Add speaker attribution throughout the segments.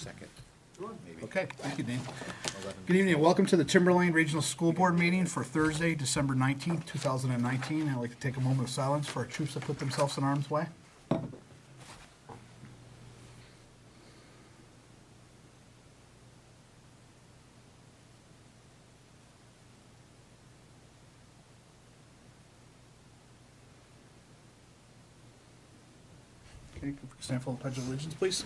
Speaker 1: second. Maybe.
Speaker 2: Okay, thank you, Dean. Good evening, and welcome to the Timberlane Regional School Board meeting for Thursday, December 19th, 2019. I'd like to take a moment of silence for our troops that put themselves in harm's way. Okay, stand for the Pledge of Allegiance, please.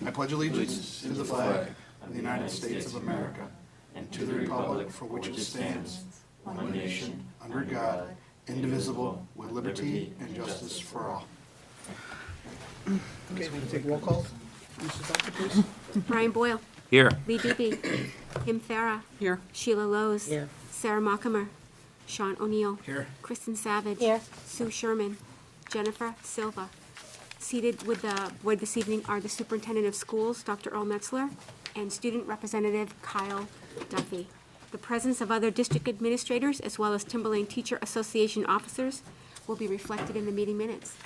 Speaker 2: I pledge allegiance to the flag of the United States of America and to the republic for which it stands, one nation, under God, indivisible, with liberty and justice for all. Okay, we're going to take a roll call. Mrs. Doctor, please.
Speaker 3: Brian Boyle.
Speaker 1: Here.
Speaker 3: Lee Doobie. Kim Farah.
Speaker 4: Here.
Speaker 3: Sheila Lowe's.
Speaker 4: Here.
Speaker 3: Sarah Mockamer. Sean O'Neill.
Speaker 2: Here.
Speaker 3: Kristen Savage.
Speaker 4: Here.
Speaker 3: Sue Sherman. Jennifer Silva. Seated with the board this evening are the Superintendent of Schools, Dr. Earl Metzler, and Student Representative Kyle Duffy. The presence of other district administrators, as well as Timberlane Teacher Association officers, will be reflected in the meeting minutes.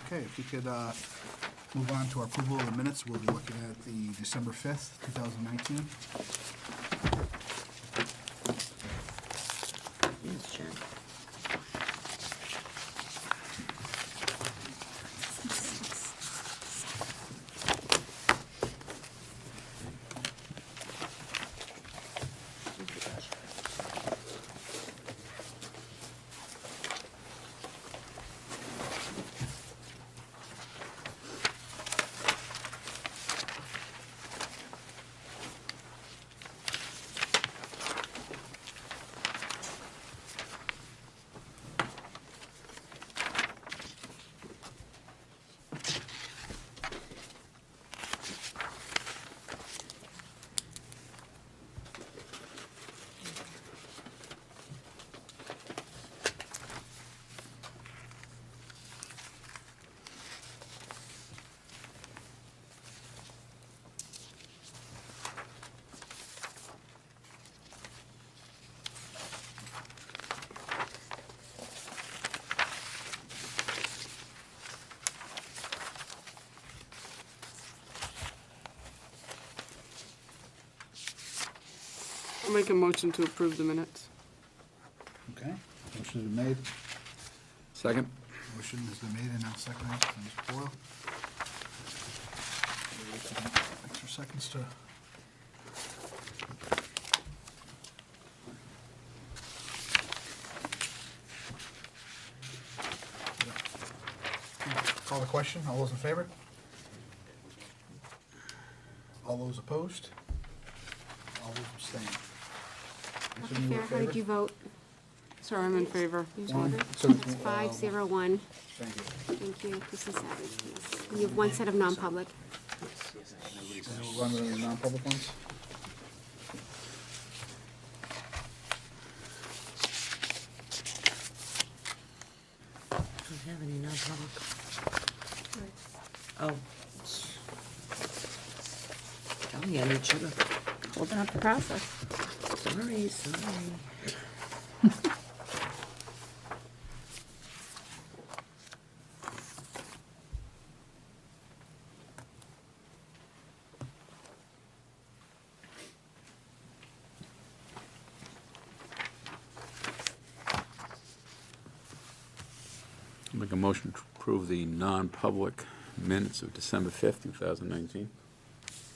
Speaker 2: Okay, if we could move on to our approval of the minutes, we'll be looking at the December 5th, 2019.
Speaker 4: Yes, Jen. I'll make a motion to approve the minutes.
Speaker 2: Okay, motion has been made.
Speaker 1: Second.
Speaker 2: Motion has been made and now seconded by Mr. Boyle. We'll wait some extra seconds to. Call the question. All those in favor? All those opposed? All those abstained?
Speaker 3: Dr. Farah, how did you vote?
Speaker 4: Sorry, I'm in favor.
Speaker 3: You
Speaker 2: One.
Speaker 3: voted?
Speaker 2: So,
Speaker 3: It's 5-0-1.
Speaker 2: Thank you.
Speaker 3: Thank you. Kristen Savage, yes. And you have one set of non-public.
Speaker 2: And we'll run with the non-public ones.
Speaker 4: Don't have any non-public. Oh. Tell me, I need sugar.
Speaker 3: Holding up the process.
Speaker 4: Sorry.
Speaker 1: Make a motion to approve the non-public minutes of December 5th, 2019.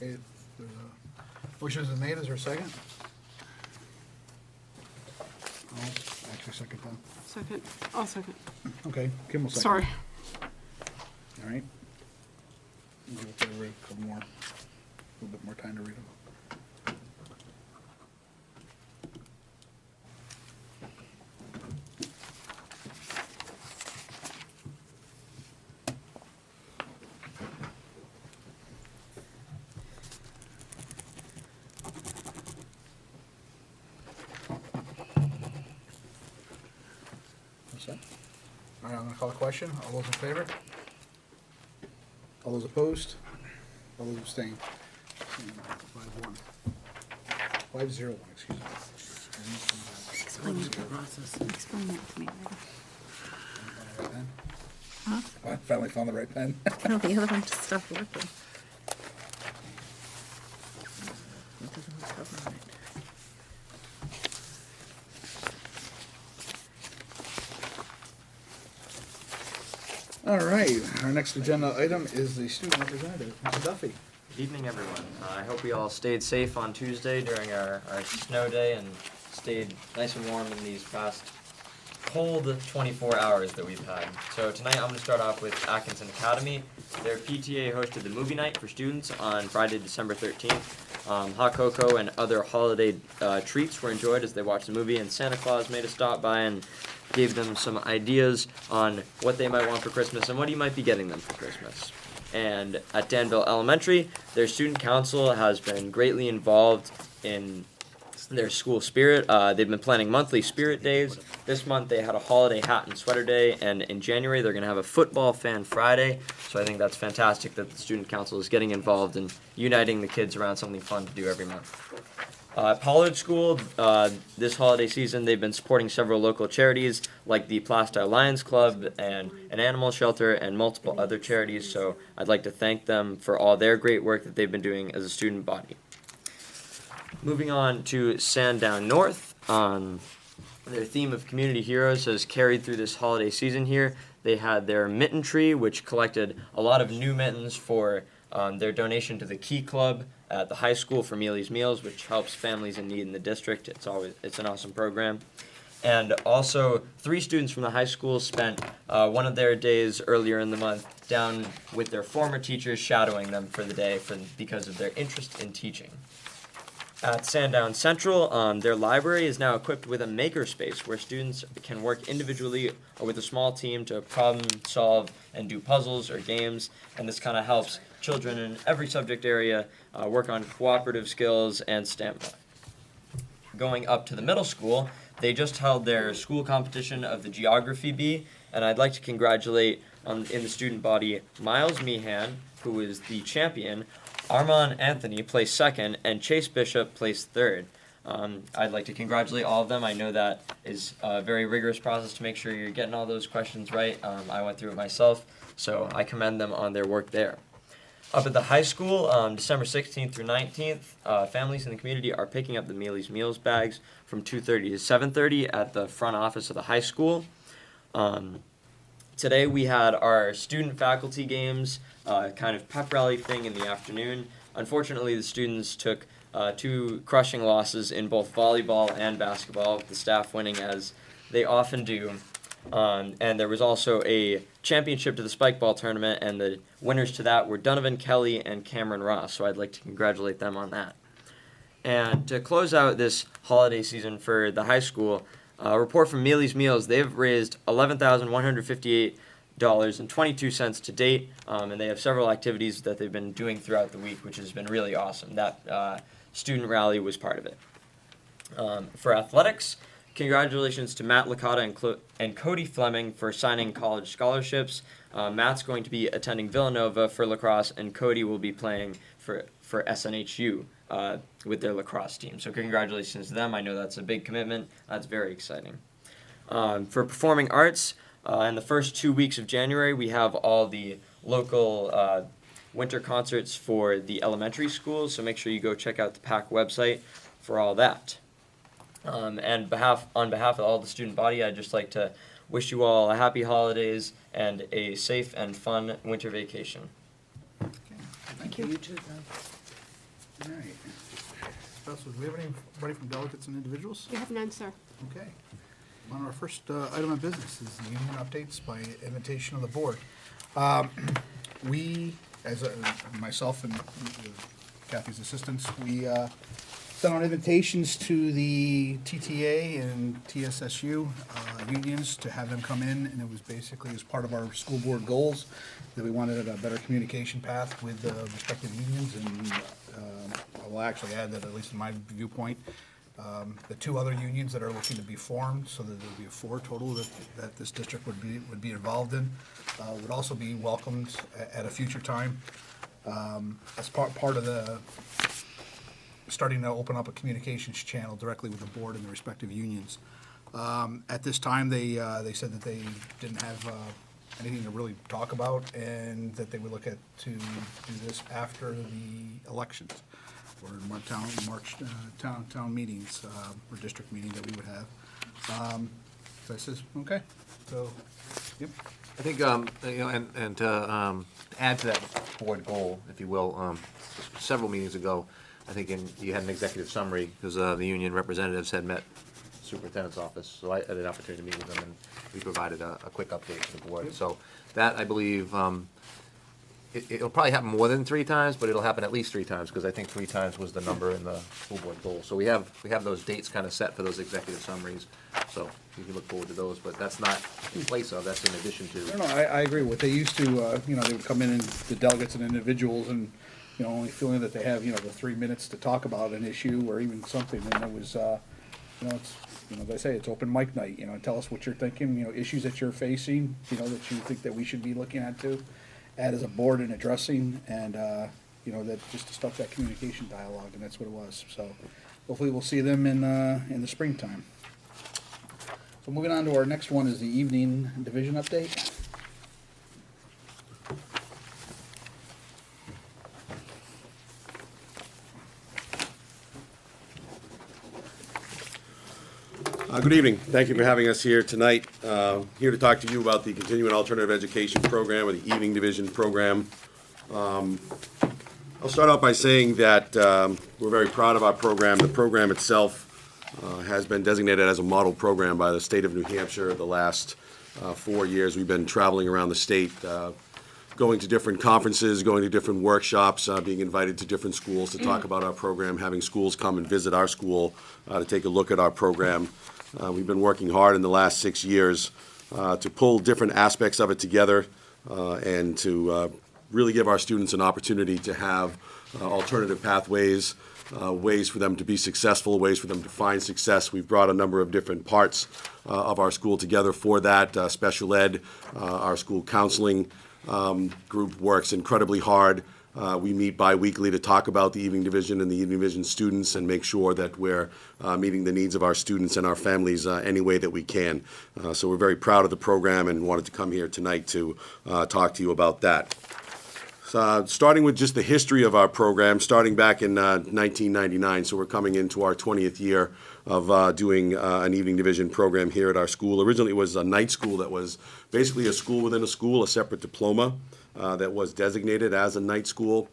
Speaker 2: Okay, there's a motion has been made. Is there a second? I'll actually second that.
Speaker 4: Second. I'll second.
Speaker 2: Okay, Kim will second.
Speaker 4: Sorry.
Speaker 2: All right. We'll give it a couple more, a little bit more time to read them. What's that? All right, I'm gonna call the question. All those in favor? All those opposed? All those abstained? 5-1. 5-0-1, excuse me.
Speaker 4: Explain the process.
Speaker 3: Explain that to me.
Speaker 2: All right, then. I finally found the right pen.
Speaker 5: No, the other one just stopped working. It doesn't have a cover on it.
Speaker 2: All right, our next agenda item is the student representative, Mr. Duffy.
Speaker 6: Good evening, everyone. I hope we all stayed safe on Tuesday during our snow day and stayed nice and warm in these past cold 24 hours that we've had. So tonight I'm going to start off with Atkinson Academy. Their PTA hosted the movie night for students on Friday, December 13th. Hot cocoa and other holiday treats were enjoyed as they watched the movie, and Santa Claus made a stop by and gave them some ideas on what they might want for Christmas and what he might be getting them for Christmas. And at Danville Elementary, their student council has been greatly involved in their school spirit. They've been planning monthly spirit days. This month they had a holiday hat and sweater day, and in January they're going to have a football fan Friday. So I think that's fantastic that the student council is getting involved in uniting the kids around something fun to do every month. At Pollard School, this holiday season, they've been supporting several local charities like the Plastile Lions Club and an animal shelter and multiple other charities, so I'd like to thank them for all their great work that they've been doing as a student body. Moving on to Sandown North, their theme of community heroes has carried through this holiday season here. They had their mitten tree, which collected a lot of new mittens for their donation to the Key Club at the high school for Mealy's Meals, which helps families in need in the district. It's an awesome program. And also, 3 students from the high school spent one of their days earlier in the month down with their former teachers, shadowing them for the day because of their interest in teaching. At Sandown Central, their library is now equipped with a makerspace where students can work individually or with a small team to problem solve and do puzzles or games, and this kind of helps children in every subject area work on cooperative skills and stamina. Going up to the middle school, they just held their school competition of the Geography Bee, and I'd like to congratulate in the student body Miles Meehan, who is the champion, Armand Anthony placed second, and Chase Bishop placed third. I'd like to congratulate all of them. I know that is a very rigorous process to make sure you're getting all those questions right. I went through it myself, so I commend them on their work there. Up at the high school, December 16th through 19th, families in the community are picking up the Mealy's Meals bags from 2:30 to 7:30 at the front office of the high school. Today we had our student-faculty games, kind of pep rally thing in the afternoon. Unfortunately, the students took 2 crushing losses in both volleyball and basketball, with the staff winning as they often do. And there was also a championship to the spike ball tournament, and the winners to that were Donovan Kelly and Cameron Ross, so I'd like to congratulate them on that. And to close out this holiday season for the high school, a report from Mealy's Meals, they've raised $11,158.22 to date, and they have several activities that they've been doing throughout the week, which has been really awesome. That student rally was part of it. For athletics, congratulations to Matt Licata and Cody Fleming for signing college scholarships. Matt's going to be attending Villanova for lacrosse, and Cody will be playing for SNHU with their lacrosse team. So congratulations to them. I know that's a big commitment. That's very exciting. For performing arts, in the first 2 weeks of January, we have all the local winter concerts for the elementary schools, so make sure you go check out the PAC website for all that. And on behalf of all the student body, I'd just like to wish you all a happy holidays and a safe and fun winter vacation.
Speaker 2: Thank you.
Speaker 5: You too,
Speaker 2: All right. So, do we have anybody from delegates and individuals?
Speaker 3: You have none, sir.
Speaker 2: Okay. On our first item of business is the union updates by invitation of the board. We, as myself and Kathy's assistants, we sent out invitations to the TTA and TSSU unions to have them come in, and it was basically as part of our school board goals that we wanted a better communication path with the respective unions, and I will actually add that, at least in my viewpoint, the 2 other unions that are looking to be formed, so that there will be 4 total that this district would be involved in, would also be welcomed at a future time as part of the starting to open up a communications channel directly with the board and the respective unions. At this time, they said that they didn't have anything to really talk about, and that they would look at to do this after the elections, or town meetings, or district meeting that we would have. So I says, okay, so, yep.
Speaker 7: I think, you know, and to add to that board goal, if you will, several meetings ago, I think you had an executive summary, because the union representatives had met superintendent's office, so I had an opportunity to meet with them, and we provided a quick update to the board. So that, I believe, it'll probably happen more than 3 times, but it'll happen at least 3 times, because I think 3 times was the number in the school board goal. So we have those dates kind of set for those executive summaries, so you can look forward to those, but that's not in place of, that's in addition to.
Speaker 2: No, I agree. What they used to, you know, they would come in, and the delegates and individuals, and, you know, only feeling that they have, you know, the 3 minutes to talk about an issue or even something, and it was, you know, it's, you know, as I say, it's open mic night, you know, tell us what you're thinking, you know, issues that you're facing, you know, that you think that we should be looking at too, add as a board and addressing, and, you know, that, just to start that communication dialogue, and that's what it was, so hopefully we'll see them in the springtime. So moving on to our next one is the evening division update.
Speaker 8: Good evening. Thank you for having us here tonight. Here to talk to you about the continuing alternative education program, or the evening division program. I'll start out by saying that we're very proud of our program. The program itself has been designated as a model program by the state of New Hampshire. The last 4 years, we've been traveling around the state, going to different conferences, going to different workshops, being invited to different schools to talk about our program, having schools come and visit our school to take a look at our program. We've been working hard in the last 6 years to pull different aspects of it together and to really give our students an opportunity to have alternative pathways, ways for them to be successful, ways for them to find success. We've brought a number of different parts of our school together for that. Special ed, our school counseling group works incredibly hard. We meet bi-weekly to talk about the evening division and the evening division students and make sure that we're meeting the needs of our students and our families any way that we can. So we're very proud of the program and wanted to come here tonight to talk to you about that. Starting with just the history of our program, starting back in 1999, so we're coming into our 20th year of doing an evening division program here at our school. Originally, it was a night school that was basically a school within a school, a separate diploma that was designated as a night school.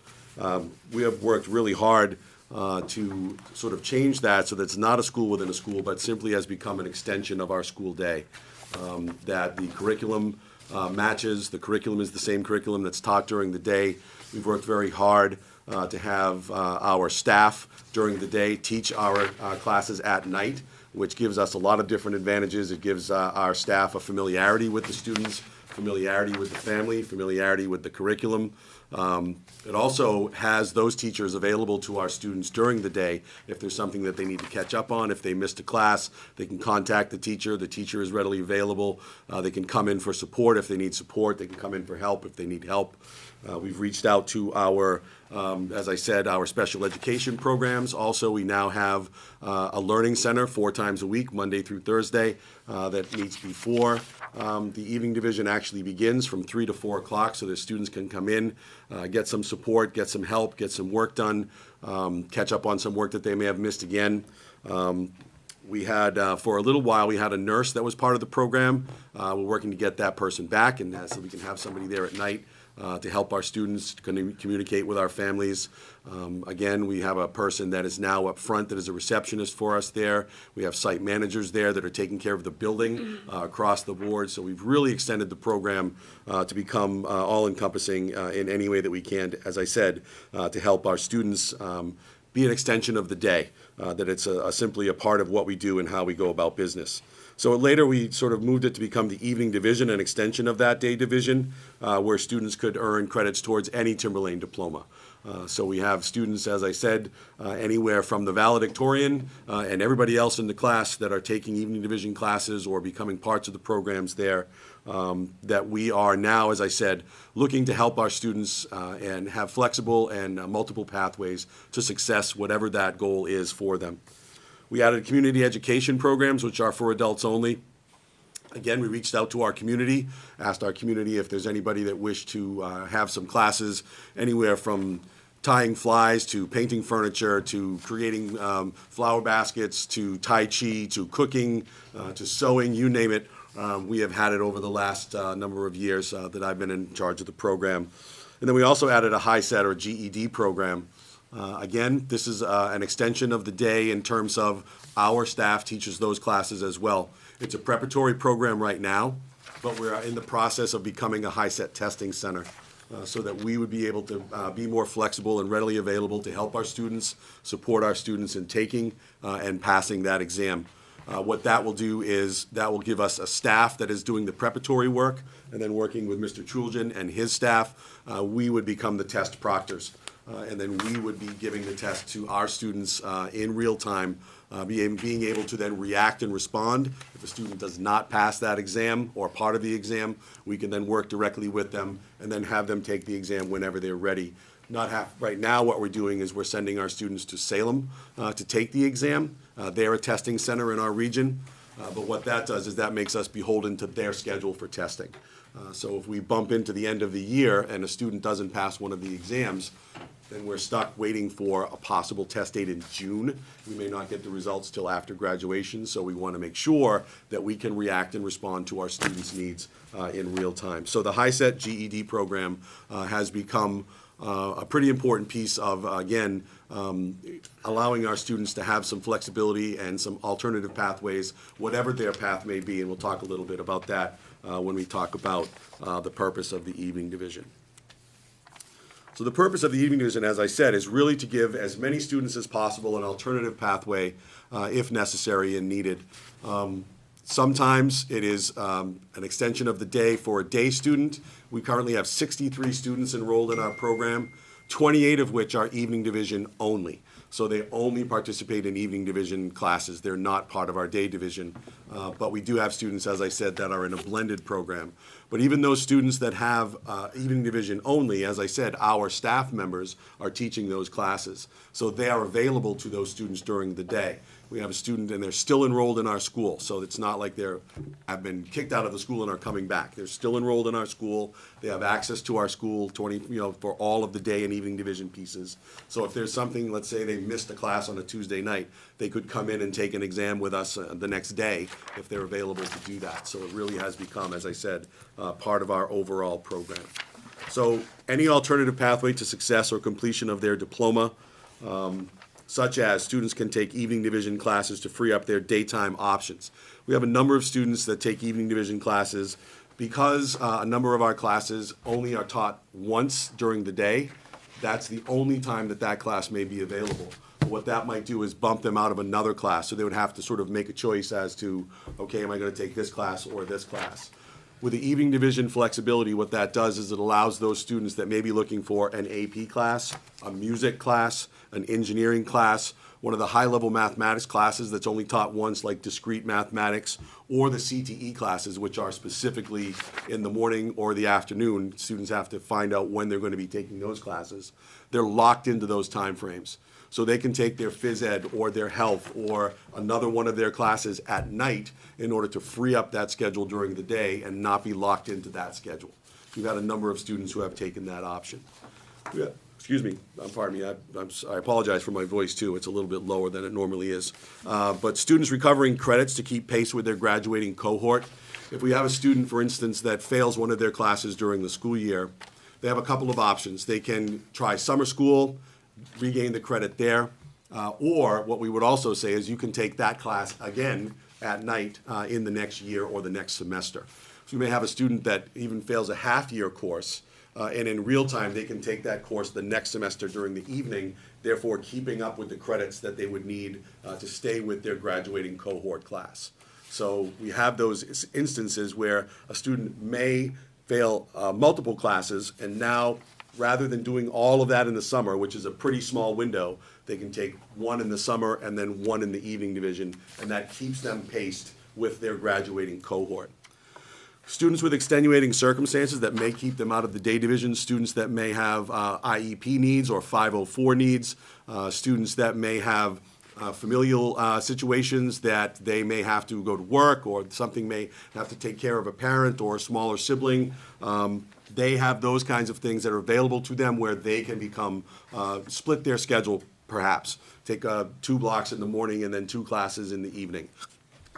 Speaker 8: We have worked really hard to sort of change that so that it's not a school within a school, but simply has become an extension of our school day. That the curriculum matches. The curriculum is the same curriculum that's taught during the day. We've worked very hard to have our staff during the day teach our classes at night, which gives us a lot of different advantages. It gives our staff a familiarity with the students, familiarity with the family, familiarity with the curriculum. It also has those teachers available to our students during the day. If there's something that they need to catch up on, if they missed a class, they can contact the teacher. The teacher is readily available. They can come in for support if they need support. They can come in for help if they need help. We've reached out to our, as I said, our special education programs. Also, we now have a learning center 4 times a week, Monday through Thursday, that meets before the evening division actually begins from 3 to 4 o'clock, so the students can come in, get some support, get some help, get some work done, catch up on some work that they may have missed again. We had, for a little while, we had a nurse that was part of the program. We're working to get that person back, and so we can have somebody there at night to help our students communicate with our families. Again, we have a person that is now up front that is a receptionist for us there. We have site managers there that are taking care of the building across the board. So we've really extended the program to become all-encompassing in any way that we can, as I said, to help our students be an extension of the day, that it's simply a part of what we do and how we go about business. So later we sort of moved it to become the evening division, an extension of that day division, where students could earn credits towards any Timberlane diploma. So we have students, as I said, anywhere from the valedictorian and everybody else in the class that are taking evening division classes or becoming parts of the programs there, that we are now, as I said, looking to help our students and have flexible and multiple pathways to success, whatever that goal is for them. We added community education programs, which are for adults only. Again, we reached out to our community, asked our community if there's anybody that wished to have some classes anywhere from tying flies to painting furniture to creating flower baskets to Tai Chi to cooking to sewing, you name it. We have had it over the last number of years that I've been in charge of the program. And then we also added a HiSET or GED program. Again, this is an extension of the day in terms of our staff teaches those classes as well. It's a preparatory program right now, but we're in the process of becoming a HiSET testing center so that we would be able to be more flexible and readily available to help our students, support our students in taking and passing that exam. What that will do is that will give us a staff that is doing the preparatory work, and then working with Mr. Truljan and his staff, we would become the test proctors. And then we would be giving the test to our students in real time, being able to then react and respond. If a student does not pass that exam or part of the exam, we can then work directly with them and then have them take the exam whenever they're ready. Right now, what we're doing is we're sending our students to Salem to take the exam. They're a testing center in our region, but what that does is that makes us beholden to their schedule for testing. So if we bump into the end of the year and a student doesn't pass one of the exams, then we're stuck waiting for a possible test date in June. We may not get the results till after graduation, so we want to make sure that we can react and respond to our students' needs in real time. So the HiSET GED program has become a pretty important piece of, again, allowing our students to have some flexibility and some alternative pathways, whatever their path may be, and we'll talk a little bit about that when we talk about the purpose of the evening division. So the purpose of the evening division, as I said, is really to give as many students as possible an alternative pathway if necessary and needed. Sometimes it is an extension of the day for a day student. We currently have 63 students enrolled in our program, 28 of which are evening division only. So they only participate in evening division classes. They're not part of our day division. But we do have students, as I said, that are in a blended program. But even those students that have evening division only, as I said, our staff members are teaching those classes. So they are available to those students during the day. We have a student and they're still enrolled in our school. So it's not like have been kicked out of the school and are coming back. They're still enrolled in our school. They have access to our school for all of the day and evening division pieces. So if there's something, let's say they missed a class on a Tuesday night, they could come in and take an exam with us the next day if they're available to do that. So it really has become, as I said, part of our overall program. So any alternative pathway to success or completion of their diploma, such as students can take evening division classes to free up their daytime options. We have a number of students that take evening division classes because a number of our classes only are taught once during the day. That's the only time that class may be available. What that might do is bump them out of another class, so they would have to sort of make a choice as to, okay, am I going to take this class or this class? With the evening division flexibility, what that does is it allows those students that may be looking for an AP class, a music class, an engineering class, one of the high-level mathematics classes that's only taught once, like discrete mathematics, or the CTE classes, which are specifically in the morning or the afternoon. Students have to find out when they're going to be taking those classes. They're locked into those time frames. So they can take their phys ed or their health or another one of their classes at night in order to free up that schedule during the day and not be locked into that schedule. We've had a number of students who have taken that option. Excuse me, pardon me, I apologize for my voice too. It's a little bit lower than it normally is. But students recovering credits to keep pace with their graduating cohort. If we have a student, for instance, that fails one of their classes during the school year, they have a couple of options. They can try summer school, regain the credit there, or what we would also say is you can take that class again at night in the next year or the next semester. So you may have a student that even fails a half-year course, and in real time they can take that course the next semester during the evening, therefore keeping up with the credits that they would need to stay with their graduating cohort class. So we have those instances where a student may fail multiple classes, and now rather than doing all of that in the summer, which is a pretty small window, they can take one in the summer and then one in the evening division, and that keeps them paced with their graduating cohort. Students with extenuating circumstances that may keep them out of the day division, students that may have IEP needs or 504 needs, students that may have familial situations that they may have to go to work, or something may have to take care of a parent or a smaller sibling. They have those kinds of things that are available to them where they can split their schedule perhaps. Take 2 blocks in the morning and then 2 classes in the evening.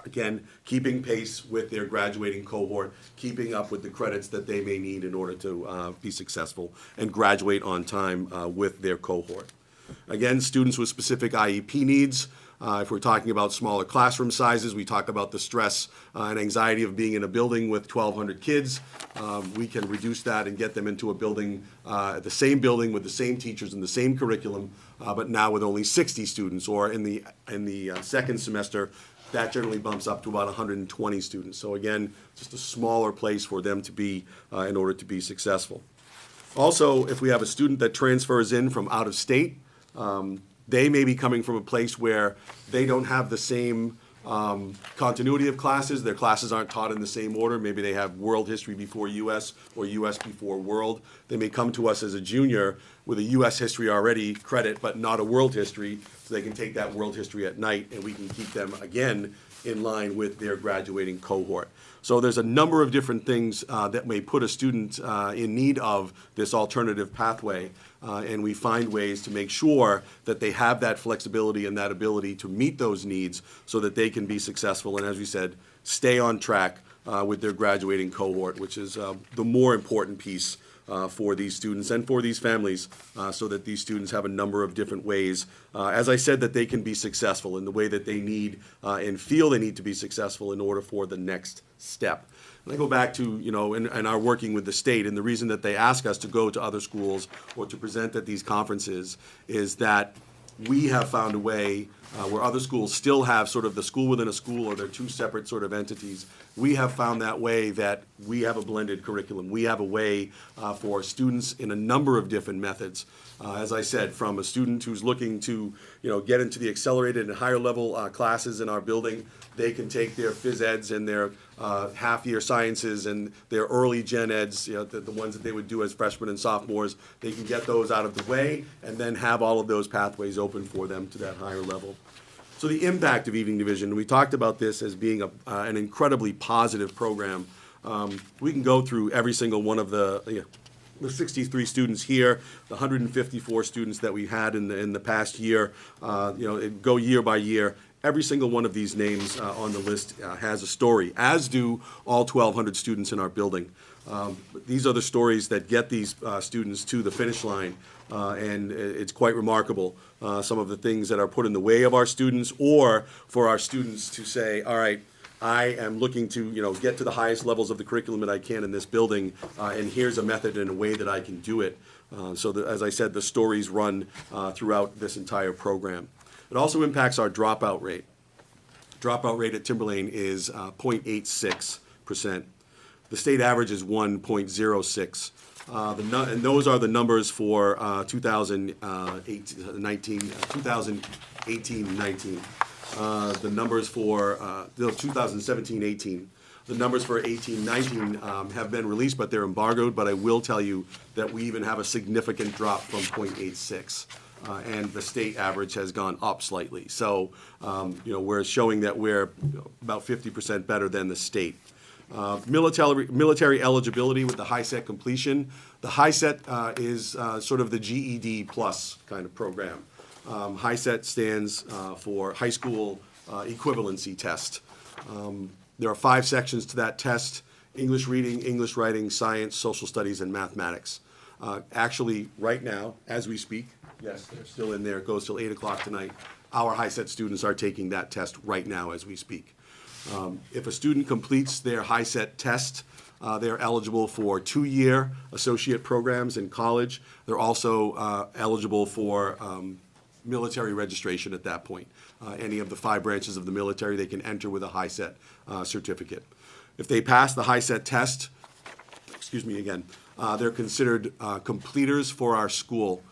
Speaker 8: Again, keeping pace with their graduating cohort, keeping up with the credits that they may need in order to be successful and graduate on time with their cohort. Again, students with specific IEP needs. If we're talking about smaller classroom sizes, we talk about the stress and anxiety of being in a building with 1,200 kids. We can reduce that and get them into a building, the same building with the same teachers and the same curriculum, but now with only 60 students. Or in the second semester, that generally bumps up to about 120 students. So again, just a smaller place for them to be in order to be successful. Also, if we have a student that transfers in from out of state, they may be coming from a place where they don't have the same continuity of classes. Their classes aren't taught in the same order. Maybe they have world history before U.S. or U.S. before world. They may come to us as a junior with a U.S. history already credit, but not a world history, so they can take that world history at night, and we can keep them, again, in line with their graduating cohort. So there's a number of different things that may put a student in need of this alternative pathway, and we find ways to make sure that they have that flexibility and that ability to meet those needs so that they can be successful and, as we said, stay on track with their graduating cohort, which is the more important piece for these students and for these families, so that these students have a number of different ways, as I said, that they can be successful in the way that they need and feel they need to be successful in order for the next step. And I go back to, in our working with the state, and the reason that they ask us to go to other schools or to present at these conferences is that we have found a way where other schools still have sort of the school within a school, or they're 2 separate sort of entities. We have found that way that we have a blended curriculum. We have a way for students in a number of different methods. As I said, from a student who's looking to get into the accelerated and higher level classes in our building, they can take their phys eds and their half-year sciences and their early gen eds, the ones that they would do as freshmen and sophomores. They can get those out of the way and then have all of those pathways open for them to that higher level. So the impact of Evening Division, we talked about this as being an incredibly positive program. We can go through every single one of the 63 students here, the 154 students that we had in the past year, go year by year. Every single one of these names on the list has a story, as do all 1,200 students in our building. These are the stories that get these students to the finish line, and it's quite remarkable, some of the things that are put in the way of our students, or for our students to say, all right, I am looking to get to the highest levels of the curriculum that I can in this building, and here's a method and a way that I can do it. As I said, the stories run throughout this entire program. It also impacts our dropout rate. Dropout rate at Timberlane is 0.86%. The state average is 1.06. And those are the numbers for 2018-19. The numbers for 2017-18. The numbers for 18-19 have been released, but they're embargoed. But I will tell you that we even have a significant drop from 0.86. And the state average has gone up slightly. So, we're showing that we're about 50% better than the state. Military eligibility with the HiSET completion. The HiSET is sort of the GED plus kind of program. HiSET stands for High School Equivalency Test. There are 5 sections to that test: English reading, English writing, science, social studies, and mathematics. Actually, right now, as we speak, yes, they're still in there. It goes till 8 o'clock tonight. Our HiSET students are taking that test right now as we speak. If a student completes their HiSET test, they're eligible for 2-year associate programs in college. They're also eligible for military registration at that point. Any of the 5 branches of the military, they can enter with a HiSET certificate. If they pass the HiSET test, they're considered completers for our school.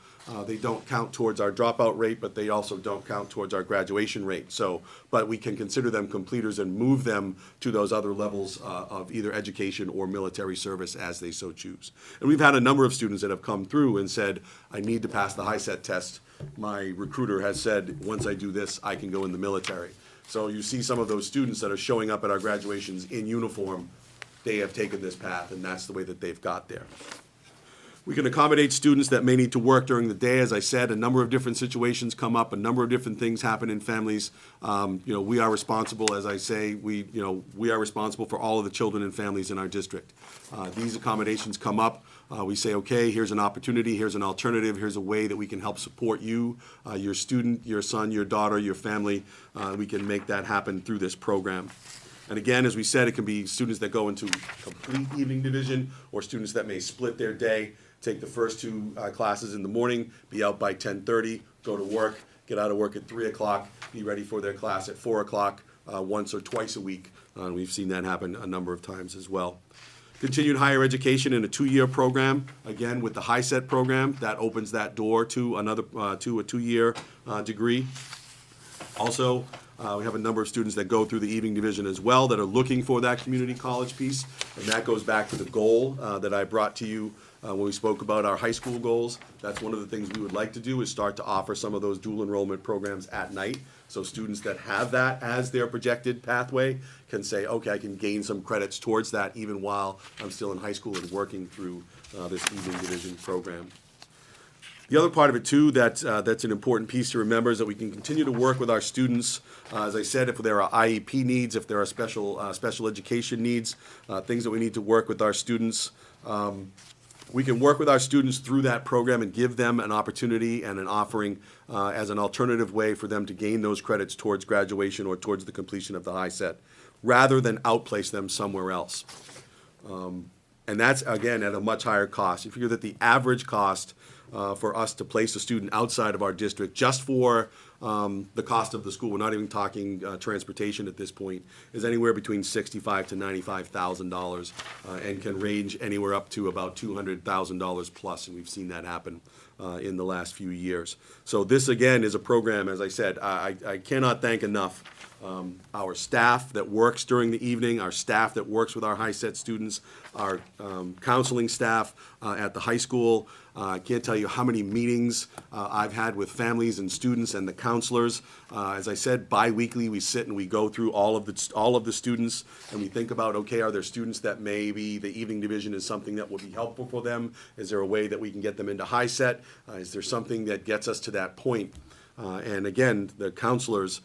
Speaker 8: They don't count towards our dropout rate, but they also don't count towards our graduation rate. So, but we can consider them completers and move them to those other levels of either education or military service as they so choose. And we've had a number of students that have come through and said, I need to pass the HiSET test. My recruiter has said, once I do this, I can go in the military. So you see some of those students that are showing up at our graduations in uniform, they have taken this path, and that's the way that they've got there. We can accommodate students that may need to work during the day. As I said, a number of different situations come up, a number of different things happen in families. We are responsible, as I say, we are responsible for all of the children and families in our district. These accommodations come up. We say, okay, here's an opportunity, here's an alternative, here's a way that we can help support you, your student, your son, your daughter, your family. We can make that happen through this program. And again, as we said, it can be students that go into complete evening division or students that may split their day, take the first two classes in the morning, be out by 10:30, go to work, get out of work at 3 o'clock, be ready for their class at 4 o'clock once or twice a week. We've seen that happen a number of times as well. Continued higher education in a 2-year program, again with the HiSET program, that opens that door to another to a 2-year degree. Also, we have a number of students that go through the evening division as well that are looking for that community college piece, and that goes back to the goal that I brought to you when we spoke about our high school goals. That's one of the things we would like to do, is start to offer some of those dual enrollment programs at night. So students that have that as their projected pathway can say, okay, I can gain some credits towards that even while I'm still in high school and working through this evening division program. The other part of it too, that's an important piece to remember, is that we can continue to work with our students. As I said, if there are IEP needs, if there are special education needs, things that we need to work with our students. We can work with our students through that program and give them an opportunity and an offering as an alternative way for them to gain those credits towards graduation or towards the completion of the HiSET, rather than outplace them somewhere else. And that's, again, at a much higher cost. You figure that the average cost for us to place a student outside of our district, just for the cost of the school, we're not even talking transportation at this point, is anywhere between $65,000 to $95,000 and can range anywhere up to about $200,000 plus, and we've seen that happen in the last few years. So this, again, is a program, as I said, I cannot thank enough our staff that works during the evening, our staff that works with our HiSET students, our counseling staff at the high school. I can't tell you how many meetings I've had with families and students and the counselors. As I said, bi-weekly we sit and we go through all of the students, and we think about, okay, are there students that maybe the evening division is something that will be helpful for them? Is there a way that we can get them into HiSET? Is there something that gets us to that point? And again, the counselors,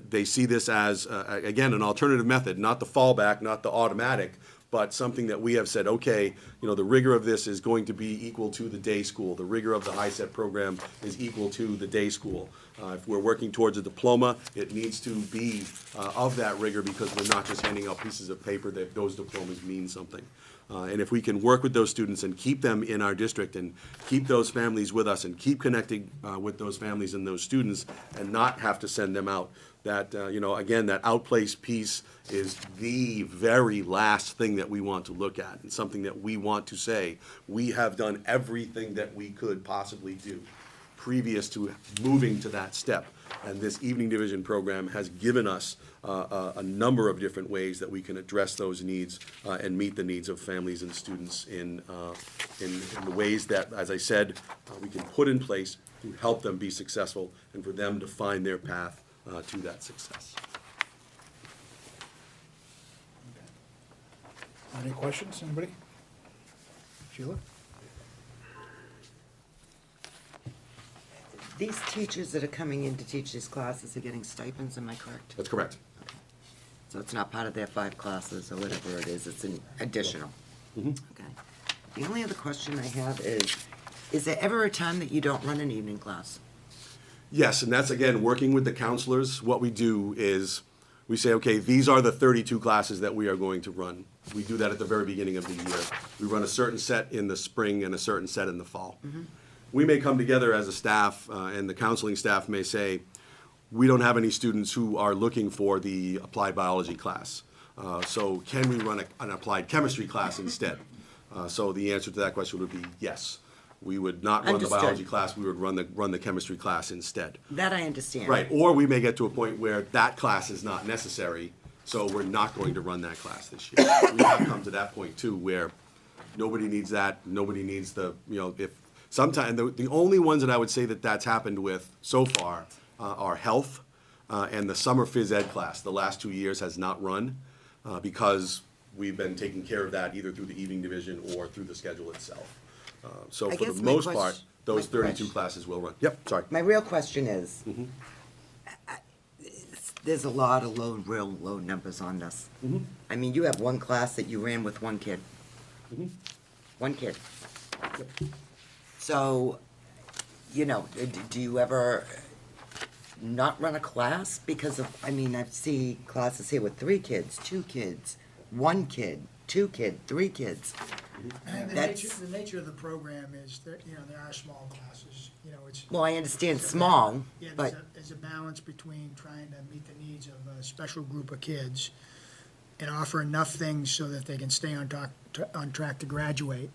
Speaker 8: they see this as, again, an alternative method, not the fallback, not the automatic, but something that we have said, okay, the rigor of this is going to be equal to the day school. The rigor of the HiSET program is equal to the day school. If we're working towards a diploma, it needs to be of that rigor, because we're not just handing out pieces of paper, that those diplomas mean something. And if we can work with those students and keep them in our district and keep those families with us and keep connecting with those families and those students and not have to send them out, that, again, that outplaced piece is the very last thing that we want to look at, and something that we want to say, we have done everything that we could possibly do previous to moving to that step. And this evening division program has given us a number of different ways that we can address those needs and meet the needs of families and students in the ways that, as I said, we can put in place to help them be successful and for them to find their path to that success.
Speaker 2: Any questions, anybody? Sheila?
Speaker 9: These teachers that are coming in to teach these classes are getting stipends, am I correct?
Speaker 8: That's correct.
Speaker 9: So it's not part of their 5 classes or whatever it is, it's an additional?
Speaker 8: Mhm.
Speaker 9: Okay. The only other question I have is there ever a time that you don't run an evening class?
Speaker 8: Yes, and that's, again, working with the counselors. What we do is we say, okay, these are the 32 classes that we are going to run. We do that at the very beginning of the year. We run a certain set in the spring and a certain set in the fall.
Speaker 9: Mm-hmm.
Speaker 8: We may come together as a staff, and the counseling staff may say, we don't have any students who are looking for the applied biology class. So can we run an applied chemistry class instead? So the answer to that question would be yes. we would not run the
Speaker 9: Understood.
Speaker 8: biology class, we would run the chemistry class instead.
Speaker 9: That I understand.
Speaker 8: Right, or we may get to a point where that class is not necessary, so we're not going to run that class this year. We have come to that point too, where nobody needs that, nobody needs the, if, sometime, the only ones that I would say that that's happened with so far are health and the summer phys ed class. The last 2 years has not run because we've been taking care of that either through the evening division or through the schedule itself. So
Speaker 9: I
Speaker 8: for
Speaker 9: guess
Speaker 8: the
Speaker 9: my
Speaker 8: most part,
Speaker 9: question-
Speaker 8: those
Speaker 9: my
Speaker 8: 32
Speaker 9: question-
Speaker 8: classes will run. Yep, sorry.
Speaker 9: My real question is, there's a lot of real low numbers on this. I mean, you have one class that you ran with one kid. One kid. So, do you ever not run a class because of, I see classes here with 3 kids, 2 kids, 1 kid, 2 kid, 3 kids.
Speaker 10: And
Speaker 9: That's-
Speaker 10: the nature of the program is that, there are small classes, it's.
Speaker 9: Well, I understand small,
Speaker 10: Yeah,
Speaker 9: but
Speaker 10: there's a balance between trying to meet the needs of a special group of kids and offer enough things so that they can stay on track to graduate,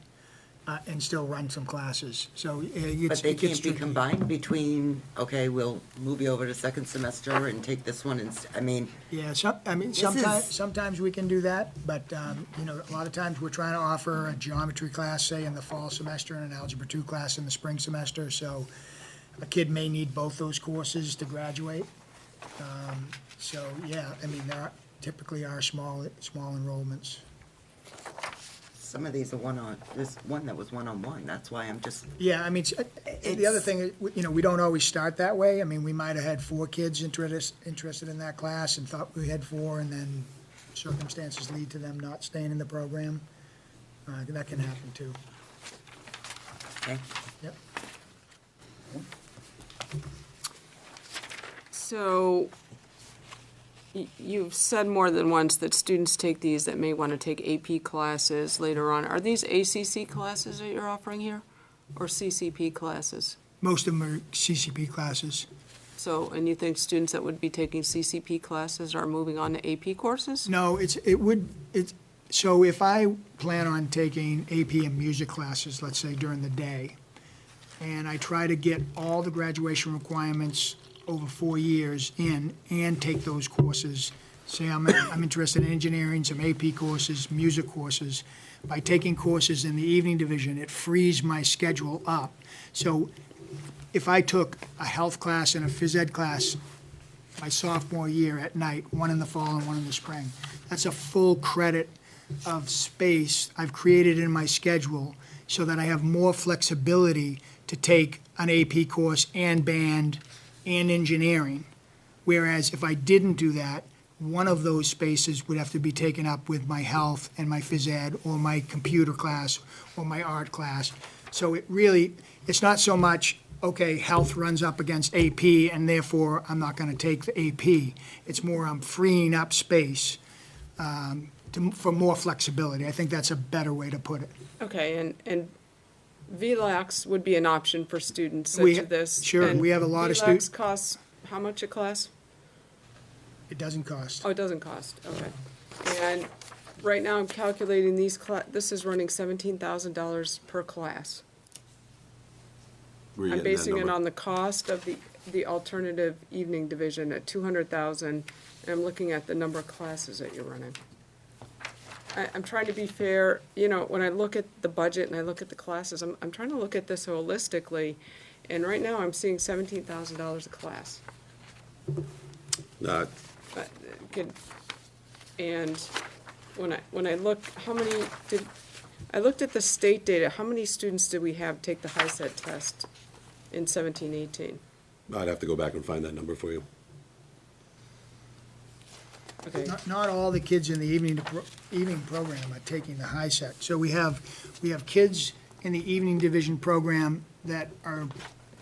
Speaker 10: and still run some classes, so it
Speaker 9: but they
Speaker 10: gets
Speaker 9: can't be
Speaker 10: tricky.
Speaker 9: combined between, okay, we'll move you over to second semester and take this one,
Speaker 10: Yeah,
Speaker 9: This
Speaker 10: sometimes,
Speaker 9: is-
Speaker 10: sometimes we can do that, but, a lot of times we're trying to offer a geometry class, say, in the fall semester and an algebra 2 class in the spring semester, so a kid may need both those courses to graduate. So, yeah, there typically are small enrollments.
Speaker 9: some of these are this one that was one-on-one, that's why I'm just,
Speaker 10: Yeah, the other thing, is, we don't always start that way. We might have had 4 kids interested in that class and thought we had 4, and then circumstances lead to them not staying in the program. That can happen too.
Speaker 9: okay?
Speaker 10: Yep.
Speaker 4: So you've said more than once that students take these that may want to take AP classes later on. Are these ACC classes that you're offering here, or CCP classes?
Speaker 10: Most of them are CCP classes.
Speaker 4: So, and you think students that would be taking CCP classes are moving on to AP courses?
Speaker 10: No, so if I plan on taking AP and music classes, let's say during the day, and I try to get all the graduation requirements over 4 years in and take those courses, say I'm interested in engineering, some AP courses, music courses, by taking courses in the evening division, it frees my schedule up. So if I took a health class and a phys ed class my sophomore year at night, one in the fall and one in the spring, that's a full credit of space I've created in my schedule so that I have more flexibility to take an AP course and band and engineering. Whereas if I didn't do that, one of those spaces would have to be taken up with my health and my phys ed or my computer class or my art class. So it's not so much, okay, health runs up against AP and therefore I'm not going to take the AP. It's more I'm freeing up space for more flexibility. I think that's a better way to put it.
Speaker 4: Okay, and VLAX would be an option for students
Speaker 10: We-
Speaker 4: such as this.
Speaker 10: sure,
Speaker 4: and
Speaker 10: we have a lot of
Speaker 4: VLAX costs how much a class?
Speaker 10: It doesn't cost.
Speaker 4: Oh, it doesn't cost, okay. And right now I'm calculating this is running $17,000 per class.
Speaker 8: Where are you
Speaker 4: I'm
Speaker 8: getting that
Speaker 4: basing it
Speaker 8: number?
Speaker 4: on the cost of the alternative evening division at $200,000, and I'm looking at the number of classes that you're running. I'm trying to be fair, when I look at the budget and I look at the classes, I'm trying to look at this holistically, and right now I'm seeing $17,000 a class.
Speaker 8: Uh,
Speaker 4: But, and when I look, I looked at the state data, how many students did we have take the HiSET test in 17-18?
Speaker 8: I'd have to go back and find that number for you.
Speaker 4: Okay,
Speaker 10: Not all the kids in the evening program are taking the HiSET. So we have kids in the evening division program that are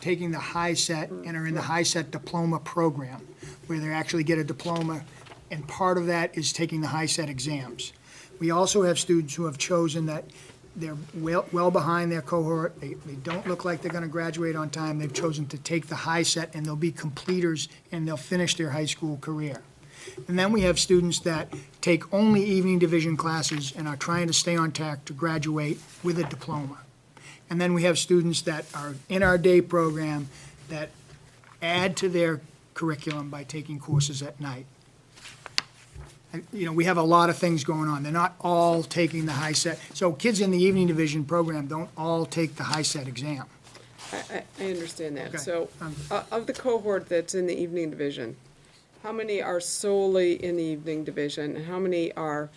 Speaker 10: taking the HiSET and are in the HiSET diploma program, where they actually get a diploma, and part of that is taking the HiSET exams. We also have students who have chosen that they're well behind their cohort, they don't look like they're gonna graduate on time, they've chosen to take the HiSET, and they'll be completers, and they'll finish their high school career. And then we have students that take only evening division classes and are trying to stay on track to graduate with a diploma. And then we have students that are in our day program that add to their curriculum by taking courses at night. We have a lot of things going on. They're not all taking the high set. So kids in the evening division program don't all take the high set exam.
Speaker 4: I understand that.
Speaker 10: Okay.
Speaker 4: So, of the cohort that's in the evening division, how many are solely in the evening division, and how many are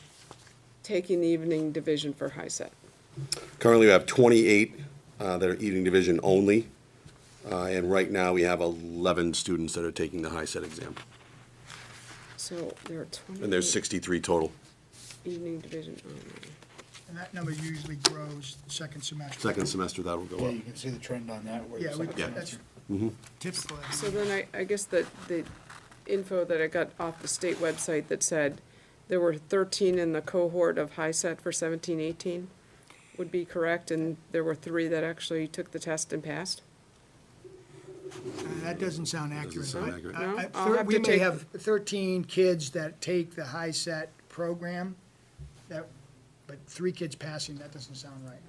Speaker 4: taking the evening division for high set?
Speaker 8: Currently, we have 28 that are evening division only, and right now, we have 11 students that are taking the high set exam,
Speaker 4: So there are 20.
Speaker 8: and there's 63 total.
Speaker 4: Evening division only.
Speaker 10: And that number usually grows second semester.
Speaker 8: Second semester, that'll go
Speaker 2: Yeah,
Speaker 8: up.
Speaker 2: you can see the trend on that. Where the
Speaker 10: Yeah,
Speaker 2: second
Speaker 8: Yeah.
Speaker 10: that's
Speaker 2: semester-
Speaker 10: typical.
Speaker 4: So then I guess the info that I got off the state website that said there were 13 in the cohort of high set for 17-18 would be correct, and there were 3 that actually took the test and passed?
Speaker 10: That doesn't sound accurate.
Speaker 8: sound
Speaker 10: but
Speaker 8: accurate.
Speaker 4: No? I'll have
Speaker 10: We
Speaker 4: to
Speaker 10: may
Speaker 4: take-
Speaker 10: have 13 kids that take the high set program, but 3 kids passing, that doesn't sound right.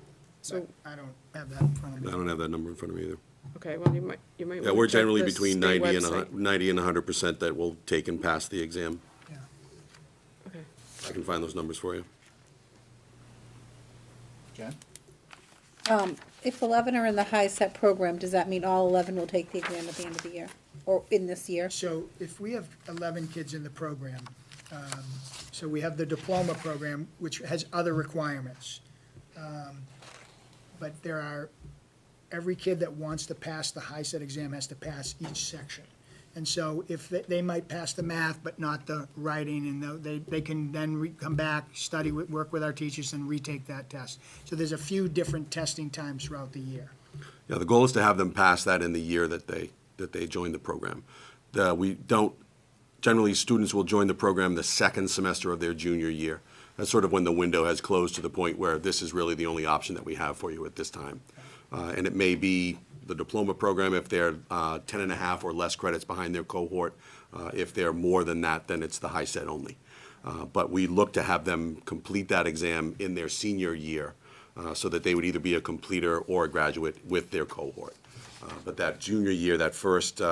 Speaker 4: So,
Speaker 10: But I don't have that in front of
Speaker 8: I
Speaker 10: me.
Speaker 8: don't have that number in front of me either.
Speaker 4: okay, well, you might
Speaker 8: Yeah,
Speaker 4: wanna
Speaker 8: we're
Speaker 4: check
Speaker 8: generally
Speaker 4: the
Speaker 8: between
Speaker 4: state
Speaker 8: 90 and
Speaker 4: website.
Speaker 8: 90 and 100% that will take and pass the exam.
Speaker 10: Yeah.
Speaker 4: Okay.
Speaker 8: I can find those numbers for you.
Speaker 2: Jen?
Speaker 5: If 11 are in the high set program, does that mean all 11 will take the exam at the end of the year? Or in this year?
Speaker 10: So if we have 11 kids in the program, so we have the diploma program, which has other requirements. But every kid that wants to pass the high set exam has to pass each section. And so if they might pass the math, but not the writing, and they can then come back, study, work with our teachers, and retake that test. So there's a few different testing times throughout the year.
Speaker 8: Yeah, the goal is to have them pass that in the year that they join the program. We don't, generally, students will join the program the second semester of their junior year. That's sort of when the window has closed to the point where this is really the only option that we have for you at this time. And it may be the diploma program if they're 10 and a half or less credits behind their cohort. If they're more than that, then it's the high set only. But we look to have them complete that exam in their senior year so that they would either be a completer or a graduate with their cohort. But that junior year, that first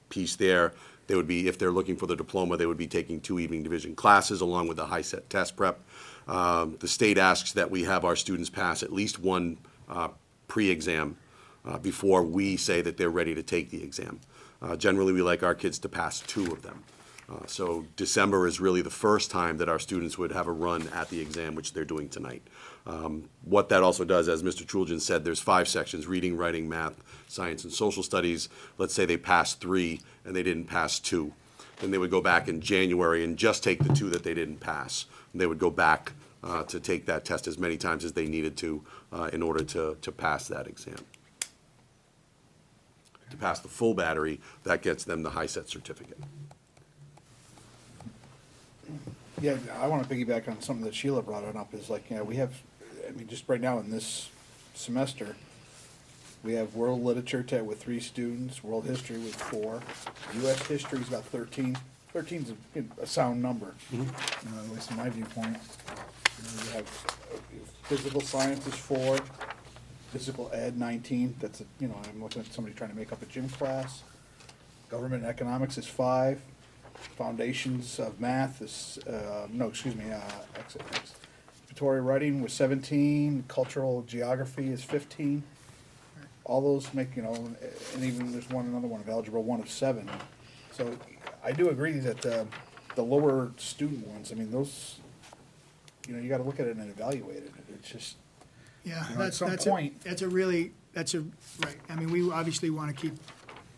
Speaker 8: piece there, they would be, if they're looking for the diploma, they would be taking 2 evening division classes along with the high set test prep. The state asks that we have our students pass at least one pre-exam before we say that they're ready to take the exam. Generally, we like our kids to pass 2 of them. So December is really the first time that our students would have a run at the exam, which they're doing tonight. What that also does, as Mr. Truljan said, there's 5 sections: reading, writing, math, science, and social studies. Let's say they passed 3 and they didn't pass 2. Then they would go back in January and just take the 2 that they didn't pass. And they would go back to take that test as many times as they needed to in order to pass that exam. To pass the full battery, that gets them the high set certificate.
Speaker 2: Yeah, I want to piggyback on something that Sheila brought up, is like, we have, just right now in this semester, we have world literature with 3 students, world history with 4, US history is about 13. 13's a sound number, at least in my viewpoint. We have physical sciences 4, physical ed 19, I'm looking at somebody trying to make up a gym class. Government and economics is 5. Foundations of math is, exploratory writing was 17, cultural geography is 15. All those make, and even there's another one of algebra 1 of 7. So I do agree that the lower student ones, those, you gotta look at it and evaluate it. It's just,
Speaker 10: Yeah,
Speaker 2: at some point.
Speaker 10: right. We obviously want to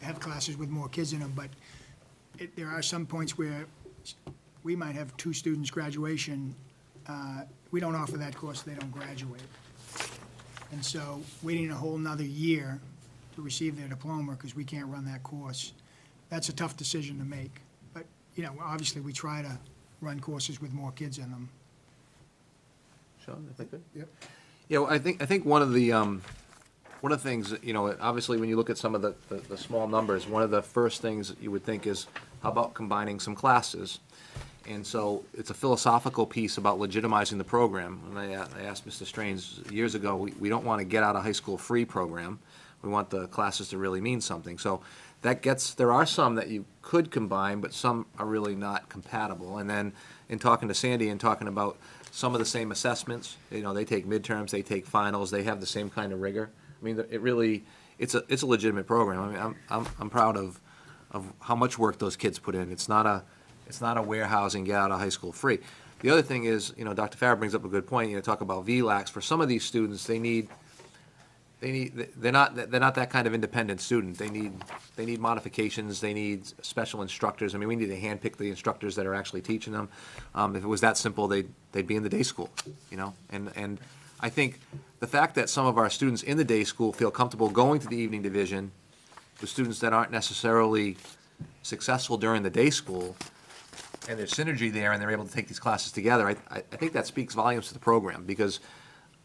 Speaker 10: have classes with more kids in them, but there are some points where we might have 2 students graduation. We don't offer that course, they don't graduate. And so waiting a whole nother year to receive their diploma because we can't run that course, that's a tough decision to make. But, obviously we try to run courses with more kids in them.
Speaker 7: Sean, if I could?
Speaker 2: Yep.
Speaker 7: Yeah, well, I think one of the things, obviously when you look at some of the small numbers, one of the first things that you would think is, how about combining some classes? And so it's a philosophical piece about legitimizing the program. And I asked Mr. Strange years ago, we don't want to get out of high school free program. We want the classes to really mean something. So there are some that you could combine, but some are really not compatible. And then in talking to Sandy and talking about some of the same assessments, they take midterms, they take finals, they have the same kind of rigor. I mean, it's a legitimate program. I mean, I'm proud of how much work those kids put in. It's not a warehousing, get out of high school free. The other thing is, Dr. Farah brings up a good point. Talk about VLAX. For some of these students, they're not that kind of independent student. They need modifications. They need special instructors. I mean, we need to handpick the instructors that are actually teaching them. If it was that simple, they'd be in the day school. And I think the fact that some of our students in the day school feel comfortable going to the evening division with students that aren't necessarily successful during the day school, and there's synergy there, and they're able to take these classes together, I think that speaks volumes to the program, because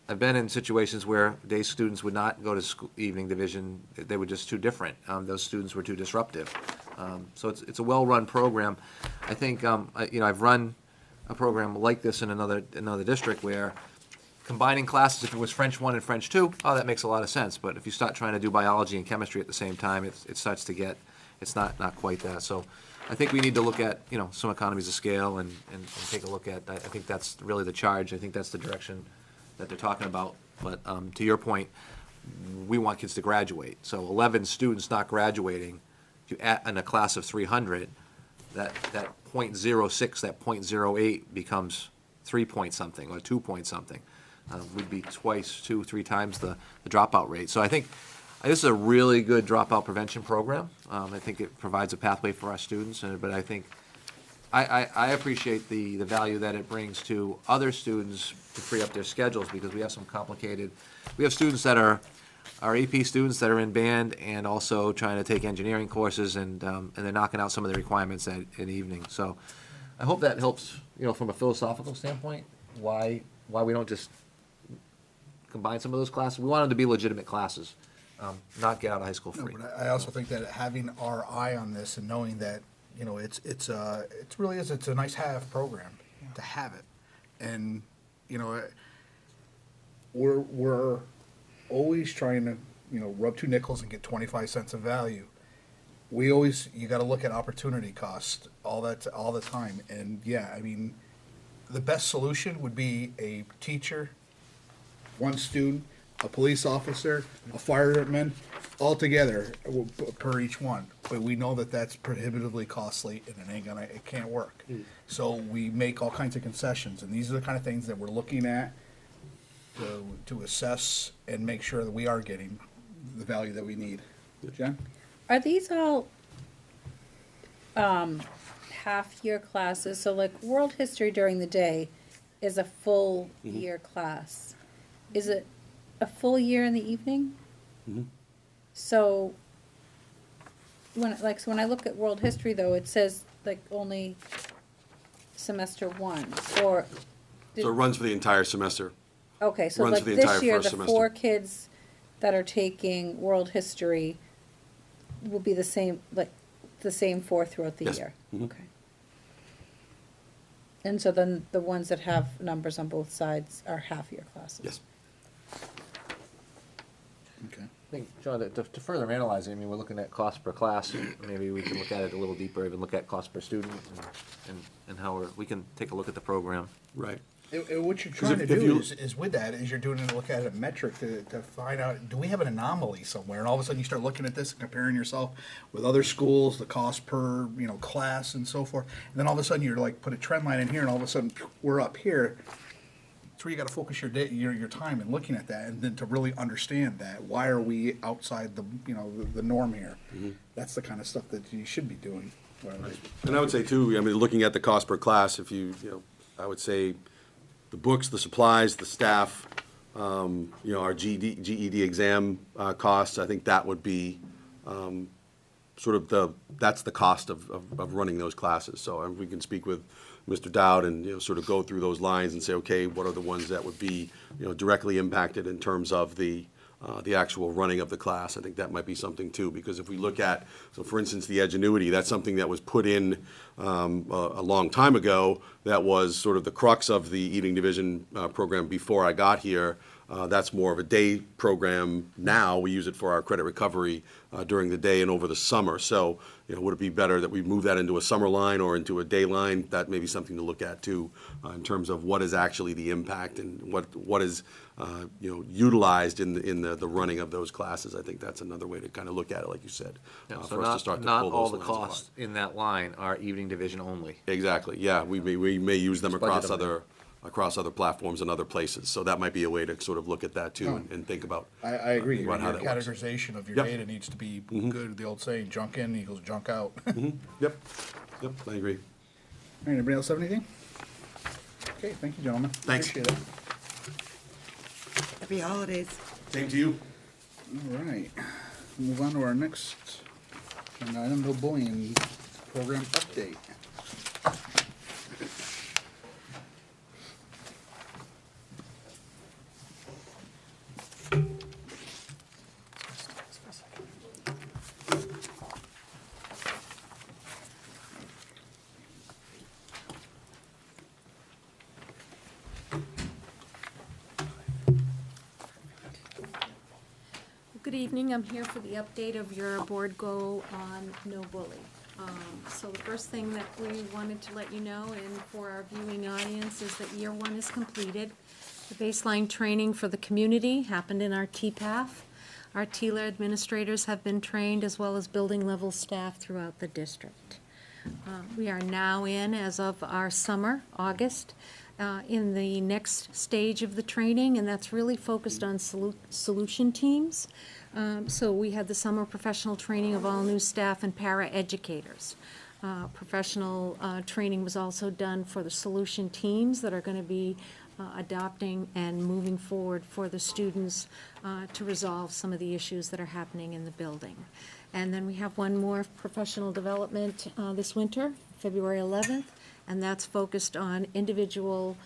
Speaker 7: I've been in situations where day students would not go to school, evening division. They were just too different. Those students were too disruptive. So it's a well-run program. I think I've run a program like this in another district where combining classes, if it was French 1 and French 2, that makes a lot of sense. But if you start trying to do biology and chemistry at the same time, it starts to get, it's not quite that. So I think we need to look at some economies of scale and take a look at. I think that's really the charge. I think that's the direction that they're talking about. But to your point, we want kids to graduate. So 11 students not graduating, you add in a class of 300, that 0.06, that 0.08 becomes 3 point something or 2 point something. Would be twice, 2-3 times the dropout rate. So I think this is a really good dropout prevention program. I think it provides a pathway for our students, but I think I appreciate the value that it brings to other students to free up their schedules, because we have students that are AP students that are in band and also trying to take engineering courses, and they're knocking out some of the requirements in the evening. So I hope that helps, from a philosophical standpoint, why we don't just combine some of those classes. We want them to be legitimate classes, not get out of high school free.
Speaker 2: No, but I also think that having our eye on this and knowing that, it's a nice have program to have it. And, we're always trying to, rub 2 nickels and get 25 cents of value. You gotta look at opportunity cost all the time. And yeah, I mean, the best solution would be a teacher, 1 student, a police officer, a fireman, all together per each one. But we know that that's prohibitively costly, and it can't work. So we make all kinds of concessions, and these are the kind of things that we're looking at to assess and make sure that we are getting the value that we need. Jen?
Speaker 5: Are these all half-year classes? So like world history during the day is a full year class. Is it a full year in the evening? So when I look at world history, though, it says like only semester 1, or
Speaker 8: So it runs for the entire semester.
Speaker 5: okay, so
Speaker 8: runs
Speaker 5: like
Speaker 8: for the
Speaker 5: this
Speaker 8: entire
Speaker 5: year,
Speaker 8: first
Speaker 5: the
Speaker 8: semester.
Speaker 5: 4 kids that are taking world history will be the same 4 throughout the
Speaker 8: Yes.
Speaker 5: year?
Speaker 8: Mhm.
Speaker 5: Okay. And so then the ones that have numbers on both sides are half-year classes?
Speaker 8: Yes.
Speaker 2: Okay.
Speaker 7: I think, John, to further analyze it, I mean, we're looking at cost per class. Maybe we can look at it a little deeper, even look at cost per student, and how we can take a look at the program.
Speaker 8: Right.
Speaker 2: And what you're
Speaker 8: 'Cause
Speaker 2: trying
Speaker 8: if
Speaker 2: to do
Speaker 8: you-
Speaker 2: is with that, is you're doing look at a metric to find out, do we have an anomaly somewhere? And all of a sudden you start looking at this and comparing yourself with other schools, the cost per, class and so forth. And then all of a sudden you're like, put a trend line in here, and all of a sudden we're up here. That's where you gotta focus your day, your time in looking at that, and then to really understand that, why are we outside the norm here? That's the kind of stuff that you should be doing.
Speaker 8: And I would say too, I mean, looking at the cost per class, if I would say the books, the supplies, the staff, our GED exam costs, I think that would be that's the cost of running those classes. So we can speak with Mr. Dowd and, sort of go through those lines and say, okay, what are the ones that would be, directly impacted in terms of the the actual running of the class. I think that might be something too, because if we look at, so for instance, the Edgenuity, that's something that was put in a long time ago. That was sort of the crux of the evening division program before I got here. That's more of a day program now. We use it for our credit recovery during the day and over the summer. So, would it be better that we move that into a summer line or into a day line? That may be something to look at too, in terms of what is actually the impact and what is utilized in the running of those classes. I think that's another way to kind of look at it, like you said,
Speaker 7: Yeah,
Speaker 8: for us to start to pull
Speaker 7: not all
Speaker 8: those
Speaker 7: the
Speaker 8: lines apart.
Speaker 7: costs in that line are evening division only.
Speaker 8: Exactly, yeah, we may use them
Speaker 7: It's budget
Speaker 8: across other platforms and other places. So that might be a way to sort of look at that too
Speaker 2: No.
Speaker 8: and think about.
Speaker 2: I agree. Your
Speaker 8: About how that works.
Speaker 2: categorization of your
Speaker 8: Yep.
Speaker 2: data needs to be good. The old saying, junk in equals junk out.
Speaker 8: Yep, I agree.
Speaker 2: All right, anybody else have anything? Okay, thank you, gentlemen.
Speaker 8: Thanks.
Speaker 2: Appreciate it.
Speaker 9: Happy holidays.
Speaker 8: Same to you.
Speaker 2: All right, move on to our next agenda item, no bullying program update.
Speaker 11: Good evening, I'm here for the update of your board goal on no bully. So the first thing that we wanted to let you know, and for our viewing audience, is that year one is completed. The baseline training for the community happened in our TPAF. Our TILA administrators have been trained, as well as building level staff throughout the district. We are now in, as of our summer, August, in the next stage of the training, and that's really focused on solution teams. So we had the summer professional training of all new staff and para-educators. Professional training was also done for the solution teams that are going to be adopting and moving forward for the students to resolve some of the issues that are happening in the building. And then we have one more professional development this winter, February 11th, and that's focused on individual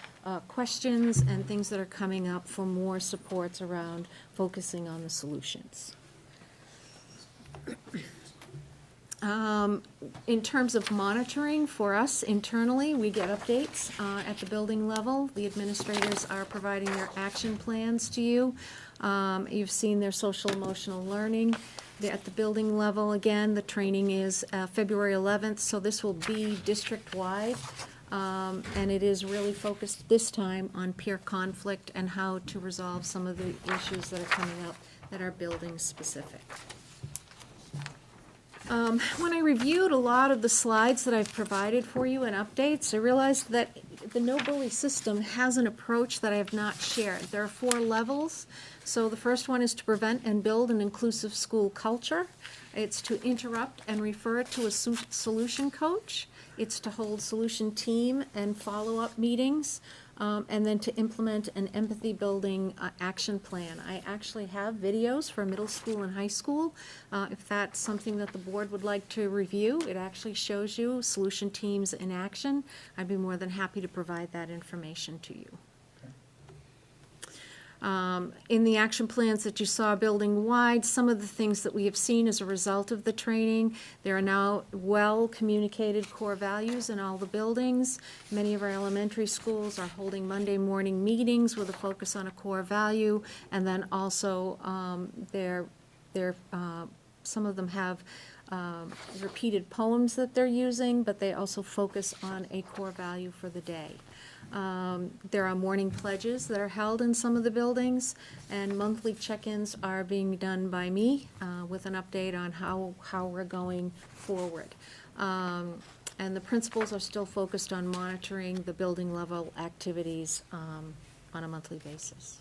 Speaker 11: questions and things that are coming up for more supports around focusing on the solutions. In terms of monitoring for us internally, we get updates at the building level. The administrators are providing their action plans to you. You've seen their social emotional learning. At the building level, again, the training is February 11th, so this will be district-wide. And it is really focused this time on peer conflict and how to resolve some of the issues that are coming up that are building-specific. When I reviewed a lot of the slides that I've provided for you and updates, I realized that the no bully system has an approach that I have not shared. There are 4 levels. So the first one is to prevent and build an inclusive school culture. It's to interrupt and refer to a solution coach. It's to hold solution team and follow-up meetings. And then to implement an empathy-building action plan. I actually have videos for middle school and high school. If that's something that the board would like to review, it actually shows you solution teams in action. I'd be more than happy to provide that information to you. In the action plans that you saw building-wide, some of the things that we have seen as a result of the training, there are now well-communicated core values in all the buildings. Many of our elementary schools are holding Monday morning meetings with a focus on a core value, and then also some of them have repeated poems that they're using, but they also focus on a core value for the day. There are morning pledges that are held in some of the buildings, and monthly check-ins are being done by me with an update on how we're going forward. And the principals are still focused on monitoring the building level activities on a monthly basis.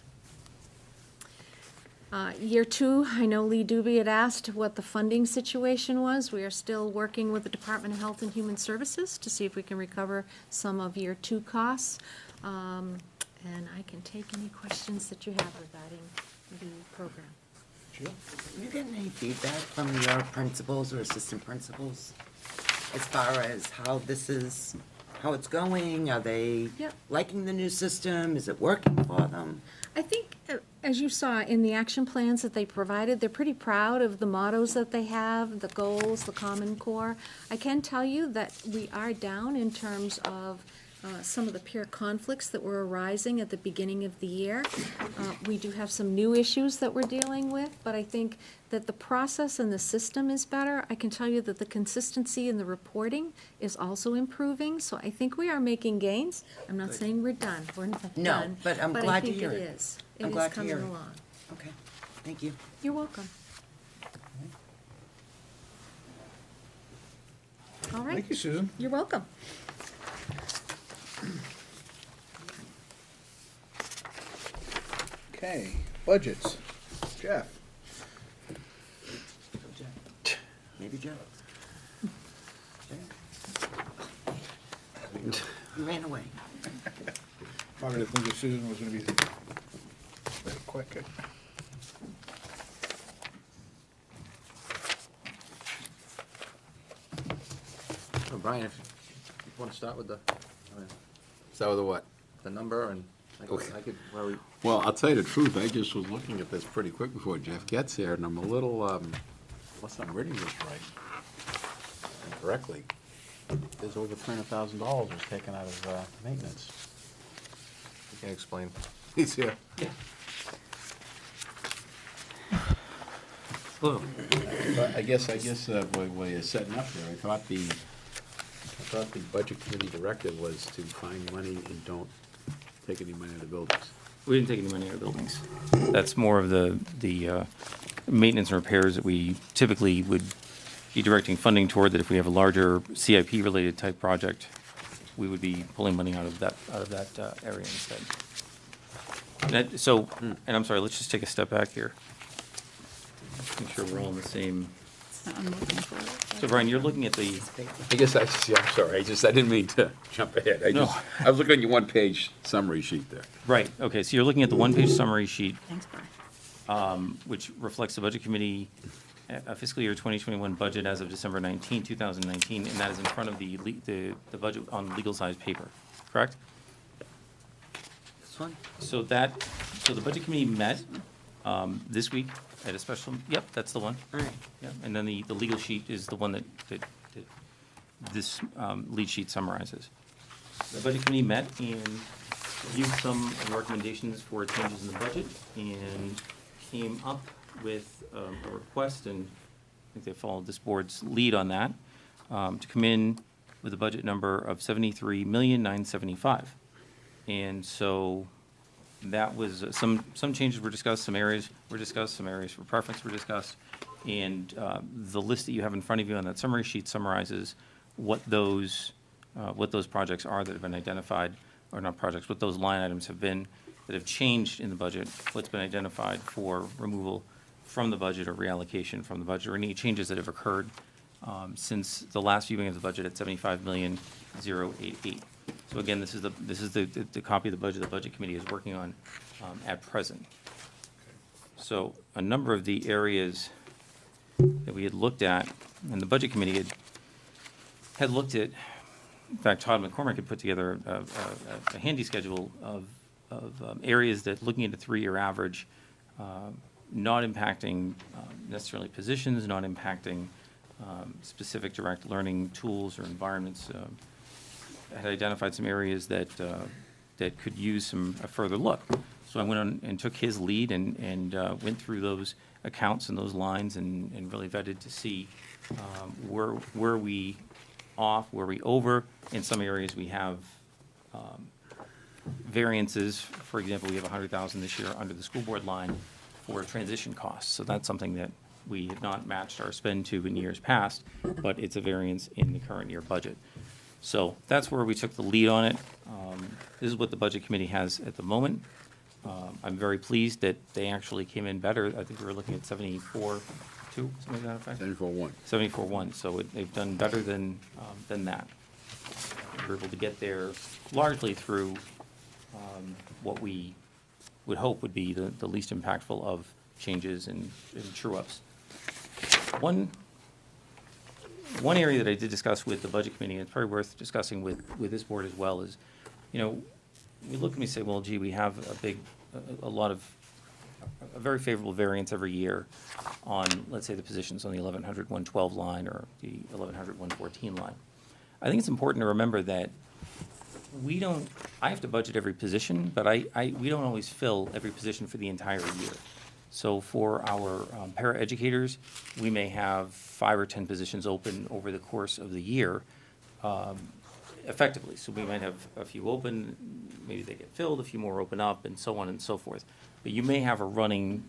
Speaker 11: Year 2, I know Lee Doobie had asked what the funding situation was. We are still working with the Department of Health and Human Services to see if we can recover some of Year 2 costs. And I can take any questions that you have regarding the program.
Speaker 9: Have you gotten any feedback from your principals or assistant principals as far as how it's going? Are they
Speaker 11: Yep.
Speaker 9: liking the new system? Is it working for them?
Speaker 11: I think as you saw in the action plans that they provided, they're pretty proud of the mottos that they have, the goals, the Common Core. I can tell you that we are down in terms of some of the peer conflicts that were arising at the beginning of the year. We do have some new issues that we're dealing with, but I think that the process and the system is better. I can tell you that the consistency in the reporting is also improving, so I think we are making gains. I'm not saying we're done, we're not
Speaker 9: No,
Speaker 11: done.
Speaker 9: but I'm glad to hear
Speaker 11: I
Speaker 9: it.
Speaker 11: think it is. It
Speaker 9: I'm
Speaker 11: is
Speaker 9: glad to
Speaker 11: coming
Speaker 9: hear it.
Speaker 11: along.
Speaker 9: Okay, thank you.
Speaker 11: You're welcome. All right.
Speaker 2: Thank you, Susan.
Speaker 11: You're welcome.
Speaker 2: Okay, budgets. Jeff?
Speaker 9: Maybe Joe. You ran away.
Speaker 2: Probably didn't think that Susan was gonna be very quick.
Speaker 7: Oh, Brian, if you want to start with the
Speaker 1: Start with the what?
Speaker 7: number and I could, where we,
Speaker 1: Well, I'll tell you the truth, I just was looking at this pretty quick before Jeff gets here, and I'm a little, unless I'm reading this right, and correctly, there's over $300,000 was taken out of, maintenance.
Speaker 7: you can explain.
Speaker 1: He's here.
Speaker 7: Hello.
Speaker 1: But I guess, while you're setting up there, I thought the budget committee directive was to find money and don't take any money out of the buildings.
Speaker 12: We didn't take any money out of buildings. That's more of the maintenance and repairs that we typically would be directing funding toward, that if we have a larger CIP-related type project, we would be pulling money out of that area instead. And I'm sorry, let's just take a step back here. Make sure we're all on the same. So Brian, you're looking at the,
Speaker 1: I guess I'm sorry, I didn't mean to jump ahead.
Speaker 12: No.
Speaker 1: I was looking at your one-page summary sheet there.
Speaker 12: right, okay, so you're looking at the one-page summary sheet,
Speaker 11: Thanks, Brian.
Speaker 12: which reflects the Budget Committee fiscal year 2021 budget as of December 19, 2019, and that is in front of the budget on legal size paper, correct?
Speaker 9: This one?
Speaker 12: So the Budget Committee met this week at a special, yep, that's the one.
Speaker 9: All right.
Speaker 12: Yeah, and then the legal sheet is the one that this lead sheet summarizes. The Budget Committee met and reviewed some of the recommendations for changes in the budget and came up with a request, and I think they followed this board's lead on that, to come in with a budget number of $73,975,000. And so that was, some changes were discussed, some areas were discussed, some areas for preference were discussed. And the list that you have in front of you on that summary sheet summarizes what those projects are that have been identified, or not projects, what those line items have been that have changed in the budget, what's been identified for removal from the budget or reallocation from the budget, or any changes that have occurred since the last viewing of the budget at $75,000,088. So again, this is the copy of the budget the Budget Committee is working on at present. So a number of the areas that we had looked at, and the Budget Committee had looked at, in fact, Todd McCormick had put together a handy schedule of areas that, looking at a 3-year average, not impacting necessarily positions, not impacting specific direct learning tools or environments, had identified some areas that could use a further look. So I went on and took his lead and went through those accounts and those lines and really vetted to see where we off, where we over. In some areas we have variances. For example, we have $100,000 this year under the school board line for transition costs. So that's something that we had not matched our spend to in years past, but it's a variance in the current year budget. So that's where we took the lead on it. This is what the Budget Committee has at the moment. I'm very pleased that they actually came in better. I think we were looking at 74.2, something like that effect?
Speaker 1: 74-1.
Speaker 12: 74.1, so they've done better than that. We were able to get there largely through what we would hope would be the least impactful of changes and true-ups. One area that I did discuss with the Budget Committee, and it's probably worth discussing with this board as well, is, we look and we say, well, gee, we have a lot of a very favorable variance every year on, let's say, the positions on the 1100, 112 line or the 1100, 114 line. I think it's important to remember that I have to budget every position, but we don't always fill every position for the entire year. So for our paraeducators, we may have 5 or 10 positions open over the course of the year, effectively. So we might have a few open, maybe they get filled, a few more open up, and so on and so forth. But you may have a running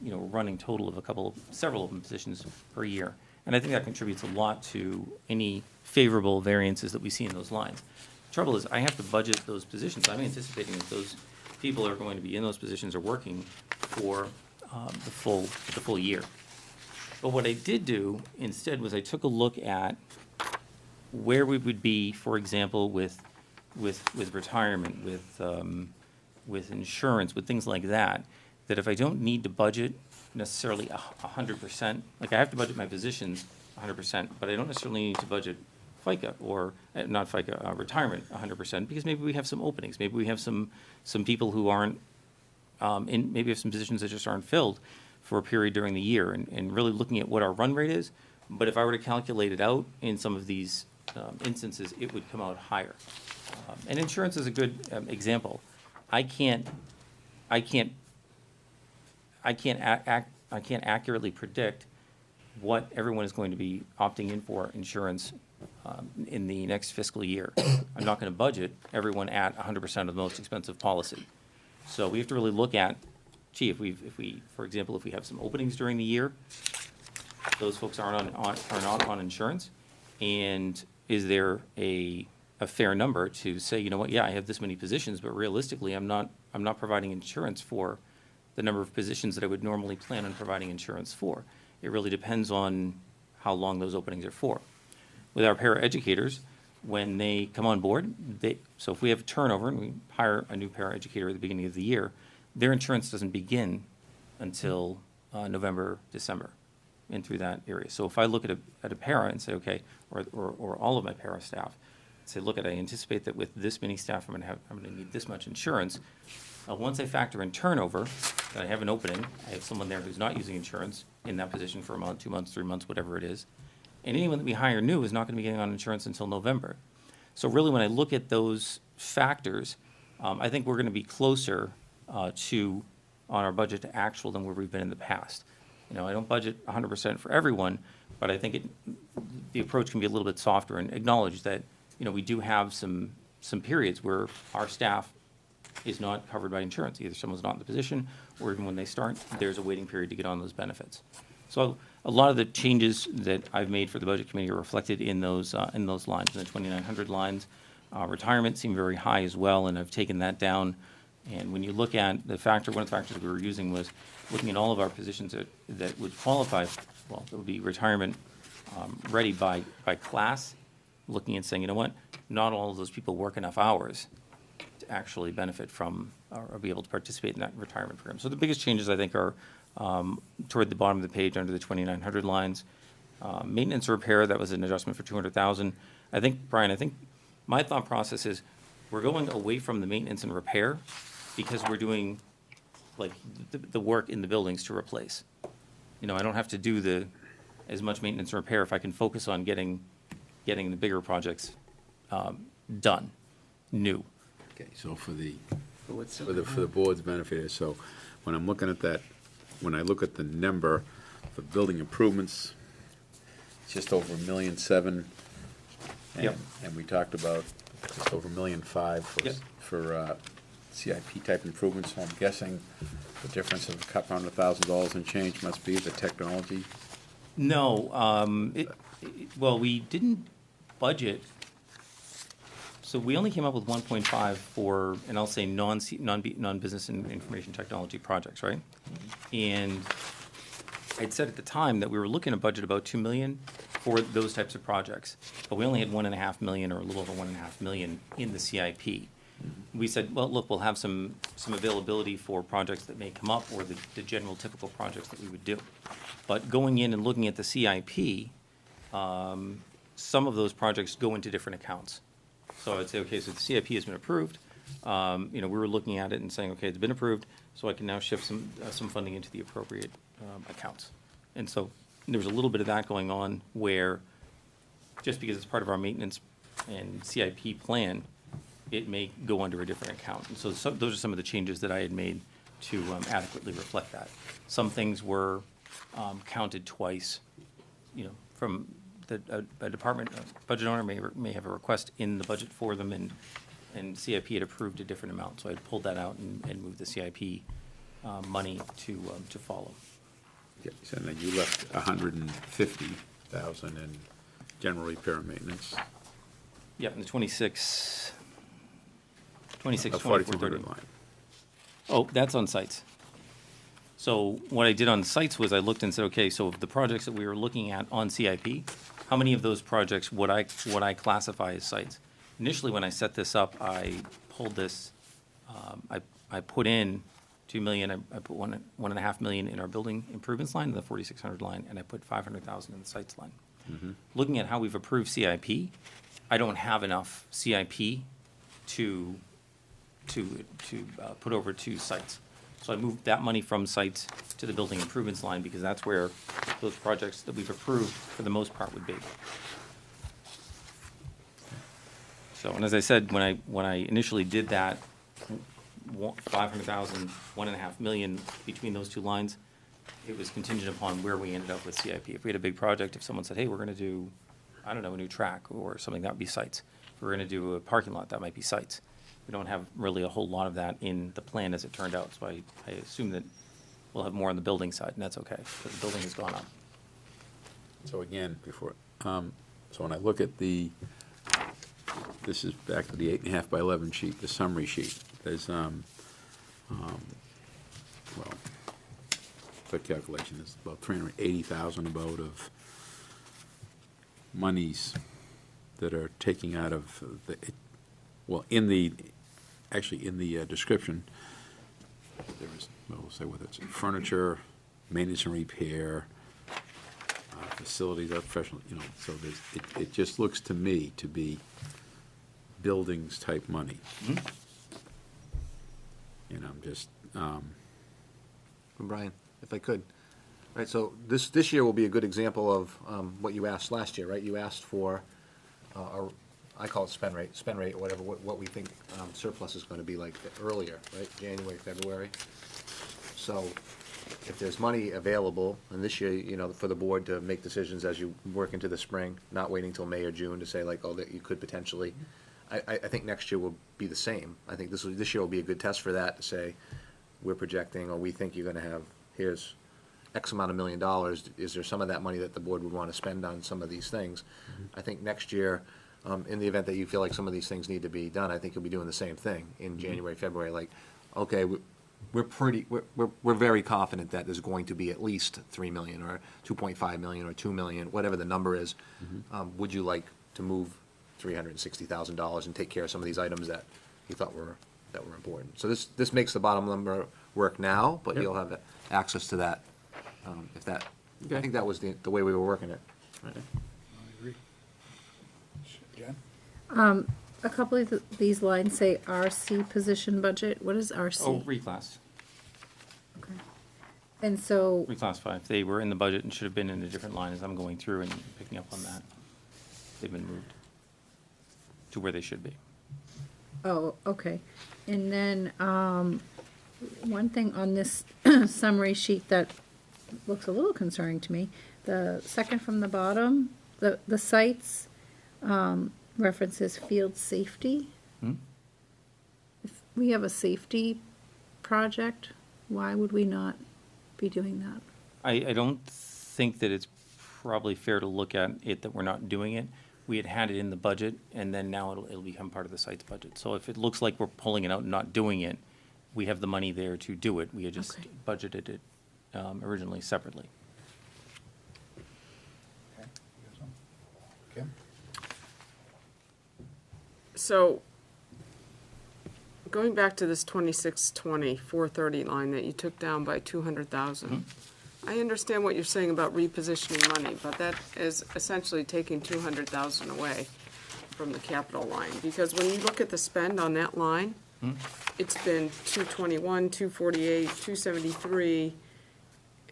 Speaker 12: total of several open positions per year. And I think that contributes a lot to any favorable variances that we see in those lines. Trouble is, I have to budget those positions. I'm anticipating that those people are going to be in those positions or working for the full year. But what I did do instead was I took a look at where we would be, for example, with retirement, with insurance, with things like that, that if I don't need to budget necessarily 100%, like I have to budget my positions 100%, but I don't necessarily need to budget FICA or, not FICA, retirement 100%, because maybe we have some openings, maybe we have some people who aren't, maybe we have some positions that just aren't filled for a period during the year, and really looking at what our run rate is. But if I were to calculate it out in some of these instances, it would come out higher. And insurance is a good example. I can't accurately predict what everyone is going to be opting in for insurance in the next fiscal year. I'm not going to budget everyone at 100% of the most expensive policy. So we have to really look at, if we, for example, if we have some openings during the year, those folks are not on insurance, and is there a fair number to say, you know what, yeah, I have this many positions, but realistically, I'm not providing insurance for the number of positions that I would normally plan on providing insurance for. It really depends on how long those openings are for. With our paraeducators, when they come on board, so if we have a turnover and we hire a new paraeducator at the beginning of the year, their insurance doesn't begin until November, December, and through that area. So if I look at a para and say, okay, or all of my para staff, say, look, I anticipate that with this many staff, I'm going to need this much insurance. Once I factor in turnover, that I have an opening, I have someone there who's not using insurance in that position for a month, 2 months, 3 months, whatever it is. And anyone that we hire new is not going to be getting on insurance until November. So really, when I look at those factors, I think we're going to be closer on our budget to actual than where we've been in the past. I don't budget 100% for everyone, but I think the approach can be a little bit softer and acknowledge that, we do have some periods where our staff is not covered by insurance. Either someone's not in the position, or even when they start, there's a waiting period to get on those benefits. So a lot of the changes that I've made for the Budget Committee are reflected in those lines, in the 2,900 lines. Retirement seemed very high as well, and I've taken that down. And when you look at one of the factors we were using was looking at all of our positions that would qualify, well, that would be retirement ready by class, looking and saying, you know what, not all of those people work enough hours to actually benefit from or be able to participate in that retirement program. So the biggest changes, I think, are toward the bottom of the page under the 2,900 lines. Maintenance and repair, that was an adjustment for $200,000. I think, Brian, my thought process is we're going away from the maintenance and repair because we're doing like the work in the buildings to replace. I don't have to do as much maintenance and repair if I can focus on getting the bigger projects done, new.
Speaker 1: Okay, so for the board's benefit, so when I'm looking at that, when I look at the number for building improvements, it's just over $1.7 million.
Speaker 12: Yep.
Speaker 1: And we talked about just over $1.5 million
Speaker 12: Yep.
Speaker 1: for CIP type improvements. So I'm guessing the difference of a couple $100,000 and change must be the technology.
Speaker 12: No, well, we didn't budget. So we only came up with 1.5 for, and I'll say non-business and information technology projects, right? And I'd said at the time that we were looking at budget about $2 million for those types of projects, but we only had $1.5 million or a little over $1.5 million in the CIP. We said, well, look, we'll have some availability for projects that may come up or the general typical projects that we would do. But going in and looking at the CIP, some of those projects go into different accounts. So I'd say, okay, so the CIP has been approved. we were looking at it and saying, okay, it's been approved, so I can now shift some funding into the appropriate accounts. And so there was a little bit of that going on where, just because it's part of our maintenance and CIP plan, it may go under a different account. And so those are some of the changes that I had made to adequately reflect that. Some things were counted twice, from a department, budget owner may have a request in the budget for them, and CIP had approved a different amount, so I pulled that out and moved the CIP money to follow.
Speaker 1: Yeah, so then you left 150,000 in general repair and maintenance.
Speaker 12: Yep, and the 26,
Speaker 1: A
Speaker 12: 24,
Speaker 1: 4,200
Speaker 12: 30.
Speaker 1: line.
Speaker 12: Oh, that's on sites. So what I did on sites was I looked and said, okay, so of the projects that we were looking at on CIP, how many of those projects would I classify as sites? Initially, when I set this up, I pulled this, I put in 2 million, I put 1.5 million in our building improvements line, in the 4,600 line, and I put 500,000 in the sites line. Looking at how we've approved CIP, I don't have enough CIP to put over to sites. So I moved that money from sites to the building improvements line, because that's where those projects that we've approved for the most part would be. So, and as I said, when I initially did that, 500,000, 1.5 million between those two lines, it was contingent upon where we ended up with CIP. If we had a big project, if someone said, hey, we're gonna do, I don't know, a new track or something, that would be sites. If we're gonna do a parking lot, that might be sites. We don't have really a whole lot of that in the plan as it turned out, so I assume that we'll have more on the building side, and that's okay, because the building has gone up.
Speaker 1: So again, so when I look at this is back to the 8.5 by 11 sheet, the summary sheet. There's, quick calculation, is about 380,000 about of monies that are taking out of in the description, there is, we'll say whether it's furniture, maintenance and repair, facilities, professional, so it just looks to me to be buildings type money. And I'm just,
Speaker 7: Brian, if I could. Right, so this year will be a good example of what you asked last year, right? You asked for, I call it spend rate, or whatever, what we think surplus is gonna be like earlier, right? January, February. So if there's money available, and this year, for the board to make decisions as you work into the spring, not waiting till May or June to say like, oh, that you could potentially, I think next year will be the same. I think this year will be a good test for that, to say, we're projecting, or we think you're gonna have, here's X amount of $1 million, is there some of that money that the board would wanna spend on some of these things? I think next year, in the event that you feel like some of these things need to be done, I think you'll be doing the same thing in January, February, like, okay, we're very confident that there's going to be at least 3 million, or 2.5 million, or 2 million, whatever the number is. Would you like to move $360,000 and take care of some of these items that you thought were important? So this makes the bottom number work now, but you'll have access to that, if that, I think that was the way we were working it. Right.
Speaker 10: I agree. Jen?
Speaker 5: A couple of these lines say RC position budget. What is RC?
Speaker 12: Oh, reclass,
Speaker 5: Okay. And so,
Speaker 12: reclassify. If they were in the budget and should have been in a different line, as I'm going through and picking up on that, they've been moved to where they should be.
Speaker 5: oh, okay. And then, one thing on this summary sheet that looks a little concerning to me, the second from the bottom, the sites, references field safety. If we have a safety project, why would we not be doing that?
Speaker 12: I don't think that it's probably fair to look at it that we're not doing it. We had it in the budget, and then now it'll become part of the site's budget. So if it looks like we're pulling it out and not doing it, we have the money there to do it. We had just
Speaker 5: Okay.
Speaker 12: budgeted it originally separately.
Speaker 10: Okay. Kim?
Speaker 4: So, going back to this 2620, 430 line that you took down by 200,000. I understand what you're saying about repositioning money, but that is essentially taking 200,000 away from the capital line. Because when you look at the spend on that line, it's been 221, 248, 273,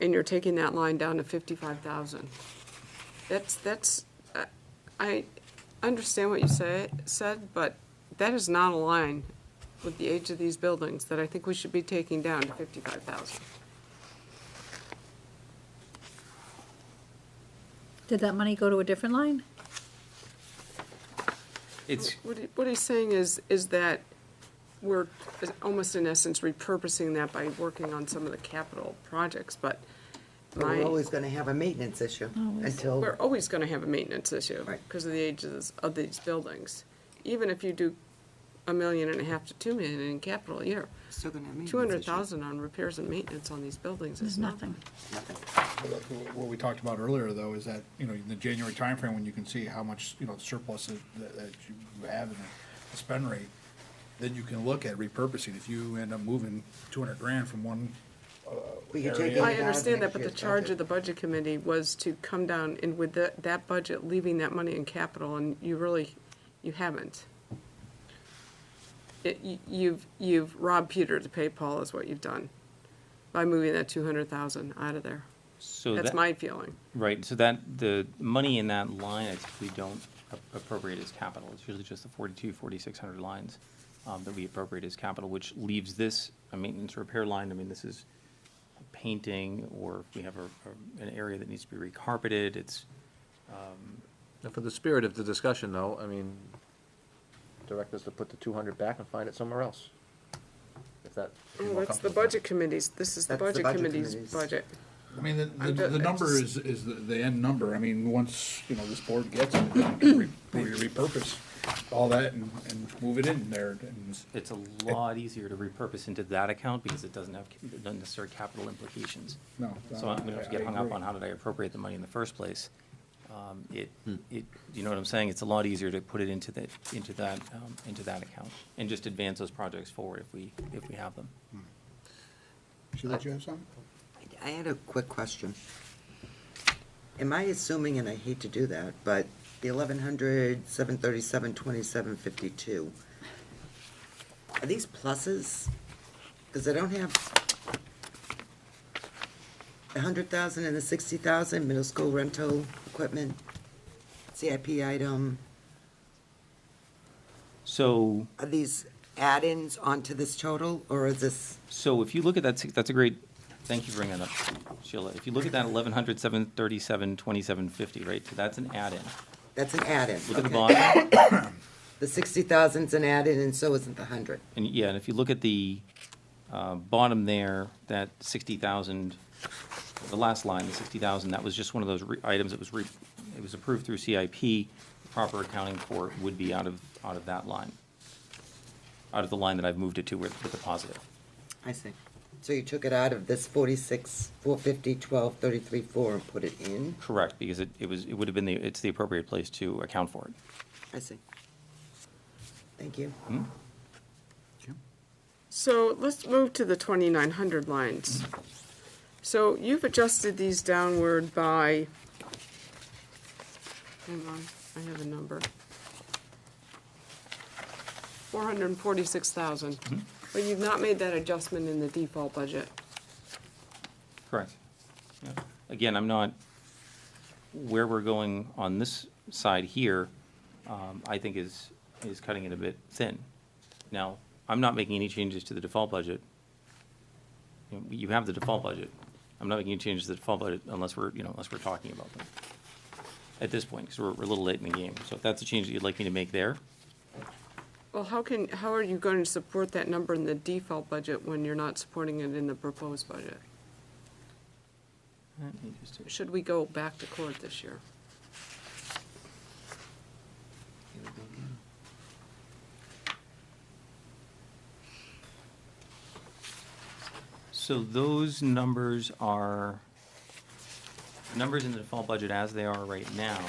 Speaker 4: and you're taking that line down to 55,000. I understand what you said, but that is not a line with the age of these buildings that I think we should be taking down to 55,000.
Speaker 5: Did that money go to a different line?
Speaker 12: It's,
Speaker 4: What he's saying is that we're almost in essence repurposing that by working on some of the capital projects, but
Speaker 9: But we're always gonna have a maintenance issue until,
Speaker 4: we're always gonna have a maintenance issue
Speaker 9: Right.
Speaker 4: because of the ages of these buildings. Even if you do $1.5 million to $2 million in capital a year,
Speaker 9: still gonna have maintenance
Speaker 4: 200,000 on repairs and maintenance on these buildings is nothing.
Speaker 9: Nothing.
Speaker 2: What we talked about earlier, though, is that, in the January timeframe, when you can see how much, surplus that you have in the spend rate, then you can look at repurposing. If you end up moving 200 grand from one
Speaker 9: We could take
Speaker 2: area.
Speaker 9: it
Speaker 4: I
Speaker 9: out of
Speaker 4: understand that,
Speaker 9: next
Speaker 4: but the
Speaker 9: year's
Speaker 4: charge
Speaker 9: budget.
Speaker 4: of the budget committee was to come down and with that budget, leaving that money in capital, and you haven't. You've robbed Peter to pay Paul is what you've done by moving that 200,000 out of there.
Speaker 12: so
Speaker 4: That's
Speaker 12: that,
Speaker 4: my feeling.
Speaker 12: right, so that, the money in that line, I typically don't appropriate as capital. It's usually just the 4,600 lines that we appropriate as capital, which leaves this, a maintenance repair line. I mean, this is painting, or if we have an area that needs to be recarpeted, it's,
Speaker 7: Now, for the spirit of the discussion, though, I mean, direct us to put the 200 back and find it somewhere else. If that. if you're
Speaker 4: Oh,
Speaker 7: more
Speaker 4: that's the
Speaker 7: comfortable with
Speaker 4: budget committee's, this is the
Speaker 9: That's the
Speaker 4: budget
Speaker 9: budget
Speaker 4: committee's
Speaker 9: committee's.
Speaker 4: budget.
Speaker 2: I mean,
Speaker 4: I'm ju-
Speaker 2: the
Speaker 4: I
Speaker 2: number
Speaker 4: just-
Speaker 2: is the end number. I mean, once, this board gets it, then you can repurpose all that and move it in there. And
Speaker 12: it's a lot easier to repurpose into that account because it doesn't have necessary capital implications.
Speaker 2: No.
Speaker 12: So we don't have to get
Speaker 2: I
Speaker 12: hung up
Speaker 2: agree.
Speaker 12: on how did I appropriate the money in the first place. You know what I'm saying? It's a lot easier to put it into that account and just advance those projects forward if we have them.
Speaker 2: Sheila, do you have something?
Speaker 9: I had a quick question. Am I assuming, and I hate to do that, but the 1,100, 737, 2752, are these pluses? Because I don't have the 100,000 and the 60,000 middle school rental equipment, CIP item.
Speaker 12: So,
Speaker 9: Are these add-ins onto this total, or is this,
Speaker 12: so if you look at that, that's a great, thank you for bringing that up, Sheila. If you look at that 1,100, 737, 2750, right? So that's an add-in.
Speaker 9: that's an add-in?
Speaker 12: Look at the
Speaker 9: okay.
Speaker 12: bottom.
Speaker 9: The 60,000's an add-in, and so isn't the 100.
Speaker 12: And yeah, and if you look at the bottom there, that 60,000, the last line, the 60,000, that was just one of those items that was it was approved through CIP. Proper accounting for it would be out of that line, out of the line that I've moved it to with the positive.
Speaker 9: I see. So you took it out of this 46, 450, 12, 33, 4 and put it in?
Speaker 12: Correct, because it would have been it's the appropriate place to account for it.
Speaker 9: I see. Thank you.
Speaker 4: So let's move to the 2,900 lines. So you've adjusted these downward by, hang on, I have a number. 446,000. But you've not made that adjustment in the default budget.
Speaker 12: Correct. Yeah. Again, I'm not, where we're going on this side here, I think is cutting it a bit thin. Now, I'm not making any changes to the default budget. You have the default budget. I'm not making any changes to the default budget unless we're talking about them at this point, because we're a little late in the game. So if that's a change that you'd like me to make there,
Speaker 4: Well, how are you going to support that number in the default budget when you're not supporting it in the proposed budget?
Speaker 12: let me just-
Speaker 4: Should we go back to court this year?
Speaker 12: So those numbers are, numbers in the default budget as they are right now,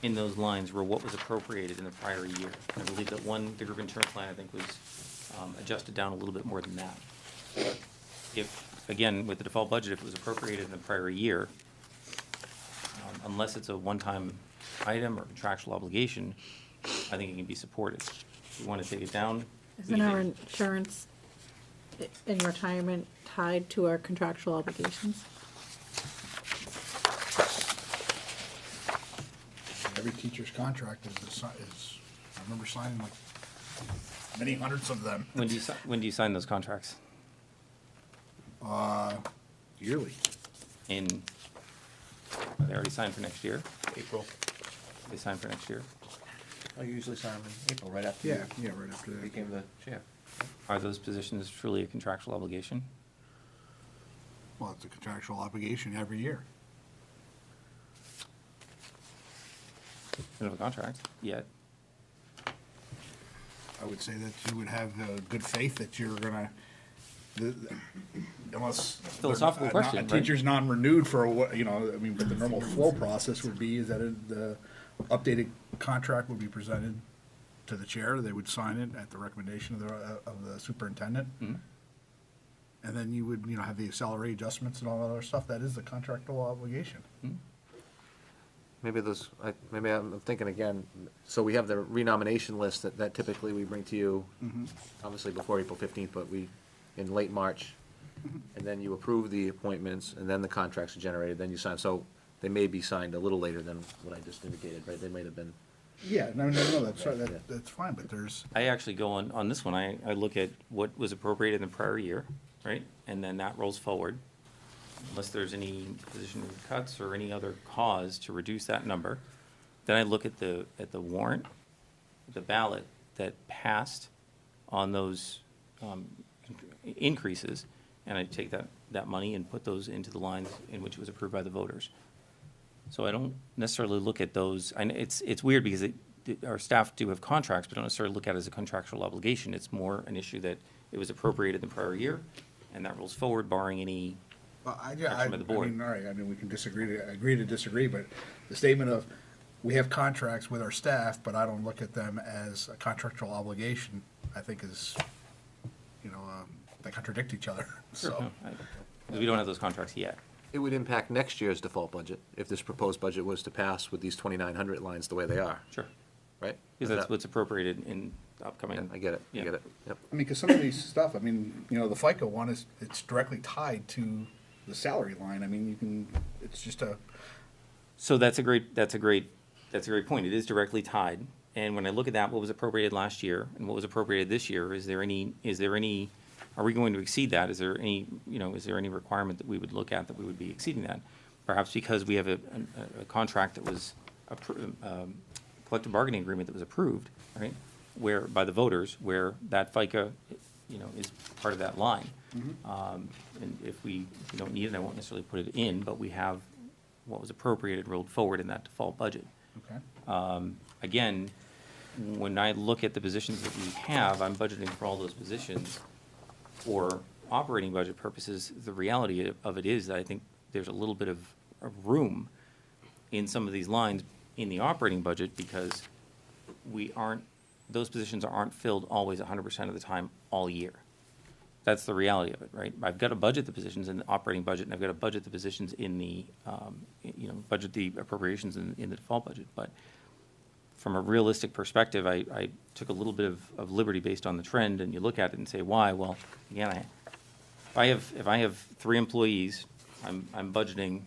Speaker 12: in those lines were what was appropriated in the prior year. I believe that the group insurance line, I think, was adjusted down a little bit more than that. If, again, with the default budget, if it was appropriated in the prior year, unless it's a one-time item or contractual obligation, I think it can be supported. If you want to take it down. we
Speaker 13: Isn't
Speaker 12: can
Speaker 13: our
Speaker 12: take it.
Speaker 13: insurance in retirement tied to our contractual obligations?
Speaker 2: Every teacher's contract is, I remember signing like many hundreds of them.
Speaker 12: When do you sign those contracts?
Speaker 2: Yearly.
Speaker 12: They already signed for next year?
Speaker 7: April.
Speaker 12: They signed for next year?
Speaker 7: I usually sign them in April, right after
Speaker 2: Yeah, yeah, right after
Speaker 7: you
Speaker 2: that.
Speaker 7: became the chair.
Speaker 12: Are those positions truly a contractual obligation?
Speaker 2: Well, it's a contractual obligation every year.
Speaker 12: You don't have a contract yet.
Speaker 2: I would say that you would have good faith that you're gonna, unless.
Speaker 12: Philosophical question,
Speaker 2: A
Speaker 12: right?
Speaker 2: teacher's non-renewed for, what you know, I mean, but the normal flow process would be is that the updated contract would be presented to the chair, they would sign it at the recommendation of the superintendent.
Speaker 12: Mm-hmm.
Speaker 2: And then you would, have the salary adjustments and all that other stuff, that is the contractual obligation.
Speaker 7: Maybe maybe I'm thinking again, so we have the renomination list that typically we bring to you, obviously before April 15th, but in late March. And then you approve the appointments, and then the contracts are generated, then you sign. So they may be signed a little later than what I just indicated, right? They might have been.
Speaker 2: Yeah, no, that's right, that's fine, but there's,
Speaker 12: I actually go on this one, I look at what was appropriated in the prior year, right? And then that rolls forward, unless there's any position cuts or any other cause to reduce that number. Then I look at the warrant, the ballot that passed on those increases, and I take that money and put those into the lines in which it was approved by the voters. So I don't necessarily look at those, and it's weird because our staff do have contracts, but don't necessarily look at it as a contractual obligation. It's more an issue that it was appropriated the prior year, and that rolls forward barring any
Speaker 2: well, I
Speaker 12: action by the board.
Speaker 2: mean, all right, we can agree to disagree, but the statement of, we have contracts with our staff, but I don't look at them as a contractual obligation, I think is, they contradict each other,
Speaker 12: Sure,
Speaker 2: so.
Speaker 12: no, because we don't have those contracts yet.
Speaker 7: It would impact next year's default budget if this proposed budget was to pass with these 2,900 lines the way they are,
Speaker 12: Sure.
Speaker 7: right?
Speaker 12: Because
Speaker 7: Is
Speaker 12: that's
Speaker 7: that-
Speaker 12: what's appropriated in the upcoming.
Speaker 7: Yeah, I get it,
Speaker 12: Yeah.
Speaker 7: yep.
Speaker 2: I mean, because some of these stuff, the FICA one it's directly tied to the salary line, it's just
Speaker 12: So that's a great point. It is directly tied. And when I look at that, what was appropriated last year and what was appropriated this year, are we going to exceed that? Is there any requirement that we would look at that we would be exceeding that? Perhaps because we have a contract that was, collective bargaining agreement that was approved, right? Where, by the voters, where that FICA, is part of that line. And if we don't need it, I won't necessarily put it in, but we have what was appropriated rolled forward in that default budget.
Speaker 2: okay.
Speaker 12: Again, when I look at the positions that we have, I'm budgeting for all those positions for operating budget purposes. The reality of it is that I think there's a little bit of room in some of these lines in the operating budget because those positions aren't filled always 100% of the time all year. That's the reality of it, right? I've got to budget the positions in the operating budget, and I've got to budget the positions in the, budget the appropriations in the default budget. But from a realistic perspective, I took a little bit of liberty based on the trend, and you look at it and say, why? Well, again, if I have 3 employees, I'm budgeting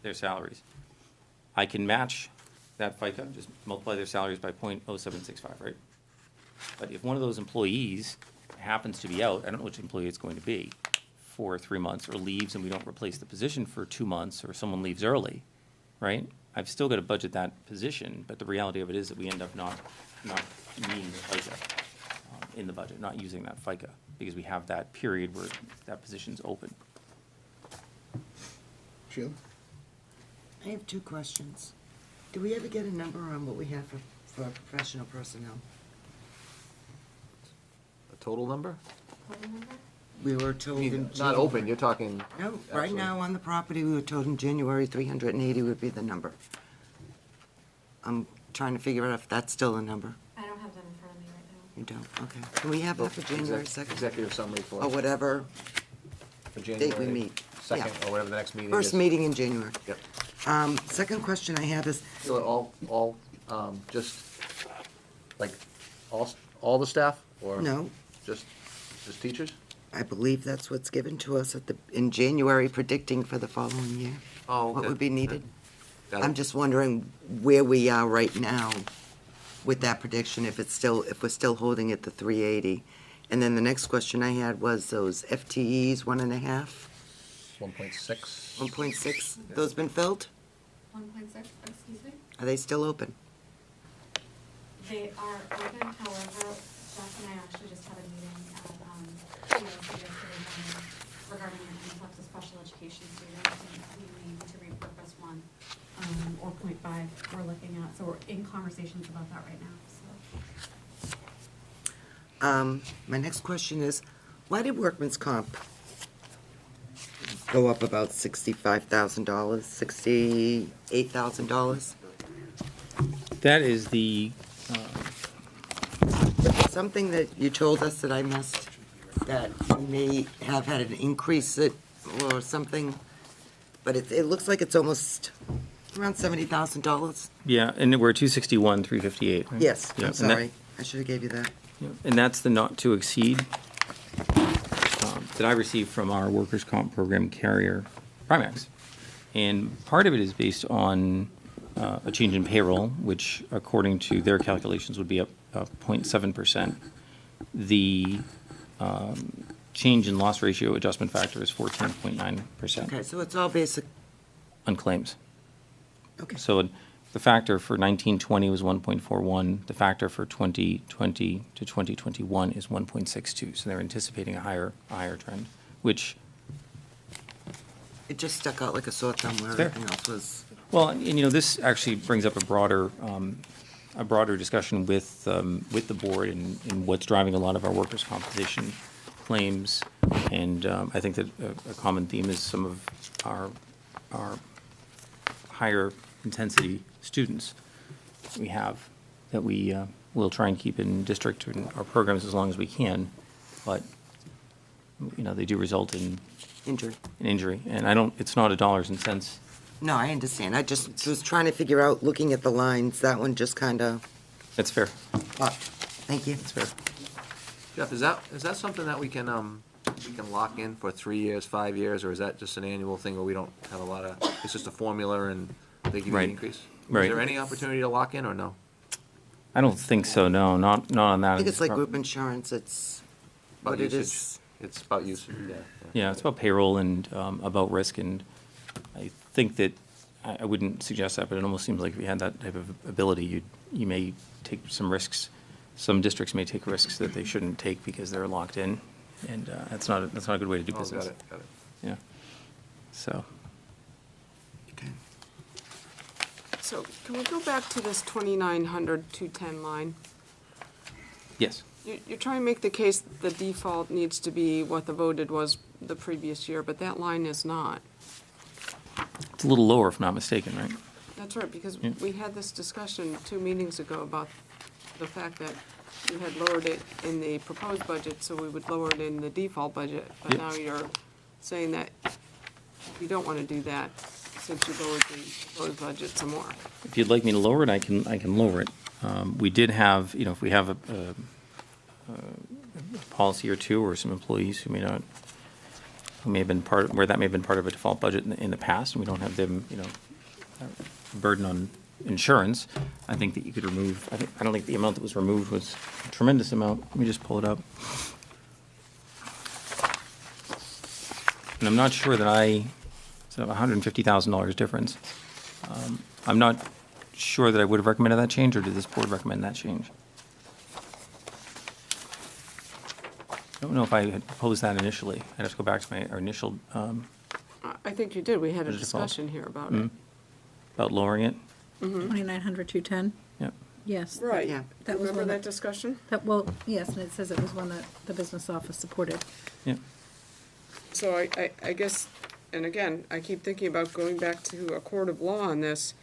Speaker 12: their salaries. I can match that FICA, just multiply their salaries by 0.0765, right? But if one of those employees happens to be out, I don't know which employee it's going to be, for 3 months, or leaves and we don't replace the position for 2 months, or someone leaves early, right? I've still got to budget that position, but the reality of it is that we end up not needing the FICA in the budget, not using that FICA, because we have that period where that position's open.
Speaker 2: Sheila?
Speaker 9: I have 2 questions. Do we ever get a number on what we have for professional personnel?
Speaker 7: A total number?
Speaker 9: We were told in
Speaker 7: Not
Speaker 9: January.
Speaker 7: open, you're talking.
Speaker 9: No, right
Speaker 7: Actually.
Speaker 9: now on the property, we were told in January 380 would be the number. I'm trying to figure out if that's still a number.
Speaker 11: I don't have that in front of me right now.
Speaker 9: You don't, okay. Can we have that for January 2nd?
Speaker 7: Executive summary for.
Speaker 9: Or whatever
Speaker 7: For
Speaker 9: date
Speaker 7: January
Speaker 9: we meet.
Speaker 7: 2nd,
Speaker 9: Yeah.
Speaker 7: or whatever the next meeting is.
Speaker 9: First meeting in January.
Speaker 7: Yep.
Speaker 9: Second question I have is,
Speaker 7: So all, just, like, all the staff, or?
Speaker 9: No,
Speaker 7: Just teachers?
Speaker 9: I believe that's what's given to us in January, predicting for the following year.
Speaker 7: Oh,
Speaker 9: What
Speaker 7: okay.
Speaker 9: would be needed.
Speaker 7: Got it.
Speaker 9: I'm just wondering where we are right now with that prediction, if we're still holding at the 380. And then the next question I had was those FTEs, 1.5,
Speaker 7: 1.6.
Speaker 9: 1.6, those been filled?
Speaker 3: 1.6, excuse me?
Speaker 9: Are they still open?
Speaker 3: They are open, however, Jeff and I actually just had a meeting at, TRSB yesterday morning regarding an influx of special education students, and we may need to repurpose one, or 0.5 we're looking at, so we're in conversations about that right now, so.
Speaker 9: My next question is, why did workman's comp go up about $65,000, $68,000?
Speaker 12: That is the,
Speaker 9: Something that you told us that I missed, that you may have had an increase or something, but it looks like it's almost around $70,000.
Speaker 12: yeah, and we're 261, 358. right?
Speaker 9: Yes,
Speaker 12: Yeah,
Speaker 9: I'm
Speaker 12: and that-
Speaker 9: sorry, I should have gave you that.
Speaker 12: yeah, and that's the not to exceed that I received from our workers' comp program carrier, Primax. And part of it is based on a change in payroll, which according to their calculations would be up 0.7%. The change in loss ratio adjustment factor is 14.9%
Speaker 9: Okay, so it's all basic,
Speaker 12: on claims.
Speaker 9: okay.
Speaker 12: So the factor for 1920 was 1.41. The factor for 2020 to 2021 is 1.62. So they're anticipating a higher trend, which,
Speaker 9: It just stuck out like a sore thumb where
Speaker 12: Fair.
Speaker 9: everything else was.
Speaker 12: well, and this actually brings up a broader discussion with the board and what's driving a lot of our workers' compensation claims. And I think that a common theme is some of our higher intensity students we have that we will try and keep in district and our programs as long as we can, but they do result in
Speaker 9: Injury.
Speaker 12: an injury, and it's not a dollars and cents.
Speaker 9: No, I understand, I just was trying to figure out, looking at the lines, that one just kind of
Speaker 12: That's fair.
Speaker 9: popped. Thank you.
Speaker 12: That's fair.
Speaker 7: Jeff, is that something that we can lock in for 3 years, 5 years, or is that just an annual thing where we don't have a lot of, it's just a formula and they give you
Speaker 12: Right.
Speaker 7: an increase?
Speaker 12: Right.
Speaker 7: Is there any opportunity to lock in or no?
Speaker 12: I don't think so. No, not on that.
Speaker 9: I think it's like group insurance, it's
Speaker 7: About
Speaker 9: what it
Speaker 7: usage.
Speaker 9: is.
Speaker 7: It's about usage, yeah.
Speaker 12: Yeah, it's about payroll and about risk, and I think that I wouldn't suggest that, but it almost seems like if you had that type of ability, you may take some risks. Some districts may take risks that they shouldn't take because they're locked in, and that's not a good way to do
Speaker 7: Oh,
Speaker 12: business.
Speaker 7: got it.
Speaker 12: Yeah. So.
Speaker 9: Okay.
Speaker 4: So can we go back to this 2,900, 210 line?
Speaker 12: Yes.
Speaker 4: You're trying to make the case the default needs to be what the voted was the previous year, but that line is not.
Speaker 12: It's a little lower, if not mistaken, right?
Speaker 4: That's right, because
Speaker 12: Yeah.
Speaker 4: we had this discussion 2 meetings ago about the fact that you had lowered it in the proposed budget, so we would lower it in the default budget. But
Speaker 12: Yep.
Speaker 4: now you're saying that you don't want to do that since you lowered the proposed budget some more.
Speaker 12: If you'd like me to lower it, I can lower it. We did have, if we have a policy or two, or some employees who may have been where that may have been part of a default budget in the past, and we don't have them, burden on insurance, I think that you could remove, I don't think the amount that was removed was a tremendous amount. Let me just pull it up. And I'm not sure that it's a $150,000 difference. I'm not sure that I would have recommended that change, or did this board recommend that change? I don't know if I had proposed that initially. I'd have to go back to our initial,
Speaker 4: I think you did, we had a
Speaker 12: Budget default.
Speaker 4: discussion here about it.
Speaker 12: about lowering it.
Speaker 13: 2,900, 210?
Speaker 12: Yep.
Speaker 13: Yes.
Speaker 4: Right.
Speaker 9: Yeah.
Speaker 13: That was
Speaker 4: Remember
Speaker 13: one
Speaker 4: that discussion?
Speaker 13: Well, yes, and it says it was one that the business office supported.
Speaker 12: Yep.
Speaker 4: So I guess, and again, I keep thinking about going back to a court of law on this.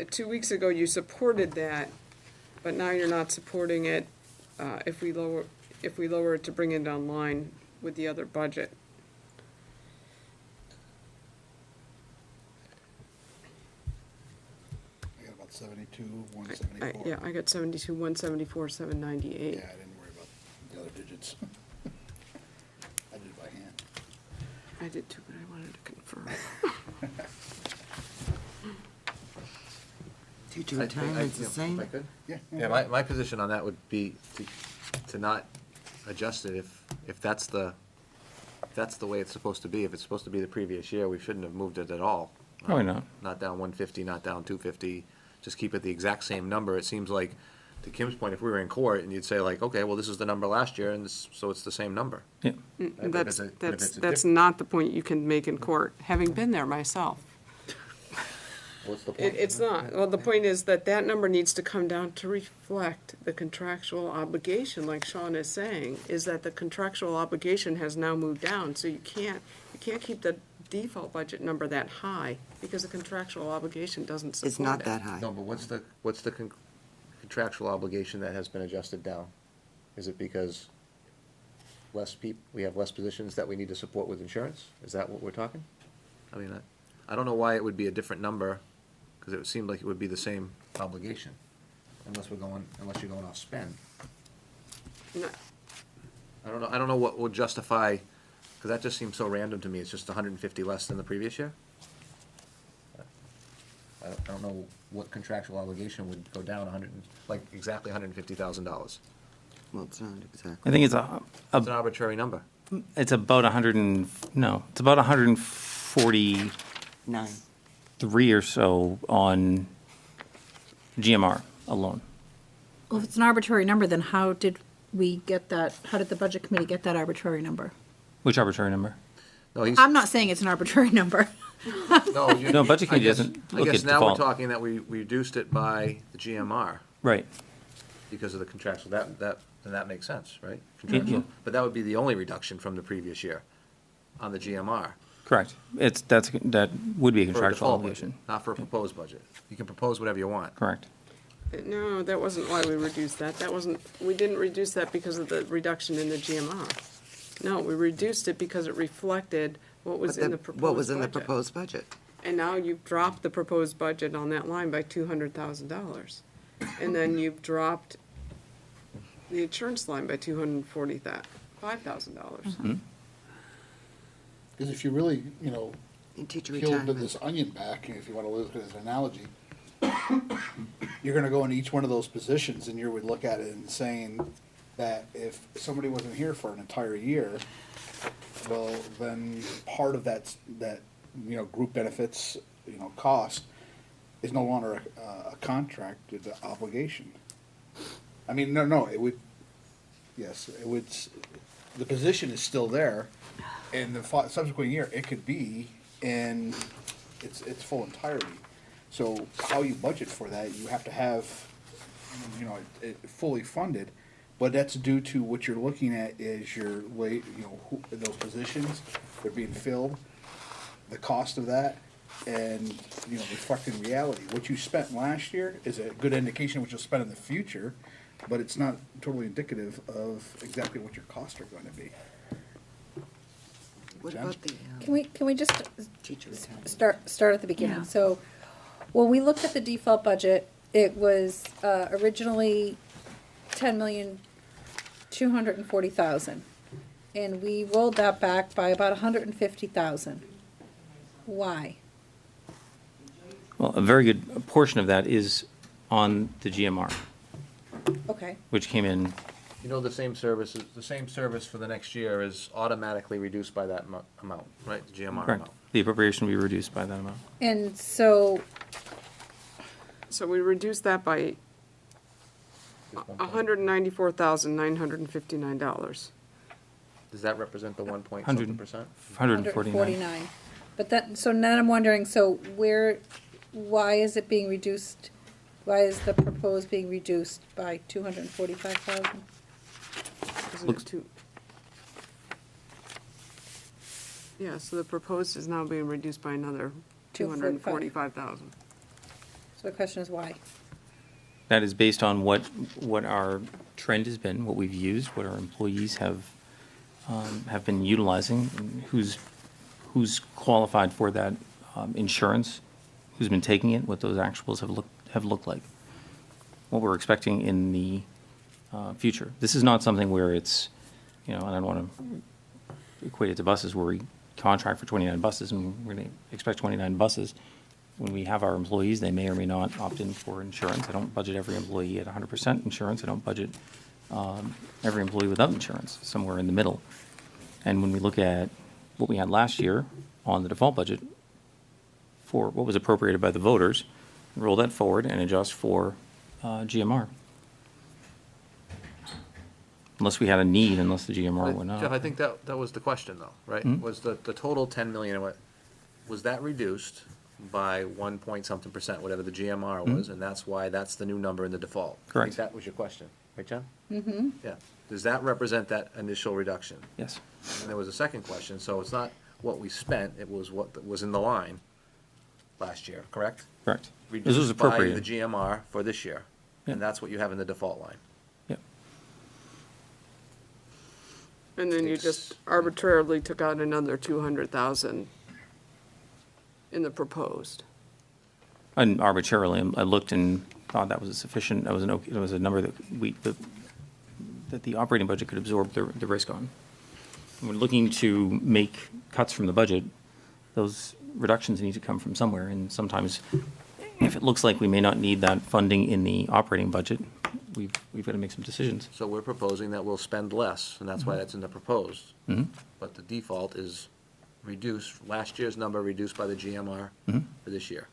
Speaker 4: 2 weeks ago, you supported that, but now you're not supporting it if we lower it to bring it online with the other budget.
Speaker 2: I got about 72,
Speaker 4: I
Speaker 2: 174.
Speaker 4: got 72, 174, 798.
Speaker 2: Yeah, I didn't sheets. I did it by hand.
Speaker 4: I did too, but I wanted to confirm.
Speaker 9: Teacher
Speaker 7: I think
Speaker 9: retirement's the
Speaker 7: if
Speaker 9: same?
Speaker 7: I could?
Speaker 2: Yeah.
Speaker 7: Yeah, my position on that would be to not adjust it if that's the way it's supposed to be. If it's supposed to be the previous year, we shouldn't have moved it at all.
Speaker 12: Probably not.
Speaker 7: Not down 150, not down 250, just keep it the exact same number. It seems like, to Kim's point, if we were in court and you'd say like, okay, well, this is the number last year, and so it's the same number.
Speaker 12: Yeah.
Speaker 7: But if
Speaker 4: That's,
Speaker 7: it's a- but if
Speaker 4: that's,
Speaker 7: it's a
Speaker 4: that's
Speaker 7: diff-
Speaker 4: not the point you can make in court, having been there myself.
Speaker 7: What's the point?
Speaker 4: It's not. Well, the point is that that number needs to come down to reflect the contractual obligation, like Sean is saying, is that the contractual obligation has now moved down, so you can't keep the default budget number that high, because the contractual obligation doesn't support it.
Speaker 9: It's not that high.
Speaker 7: No, but what's the contractual obligation that has been adjusted down? Is it because we have less positions that we need to support with insurance? Is that what we're talking? I mean, I don't know why it would be a different number, because it would seem like it would be the same obligation, unless you're going off spend.
Speaker 4: No,
Speaker 7: I don't know what would justify, because that just seems so random to me. It's just 150 less than the previous year. I don't know what contractual obligation would go down exactly $150,000.
Speaker 9: Well, it's not exactly.
Speaker 12: I think it's
Speaker 7: It's an arbitrary number.
Speaker 12: it's about 143
Speaker 9: 9.
Speaker 12: or so on GMR alone.
Speaker 13: Well, if it's an arbitrary number, then how did we get that, how did the budget committee get that arbitrary number?
Speaker 12: Which arbitrary number?
Speaker 7: No, he's,
Speaker 13: I'm not saying it's an arbitrary number.
Speaker 7: no, you-
Speaker 12: No, Budget
Speaker 7: I
Speaker 12: Committee
Speaker 7: guess-
Speaker 12: doesn't
Speaker 7: I
Speaker 12: look
Speaker 7: guess
Speaker 12: at
Speaker 7: now we're
Speaker 12: default.
Speaker 7: talking that we reduced it by the GMR
Speaker 12: Right.
Speaker 7: because of the contractual, then that makes sense, right?
Speaker 12: Yeah.
Speaker 7: Contractual. But that would be the only reduction from the previous year on the GMR.
Speaker 12: Correct. That would be a
Speaker 7: For a
Speaker 12: contractual
Speaker 7: default
Speaker 12: obligation.
Speaker 7: budget, not for a proposed budget. You can propose whatever you want.
Speaker 12: Correct.
Speaker 4: no, that wasn't why we reduced that. We didn't reduce that because of the reduction in the GMR. No, we reduced it because it reflected what was in the proposed budget.
Speaker 9: What was in the proposed budget?
Speaker 4: And now you've dropped the proposed budget on that line by $200,000. And then you've dropped the insurance line by $245,000.
Speaker 2: Because if you really,
Speaker 9: In teacher
Speaker 2: peel
Speaker 9: retirement.
Speaker 2: this onion back, if you want to look at it as an analogy, you're gonna go in each one of those positions and you would look at it and saying that if somebody wasn't here for an entire year, well, then part of that, group benefits, cost is no longer a contract, it's an obligation. I mean, no, it would, yes, it would, the position is still there, and the subsequent year, it could be in its full entirety. So how you budget for that, you have to have, it fully funded, but that's due to what you're looking at is your those positions, they're being filled, the cost of that, and, reflecting reality. What you spent last year is a good indication of what you'll spend in the future, but it's not totally indicative of exactly what your costs are going to be.
Speaker 9: What
Speaker 2: Jen?
Speaker 9: about the
Speaker 5: Can we just
Speaker 9: teacher retirement?
Speaker 5: start at the beginning?
Speaker 13: Yeah.
Speaker 5: So, when we looked at the default budget, it was originally 10,240,000, and we rolled that back by about 150,000. Why?
Speaker 12: Well, a very good portion of that is on the GMR,
Speaker 5: Okay.
Speaker 12: which came in,
Speaker 7: The same service for the next year is automatically reduced by that amount, right? The GMR
Speaker 12: correct.
Speaker 7: amount.
Speaker 12: The appropriation will be reduced by that amount.
Speaker 5: And so,
Speaker 4: So we reduced that by $194,959.
Speaker 7: Does that represent the 1 point
Speaker 12: Hundred-
Speaker 7: something percent?
Speaker 12: 149.
Speaker 5: 149. But so now I'm wondering, why is it being reduced? Why is the proposed being reduced by 245,000?
Speaker 4: Isn't it too? Yeah, so the proposed is now being reduced by another 245,000.
Speaker 5: So the question is why?
Speaker 12: That is based on what our trend has been, what we've used, what our employees have been utilizing, and who's qualified for that insurance, who's been taking it, what those actuals have looked like, what we're expecting in the future. This is not something where it's you know, and I don't want to equate it to buses where we contract for 29 buses and we're going to expect 29 buses. When we have our employees, they may or may not opt in for insurance. I don't budget every employee at 100% insurance. I don't budget every employee without insurance, somewhere in the middle. And when we look at what we had last year on the default budget for what was appropriated by the voters, roll that forward and adjust for GMR. Unless we had a need, unless the GMR went up.
Speaker 7: Jeff, I think that was the question though, right? Was the total 10 million, was that reduced by 1 point something percent, whatever the GMR was, and that's why that's the new number in the default? I
Speaker 12: Correct.
Speaker 7: think that was your question, right, John? Mm-hmm. Yeah. Does that represent that initial reduction?
Speaker 12: Yes.
Speaker 7: And there was a second question, so it's not what we spent, it was what was in the line last year, correct?
Speaker 12: Correct. This was
Speaker 7: Reduced by the
Speaker 12: appropriated.
Speaker 7: GMR for this year,
Speaker 12: Yeah.
Speaker 7: and that's what you have in the default line.
Speaker 12: Yep.
Speaker 4: And then you just arbitrarily took out another 200,000 in the proposed.
Speaker 12: And arbitrarily, I looked and thought that was sufficient, that was it was a number that the operating budget could absorb the risk on. When we're looking to make cuts from the budget, those reductions need to come from somewhere, and sometimes if it looks like we may not need that funding in the operating budget, we've got to make some decisions.
Speaker 7: So we're proposing that we'll spend less, and that's why that's in the proposed. But the default is reduced, last year's number reduced by the GMR for this year.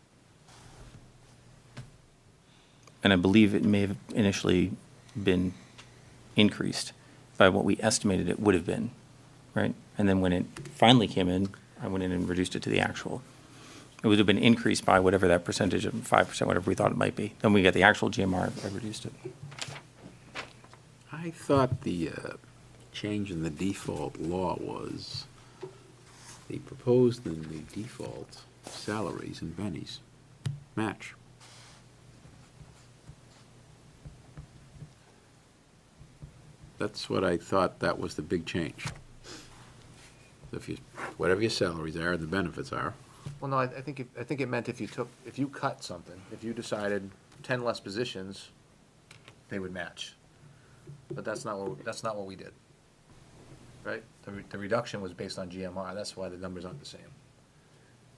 Speaker 12: And I believe it may have initially been increased by what we estimated it would have been, right? And then when it finally came in, I went in and reduced it to the actual. It would have been increased by whatever that percentage of 5%, whatever we thought it might be. Then we got the actual GMR, I reduced it.
Speaker 1: I thought the change in the default law was the proposed and the default salaries and bennies match. That's what I thought, that was the big change. If you, whatever your salaries are and the benefits are.
Speaker 7: Well, no, I think it meant if you cut something, if you decided 10 less positions, they would match. But that's not what we did. Right? The reduction was based on GMR, that's why the numbers aren't the same.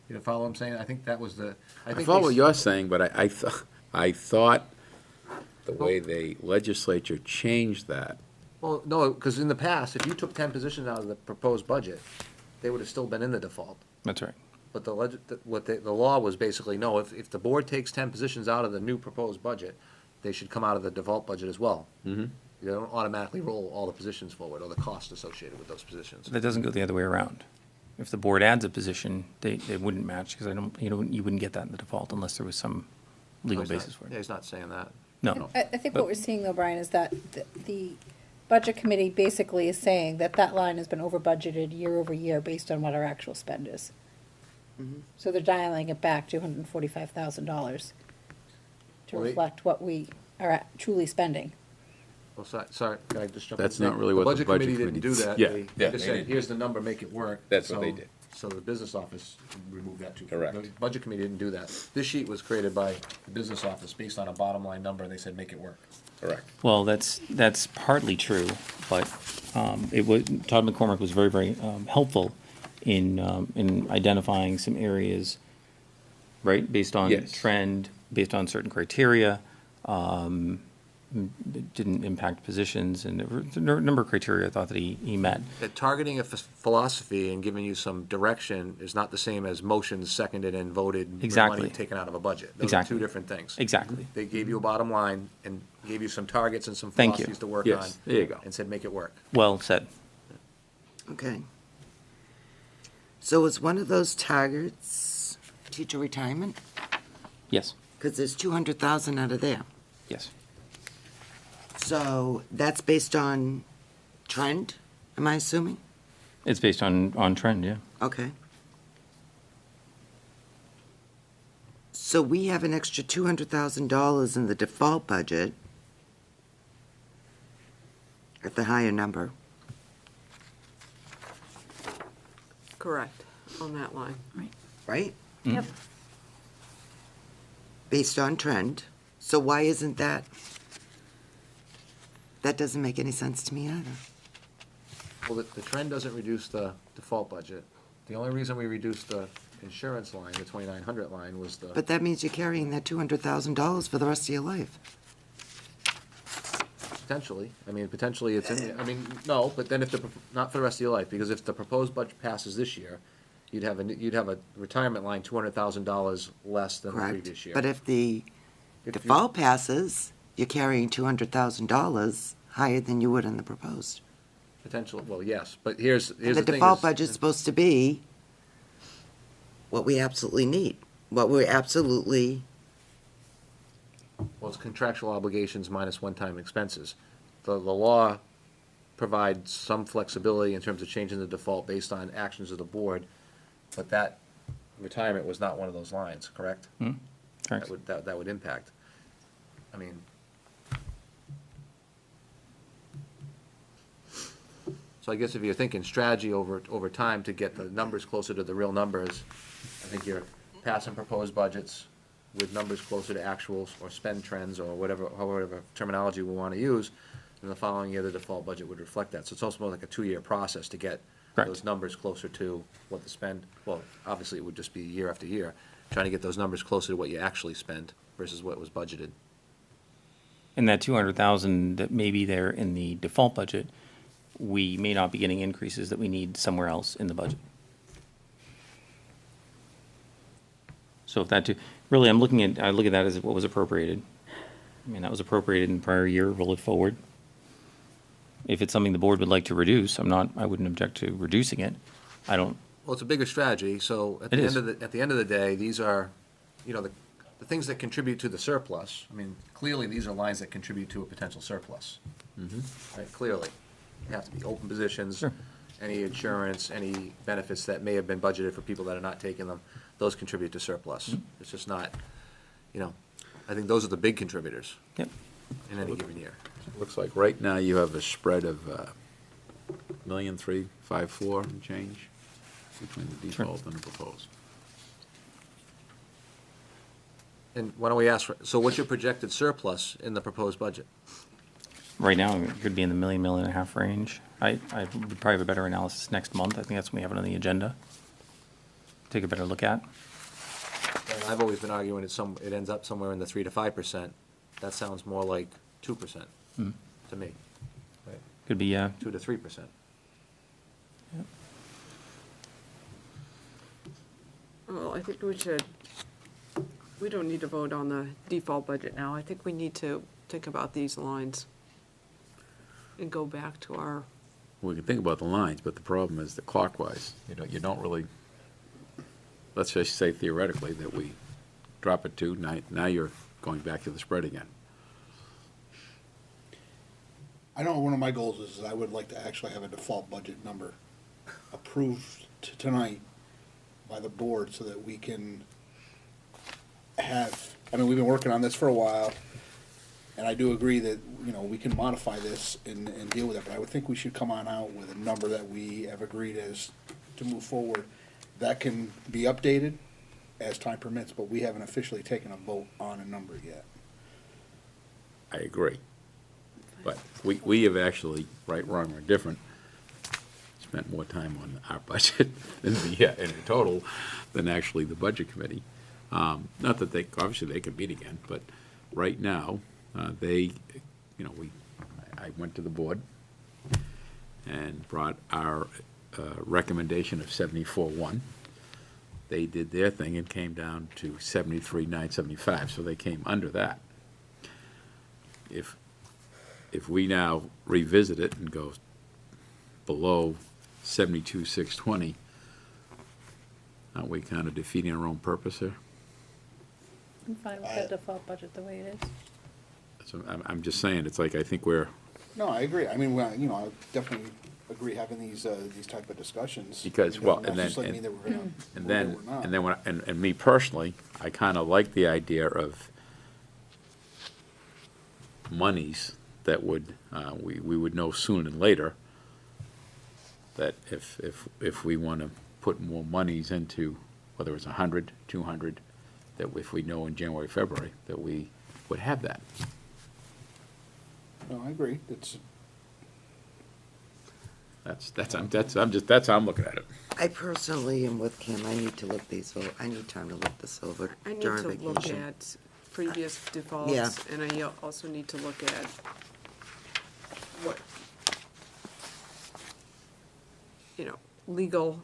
Speaker 7: You follow what I'm saying? I think that was the,
Speaker 1: I follow what you're saying, but I thought the way the legislature changed that.
Speaker 7: Well, no, because in the past, if you took 10 positions out of the proposed budget, they would have still been in the default.
Speaker 12: That's right.
Speaker 7: But the law was basically, no, if the board takes 10 positions out of the new proposed budget, they should come out of the default budget as well. Mm-hmm. You don't automatically roll all the positions forward or the cost associated with those positions.
Speaker 12: That doesn't go the other way around. If the board adds a position, they wouldn't match, because you wouldn't get that in the default unless there was some legal basis for
Speaker 7: Yeah,
Speaker 12: it.
Speaker 7: he's not saying that.
Speaker 12: No.
Speaker 5: I think what we're seeing though, Brian, is that the budget committee basically is saying that line has been over budgeted year over year based on what our actual spend is. So they're dialing it back $245,000 to
Speaker 7: Well, they-
Speaker 5: reflect what we are truly spending.
Speaker 7: Well, sorry, can I just jump in?
Speaker 1: That's not really what the budget
Speaker 7: committee
Speaker 1: committee
Speaker 7: didn't do that.
Speaker 1: Yeah,
Speaker 7: They
Speaker 1: yeah,
Speaker 7: just
Speaker 1: they
Speaker 7: said,
Speaker 1: didn't.
Speaker 7: here's the number, make it work.
Speaker 1: That's what
Speaker 7: So-
Speaker 1: they did.
Speaker 7: So the business office removed that too.
Speaker 1: Correct.
Speaker 7: The budget committee didn't do that. This sheet was created by the business office based on a bottom line number, and they said, make it work.
Speaker 1: Correct.
Speaker 12: Well, that's partly true, but Todd McCormick was very, very helpful in identifying some areas, right, based on
Speaker 1: Yes.
Speaker 12: trend, based on certain criteria, that didn't impact positions, and there were a number of criteria I thought that he met.
Speaker 7: That targeting a philosophy and giving you some direction is not the same as motions seconded and voted. with
Speaker 12: Exactly.
Speaker 7: Money taken out of a budget. Those
Speaker 12: Exactly.
Speaker 7: are two different things.
Speaker 12: Exactly.
Speaker 7: They gave you a bottom line and gave you some targets and some
Speaker 12: Thank you.
Speaker 7: philosophies to work
Speaker 1: Yes,
Speaker 7: on.
Speaker 1: there you go.
Speaker 7: And said, make it work.
Speaker 12: Well said.
Speaker 9: Okay. So is one of those targets teacher retirement?
Speaker 12: Yes,
Speaker 9: Because there's 200,000 out of there.
Speaker 12: yes.
Speaker 9: So that's based on trend, am I assuming?
Speaker 12: It's based on trend, yeah.
Speaker 9: Okay. So we have an extra $200,000 in the default budget at the higher number.
Speaker 4: Correct, on that line.
Speaker 9: Right?
Speaker 13: Yep.
Speaker 9: Based on trend. So why isn't that? That doesn't make any sense to me either.
Speaker 7: Well, the trend doesn't reduce the default budget. The only reason we reduced the insurance line, the 2,900 line, was the.
Speaker 9: But that means you're carrying that $200,000 for the rest of your life.
Speaker 7: Potentially, I mean, potentially it's in, I mean, no, but then if not for the rest of your life, because if the proposed budget passes this year, you'd have a retirement line $200,000 less than the
Speaker 9: Correct.
Speaker 7: previous year.
Speaker 9: But if the default passes, you're carrying $200,000 higher than you would in the proposed.
Speaker 7: Potential, well, yes, but here's the
Speaker 9: And
Speaker 7: thing
Speaker 9: the default
Speaker 7: is-
Speaker 9: budget's supposed to be what we absolutely need, what we're absolutely,
Speaker 7: Well, it's contractual obligations minus one-time expenses. The law provides some flexibility in terms of changing the default based on actions of the board, but that retirement was not one of those lines, correct?
Speaker 12: Correct.
Speaker 7: That would impact. I mean. So I guess if you're thinking strategy over time to get the numbers closer to the real numbers, I think you're passing proposed budgets with numbers closer to actuals or spend trends or however terminology we want to use, and the following year, the default budget would reflect that. So it's also more like a 2-year process to get
Speaker 12: Correct.
Speaker 7: those numbers closer to what the spend, well, obviously it would just be year after year, trying to get those numbers closer to what you actually spend versus what was budgeted.
Speaker 12: And that 200,000 that may be there in the default budget, we may not be getting increases that we need somewhere else in the budget. So if that, really, I look at that as what was appropriated. I mean, that was appropriated in the prior year, roll it forward. If it's something the board would like to reduce, I wouldn't object to reducing it. I don't,
Speaker 7: Well, it's a bigger strategy, so at
Speaker 12: It
Speaker 7: the
Speaker 12: is.
Speaker 7: end of the day, these are, the things that contribute to the surplus. I mean, clearly, these are lines that contribute to a potential surplus. Right, clearly. They have to be open positions.
Speaker 12: Sure.
Speaker 7: Any insurance, any benefits that may have been budgeted for people that are not taking them, those contribute to surplus. It's just not, I think those are the big contributors
Speaker 12: yep.
Speaker 7: in any given year.
Speaker 1: Looks like right now you have a spread of $1,354,000 and change between the default and the proposed.
Speaker 7: And why don't we ask, so what's your projected surplus in the proposed budget?
Speaker 12: Right now, it could be in the $1.5 million range. I would probably have a better analysis next month. I think that's when we have it on the agenda. Take a better look at.
Speaker 7: And I've always been arguing it ends up somewhere in the 3 to 5%. That sounds more like 2% to me. Right.
Speaker 12: Could be,
Speaker 7: 2 to 3%.
Speaker 4: Well, I think we don't need to vote on the default budget now. I think we need to think about these lines and go back to our,
Speaker 1: We can think about the lines, but the problem is the clockwise. You don't really, let's just say theoretically that we drop it to, now you're going back to the spread again.
Speaker 2: I know one of my goals is I would like to actually have a default budget number approved tonight by the board so that we can have, I mean, we've been working on this for a while, and I do agree that, we can modify this and deal with it, but I would think we should come on out with a number that we have agreed as to move forward. That can be updated as time permits, but we haven't officially taken a vote on a number yet.
Speaker 1: I agree. But we have actually, right, wrong, or different, spent more time on our budget in total than actually the budget committee. Not that obviously they could meet again, but right now, I went to the board and brought our recommendation of 74.1. They did their thing and came down to 73,975, so they came under that. If we now revisit it and go below 72,620, aren't we kind of defeating our own purpose here?
Speaker 5: I'm fine with the default budget the way it is.
Speaker 1: So I'm just saying, it's like, I think we're,
Speaker 2: No, I agree. I mean, I definitely agree having these type of discussions.
Speaker 1: Because,
Speaker 2: It
Speaker 1: well,
Speaker 2: doesn't
Speaker 1: and then-
Speaker 2: necessarily mean that we're gonna
Speaker 1: and
Speaker 2: vote
Speaker 1: then,
Speaker 2: or not.
Speaker 1: and then and me personally, I kind of like the idea of monies that would, we would know sooner than later that if we want to put more monies into, whether it's 100, 200, that if we know in January, February, that we would have that.
Speaker 2: No, I agree. It's,
Speaker 1: That's how I'm looking at it.
Speaker 9: I personally am with Kim. I need to look these over. I need time to look this over
Speaker 4: I need
Speaker 9: during
Speaker 4: to look
Speaker 9: vacation.
Speaker 4: at previous defaults,
Speaker 9: Yeah.
Speaker 4: and I also need to look at what, legal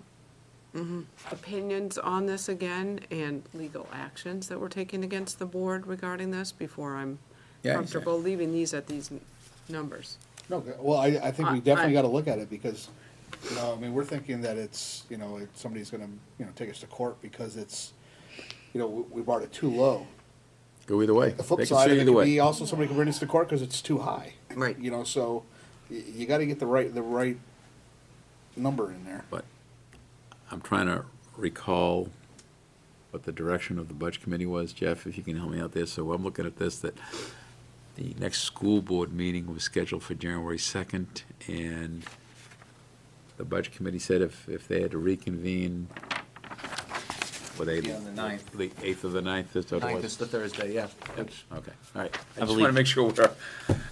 Speaker 4: opinions on this again, and legal actions that were taken against the board regarding this before I'm
Speaker 1: Yeah,
Speaker 4: comfortable leaving these at these numbers.
Speaker 2: No, well, I think we
Speaker 4: I-
Speaker 2: definitely
Speaker 4: I-
Speaker 2: gotta look at it, because, I mean, we're thinking that it's, somebody's gonna, take us to court because it's, we brought it too low.
Speaker 1: Go either way.
Speaker 2: The flip
Speaker 1: They can
Speaker 2: side,
Speaker 1: sue
Speaker 2: of it
Speaker 1: either
Speaker 2: could
Speaker 1: way.
Speaker 2: be also somebody can bring us to court because it's too high.
Speaker 9: Right.
Speaker 2: So you gotta get the right number in there.
Speaker 1: But I'm trying to recall what the direction of the budget committee was. Jeff, if you can help me out there. So I'm looking at this, that the next school board meeting was scheduled for January 2nd, and the budget committee said if they had to reconvene, were they?
Speaker 7: Yeah, on the 9th.
Speaker 1: The 8th or the 9th, that's what it
Speaker 7: 9th
Speaker 1: was?
Speaker 7: is the Thursday, yeah.
Speaker 1: Okay, all right. I
Speaker 12: I
Speaker 1: just want to
Speaker 12: believe-
Speaker 1: make sure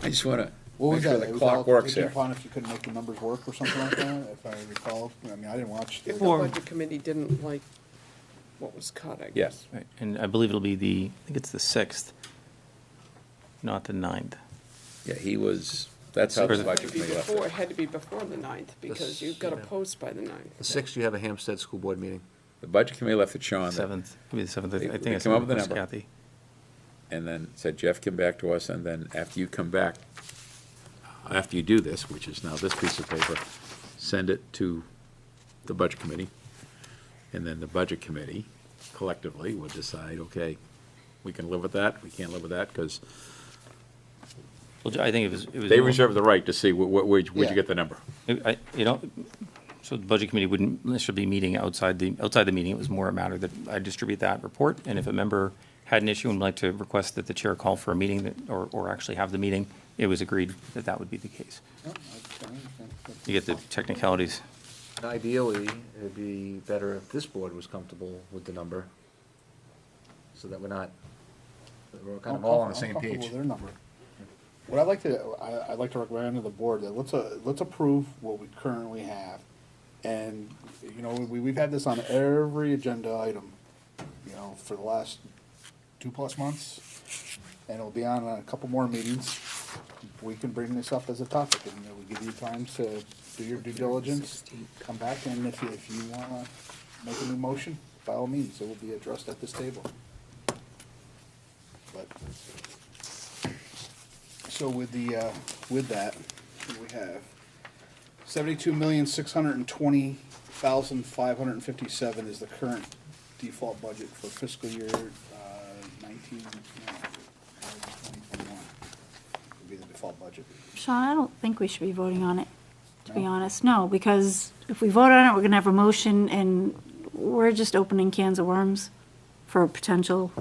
Speaker 1: I just want to
Speaker 2: What
Speaker 1: make
Speaker 2: was
Speaker 1: sure
Speaker 2: that?
Speaker 1: the
Speaker 2: It was
Speaker 1: clock
Speaker 2: all
Speaker 1: works
Speaker 2: contingent
Speaker 1: here.
Speaker 2: upon if you couldn't make the numbers work or something like that, if I recall. I mean, I didn't watch.
Speaker 4: If
Speaker 2: the-
Speaker 4: the
Speaker 12: Or-
Speaker 4: budget committee didn't like what was cut, I guess.
Speaker 1: Yes.
Speaker 12: Right, and I believe it'll be I think it's the 6th, not the 9th.
Speaker 1: Yeah, that's how the
Speaker 12: Or the-
Speaker 1: budget
Speaker 4: It had to be
Speaker 1: committee left
Speaker 4: before,
Speaker 1: it.
Speaker 4: it had to be before the 9th, because you've got to
Speaker 7: yeah.
Speaker 4: post by the 9th.
Speaker 7: The 6th, you have a Hampstead School Board meeting.
Speaker 1: The budget committee left it showing, that-
Speaker 12: 7th, could be the 7th, I
Speaker 1: They-
Speaker 12: think
Speaker 1: they
Speaker 12: I
Speaker 1: come up with a
Speaker 12: said
Speaker 1: number.
Speaker 12: Kathy.
Speaker 1: and then said, Jeff, come back to us, and then after you come back, after you do this, which is now this piece of paper, send it to the budget committee, and then the budget committee collectively would decide, okay, we can live with that, we can't live with that, because
Speaker 12: Well, I think it was.
Speaker 1: they reserve the right to see where'd
Speaker 2: Yeah.
Speaker 1: you get the number.
Speaker 12: So the budget committee wouldn't necessarily be meeting outside the meeting. It was more a matter that I distribute that report, and if a member had an issue and would like to request that the chair call for a meeting or actually have the meeting, it was agreed that that would be the case.
Speaker 2: Yeah, I understand.
Speaker 12: You get the technicalities.
Speaker 7: Ideally, it'd be better if this board was comfortable with the number, so that we're kind of all on the
Speaker 2: I'm
Speaker 7: same
Speaker 2: comfortable
Speaker 7: page.
Speaker 2: with their number. What I'd like to recommend to the board, that let's approve what we currently have. And, we've had this on every agenda item, for the last 2+ months. And it'll be on a couple more meetings. We can bring this up as a topic, and we give you time to do your due diligence, come back, and if you wanna make a new motion, by all means, it will be addressed at this table. But, so with that, we have 72,620,557 is the current default budget for fiscal year 2021. Would be the default budget.
Speaker 13: Sean, I don't think we should be voting on it, to be honest. No, because if we vote on it, we're gonna have a motion, and we're just opening cans of worms for potential,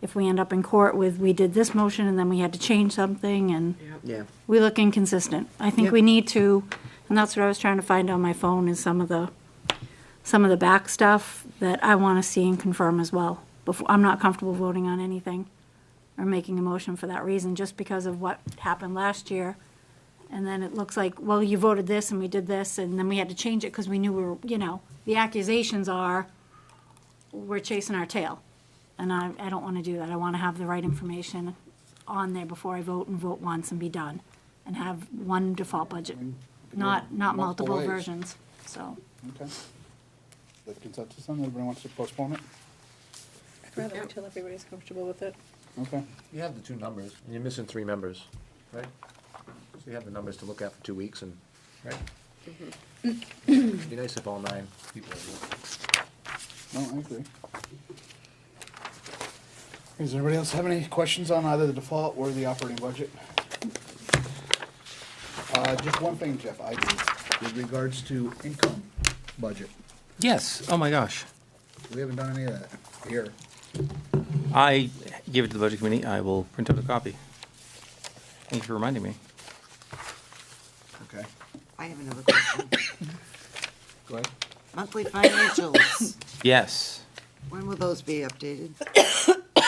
Speaker 13: if we end up in court with, we did this motion and then we had to change something, and
Speaker 9: Yeah.
Speaker 13: we look inconsistent. I think
Speaker 9: Yep.
Speaker 13: we need to, and that's what I was trying to find on my phone, is some of the back stuff that I wanna see and confirm as well. Before, I'm not comfortable voting on anything or making a motion for that reason, just because of what happened last year. And then it looks like, well, you voted this and we did this, and then we had to change it because we knew we were, the accusations are, we're chasing our tail. And I don't want to do that. I want to have the right information on there before I vote, and vote once and be done. And have one default budget, not multiple
Speaker 2: ways.
Speaker 13: versions, so.
Speaker 2: Okay. The consensus on, everybody wants to postpone it?
Speaker 5: I'd rather wait till everybody's comfortable with it.
Speaker 2: Okay.
Speaker 7: You have the two numbers, and you're missing 3 members, right? So you have the numbers to look at for 2 weeks, and, right? It'd be nice if all 9 people are here.
Speaker 2: No, I agree. Does anybody else have any questions on either the default or the operating budget? Just one thing, Jeff, I do, with regards to income budget.
Speaker 12: Yes, oh my gosh.
Speaker 2: We haven't done any of that here.
Speaker 12: I gave it to the budget committee. I will print out a copy. Thank you for reminding me.
Speaker 2: Okay.
Speaker 9: I have another question.
Speaker 2: Go ahead.
Speaker 9: Monthly financials,
Speaker 12: Yes.
Speaker 9: when will those be updated?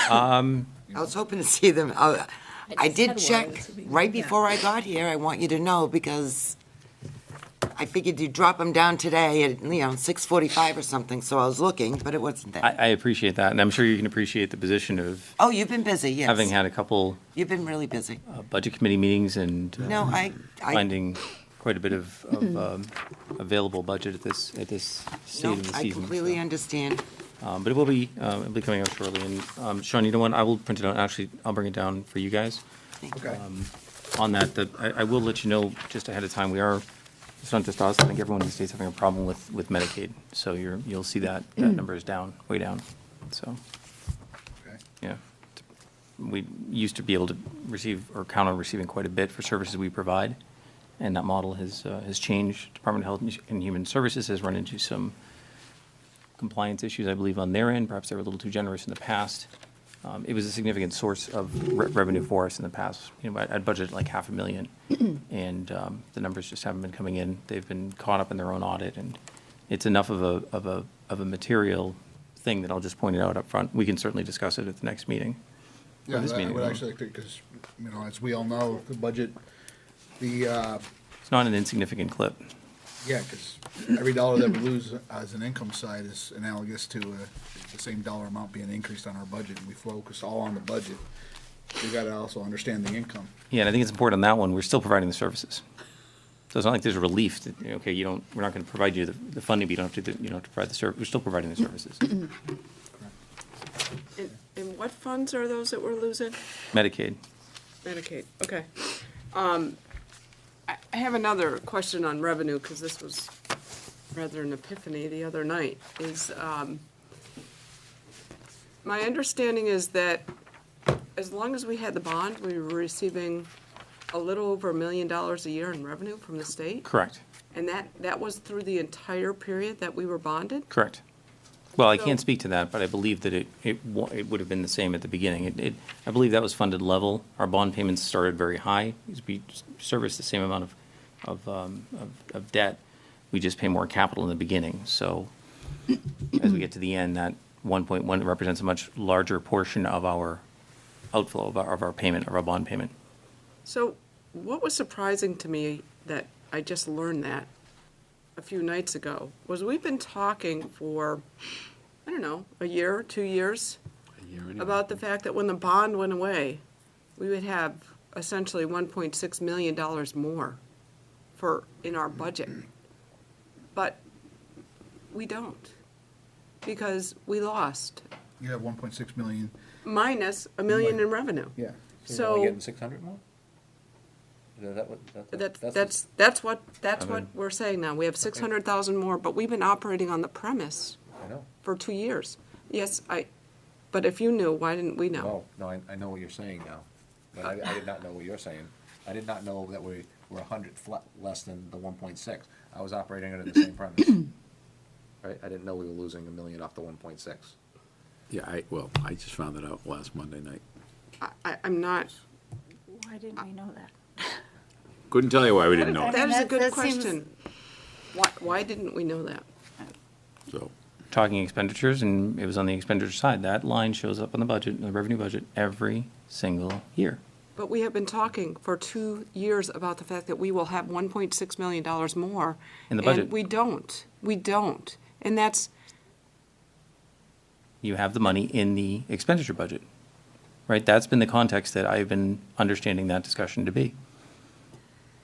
Speaker 12: Um,
Speaker 9: I was hoping to see them. I did
Speaker 5: had one
Speaker 9: check
Speaker 5: this week.
Speaker 9: right
Speaker 5: Yeah.
Speaker 9: before I got here. I want you to know, because I figured you'd drop them down today at, 6:45 or something, so I was looking, but it wasn't there.
Speaker 12: I appreciate that, and I'm sure you can appreciate the position of
Speaker 9: Oh, you've been busy, yes.
Speaker 12: having had a couple
Speaker 9: You've been really busy.
Speaker 12: budget committee meetings and
Speaker 9: No, I
Speaker 12: finding quite a bit of available budget at this stage
Speaker 9: No,
Speaker 12: of the
Speaker 9: I
Speaker 12: season.
Speaker 9: completely
Speaker 12: so.
Speaker 9: understand.
Speaker 12: But it will be, it'll be coming out shortly. And Sean, you know what? I will print it out. Actually, I'll bring it down for you guys.
Speaker 2: Okay.
Speaker 12: On that, I will let you know just ahead of time, it's not just us, I think everyone in the state's having a problem with Medicaid. So you'll see that number is down, way down, so,
Speaker 2: Okay.
Speaker 12: yeah. We used to be able to receive or count on receiving quite a bit for services we provide, and that model has changed. Department of Health and Human Services has run into some compliance issues, I believe, on their end. Perhaps they were a little too generous in the past. It was a significant source of revenue for us in the past. I'd budgeted like $500,000, and the numbers just haven't been coming in. They've been caught up in their own audit, and it's enough of a material thing that I'll just point it out up front. We can certainly discuss it at the next meeting.
Speaker 2: Yeah,
Speaker 12: this
Speaker 2: I
Speaker 12: meeting,
Speaker 2: would
Speaker 12: no.
Speaker 2: actually like to, because, as we all know, the budget,
Speaker 12: It's not an insignificant clip.
Speaker 2: yeah, because every dollar that we lose as an income side is analogous to the same dollar amount being increased on our budget, and we focus all on the budget. We gotta also understand the income.
Speaker 12: Yeah, and I think it's important on that one, we're still providing the services. So it's not like there's a relief that, okay, we're not gonna provide you the funding, but you don't have to provide the service. We're still providing the services.
Speaker 4: And what funds are those that we're losing?
Speaker 12: Medicaid.
Speaker 4: Medicaid, okay. I have another question on revenue, because this was rather an epiphany the other night, is, my understanding is that as long as we had the bond, we were receiving a little over $1 million a year in revenue from the state?
Speaker 12: Correct,
Speaker 4: And that was through the entire period that we were bonded?
Speaker 12: correct. Well, I
Speaker 4: So-
Speaker 12: can't speak to that, but I believe that it would have been the same at the beginning. I believe that was funded level. Our bond payments started very high, because we serviced the same amount of debt. We just pay more capital in the beginning. So as we get to the end, that 1.1 represents a much larger portion of our outflow, of our payment, of our bond payment.
Speaker 4: So what was surprising to me that I just learned that a few nights ago was we've been talking for, I don't know, a year, 2 years, about the fact that when the bond went away, we would have essentially $1.6 million more in our budget. But we don't, because we lost,
Speaker 2: You have 1.6 million,
Speaker 4: minus $1 million in revenue.
Speaker 2: yeah.
Speaker 4: So
Speaker 7: 600 more? Is that what?
Speaker 4: that's what
Speaker 12: mean-
Speaker 4: we're saying now. We have 600,000 more, but we've been operating on the premise
Speaker 7: I know.
Speaker 4: for 2 years. Yes, but if you knew, why didn't we know?
Speaker 7: No, I know what you're saying now, but I did not know what you're saying. I did not know that we were 100 less than the 1.6. I was operating under the same premise. Right, I didn't know we were losing $1 million off the 1.6.
Speaker 1: Yeah, I just found that out last Monday night.
Speaker 4: I'm not,
Speaker 13: Why didn't we know that?
Speaker 1: Couldn't tell you why we didn't know it,
Speaker 4: that is a good
Speaker 5: that seems-
Speaker 4: question. Why didn't we know that?
Speaker 1: so.
Speaker 12: Talking expenditures, and it was on the expenditure side. That line shows up on the budget, the revenue budget, every single year.
Speaker 4: But we have been talking for 2 years about the fact that we will have $1.6 million more.
Speaker 12: In the budget.
Speaker 4: And we don't. And that's,
Speaker 12: You have the money in the expenditure budget, right? That's been the context that I've been understanding that discussion to be.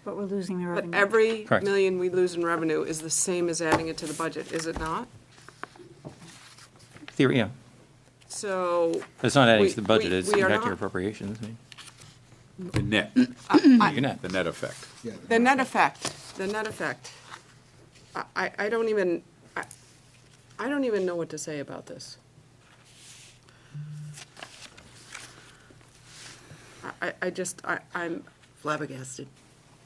Speaker 13: But we're losing the
Speaker 4: but
Speaker 13: revenue.
Speaker 4: every
Speaker 12: Correct.
Speaker 4: million we lose in revenue is the same as adding it to the budget, is it not?
Speaker 12: Theory, yeah.
Speaker 4: So.
Speaker 12: It's not adding
Speaker 4: we-
Speaker 12: to the budget,
Speaker 4: we-
Speaker 12: it's
Speaker 4: we are
Speaker 12: impacting your
Speaker 4: not-
Speaker 12: appropriations.
Speaker 1: The net,
Speaker 12: You're not.
Speaker 1: the net effect.
Speaker 2: Yeah,
Speaker 4: The net effect. I don't even, I don't even know what to say about this. I'm
Speaker 9: Flabbergasted.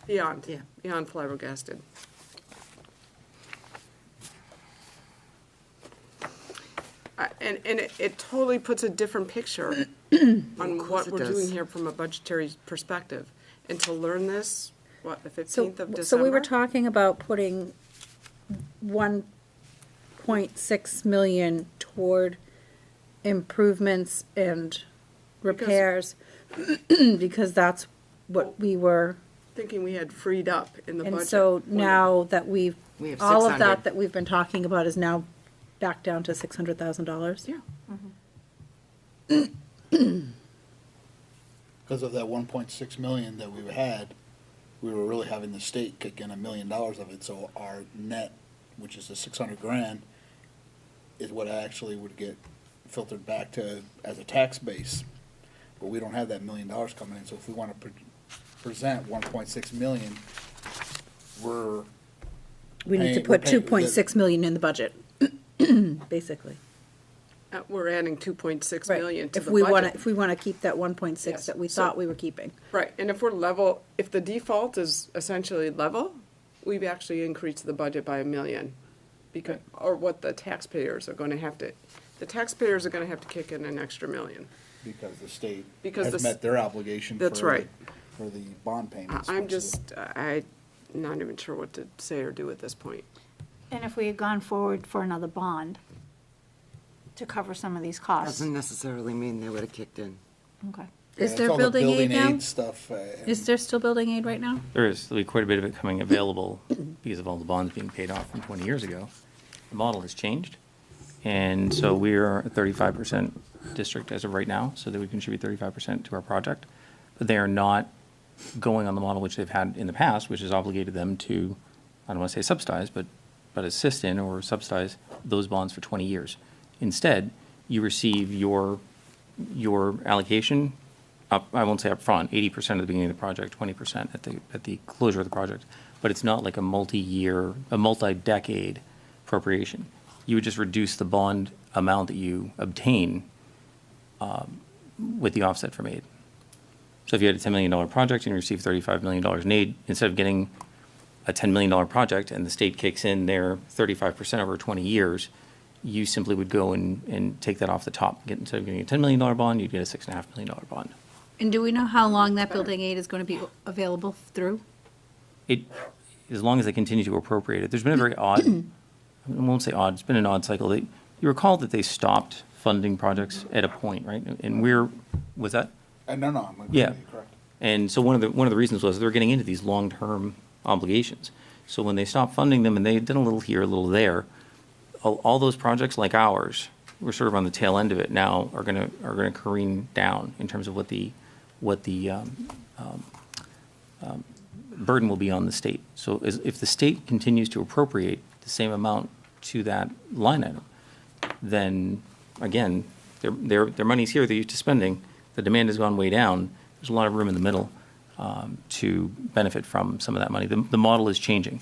Speaker 4: beyond,
Speaker 9: Yeah.
Speaker 4: beyond flabbergasted. And it totally puts a different picture on
Speaker 9: course
Speaker 4: what
Speaker 9: it
Speaker 4: we're
Speaker 9: does.
Speaker 4: doing here from a budgetary perspective. And to learn this, what, the
Speaker 5: So,
Speaker 4: 15th of December?
Speaker 5: so we were talking about putting 1.6 million toward improvements and repairs, because that's what we were
Speaker 4: thinking we had freed up in the budget.
Speaker 5: And so now that
Speaker 9: We have
Speaker 5: all of
Speaker 9: 600.
Speaker 5: that we've been talking about is now back down to $600,000?
Speaker 4: Yeah.
Speaker 2: Because of that 1.6 million that we had, we were really having the state kick in $1 million of it, so our net, which is the 600 grand, is what actually would get filtered back to as a tax base. But we don't have that $1 million coming in, so if we want to present 1.6 million,
Speaker 5: We need to
Speaker 2: We're
Speaker 5: put
Speaker 2: paying-
Speaker 5: 2.6 million in the budget, basically.
Speaker 4: We're adding 2.6
Speaker 5: Right.
Speaker 4: million to
Speaker 5: If
Speaker 4: the
Speaker 5: we want
Speaker 4: budget.
Speaker 5: to, if we want to keep that 1.6
Speaker 4: Yes.
Speaker 5: that we
Speaker 4: So-
Speaker 5: thought we were keeping.
Speaker 4: Right, and if we're level, if the default is essentially level, we've actually increased the budget by $1 million. Because, or what the taxpayers are gonna have to, the taxpayers are gonna have to kick in an extra $1 million.
Speaker 2: because the state
Speaker 4: Because
Speaker 2: has
Speaker 4: the s-
Speaker 2: met their obligation
Speaker 4: That's right.
Speaker 2: for the bond payments.
Speaker 4: I'm not even sure what to say or do at this point.
Speaker 13: And if we had gone forward for another bond to cover some of these costs.
Speaker 9: Doesn't necessarily mean they would have kicked in.
Speaker 13: Okay.
Speaker 2: Yeah,
Speaker 5: Is
Speaker 2: it's
Speaker 5: there
Speaker 2: all the
Speaker 5: building aid now?
Speaker 2: stuff.
Speaker 5: Is there still building aid right now?
Speaker 12: There is, there'll be quite a bit of it coming available because of all the bonds being paid off from 20 years ago. The model has changed, and so we're a 35% district as of right now, so that we contribute 35% to our project. But they are not going on the model which they've had in the past, which has obligated them to, I don't want to say subsidize, but assist in or subsidize those bonds for 20 years. Instead, you receive your allocation up, I won't say upfront, 80% at the beginning of the project, 20% at the closure of the project. But it's not like a multi-year, a multi-decade appropriation. You would just reduce the bond amount that you obtain with the offset from aid. So if you had a $10 million project and you receive $35 million in aid, instead of getting a $10 million project and the state kicks in their 35% over 20 years, you simply would go and take that off the top. Instead of getting a $10 million bond, you'd get a $6.5 million bond.
Speaker 5: And do we know how long that building aid is going to be available through?
Speaker 12: As long as they continue to appropriate it. There's been a very odd, I won't say odd, it's been an odd cycle. You recall that they stopped funding projects at a point, right? And was that?
Speaker 2: No, I'm agreeing
Speaker 12: Yeah.
Speaker 2: with you, correct.
Speaker 12: And so one of the reasons was they were getting into these long-term obligations. So when they stopped funding them and they did a little here, a little there, all those projects like ours, we're sort of on the tail end of it now, are gonna careen down in terms of what the burden will be on the state. So if the state continues to appropriate the same amount to that line item, then again, their money's here, they're used to spending, the demand has gone way down, there's a lot of room in the middle to benefit from some of that money. The model is changing.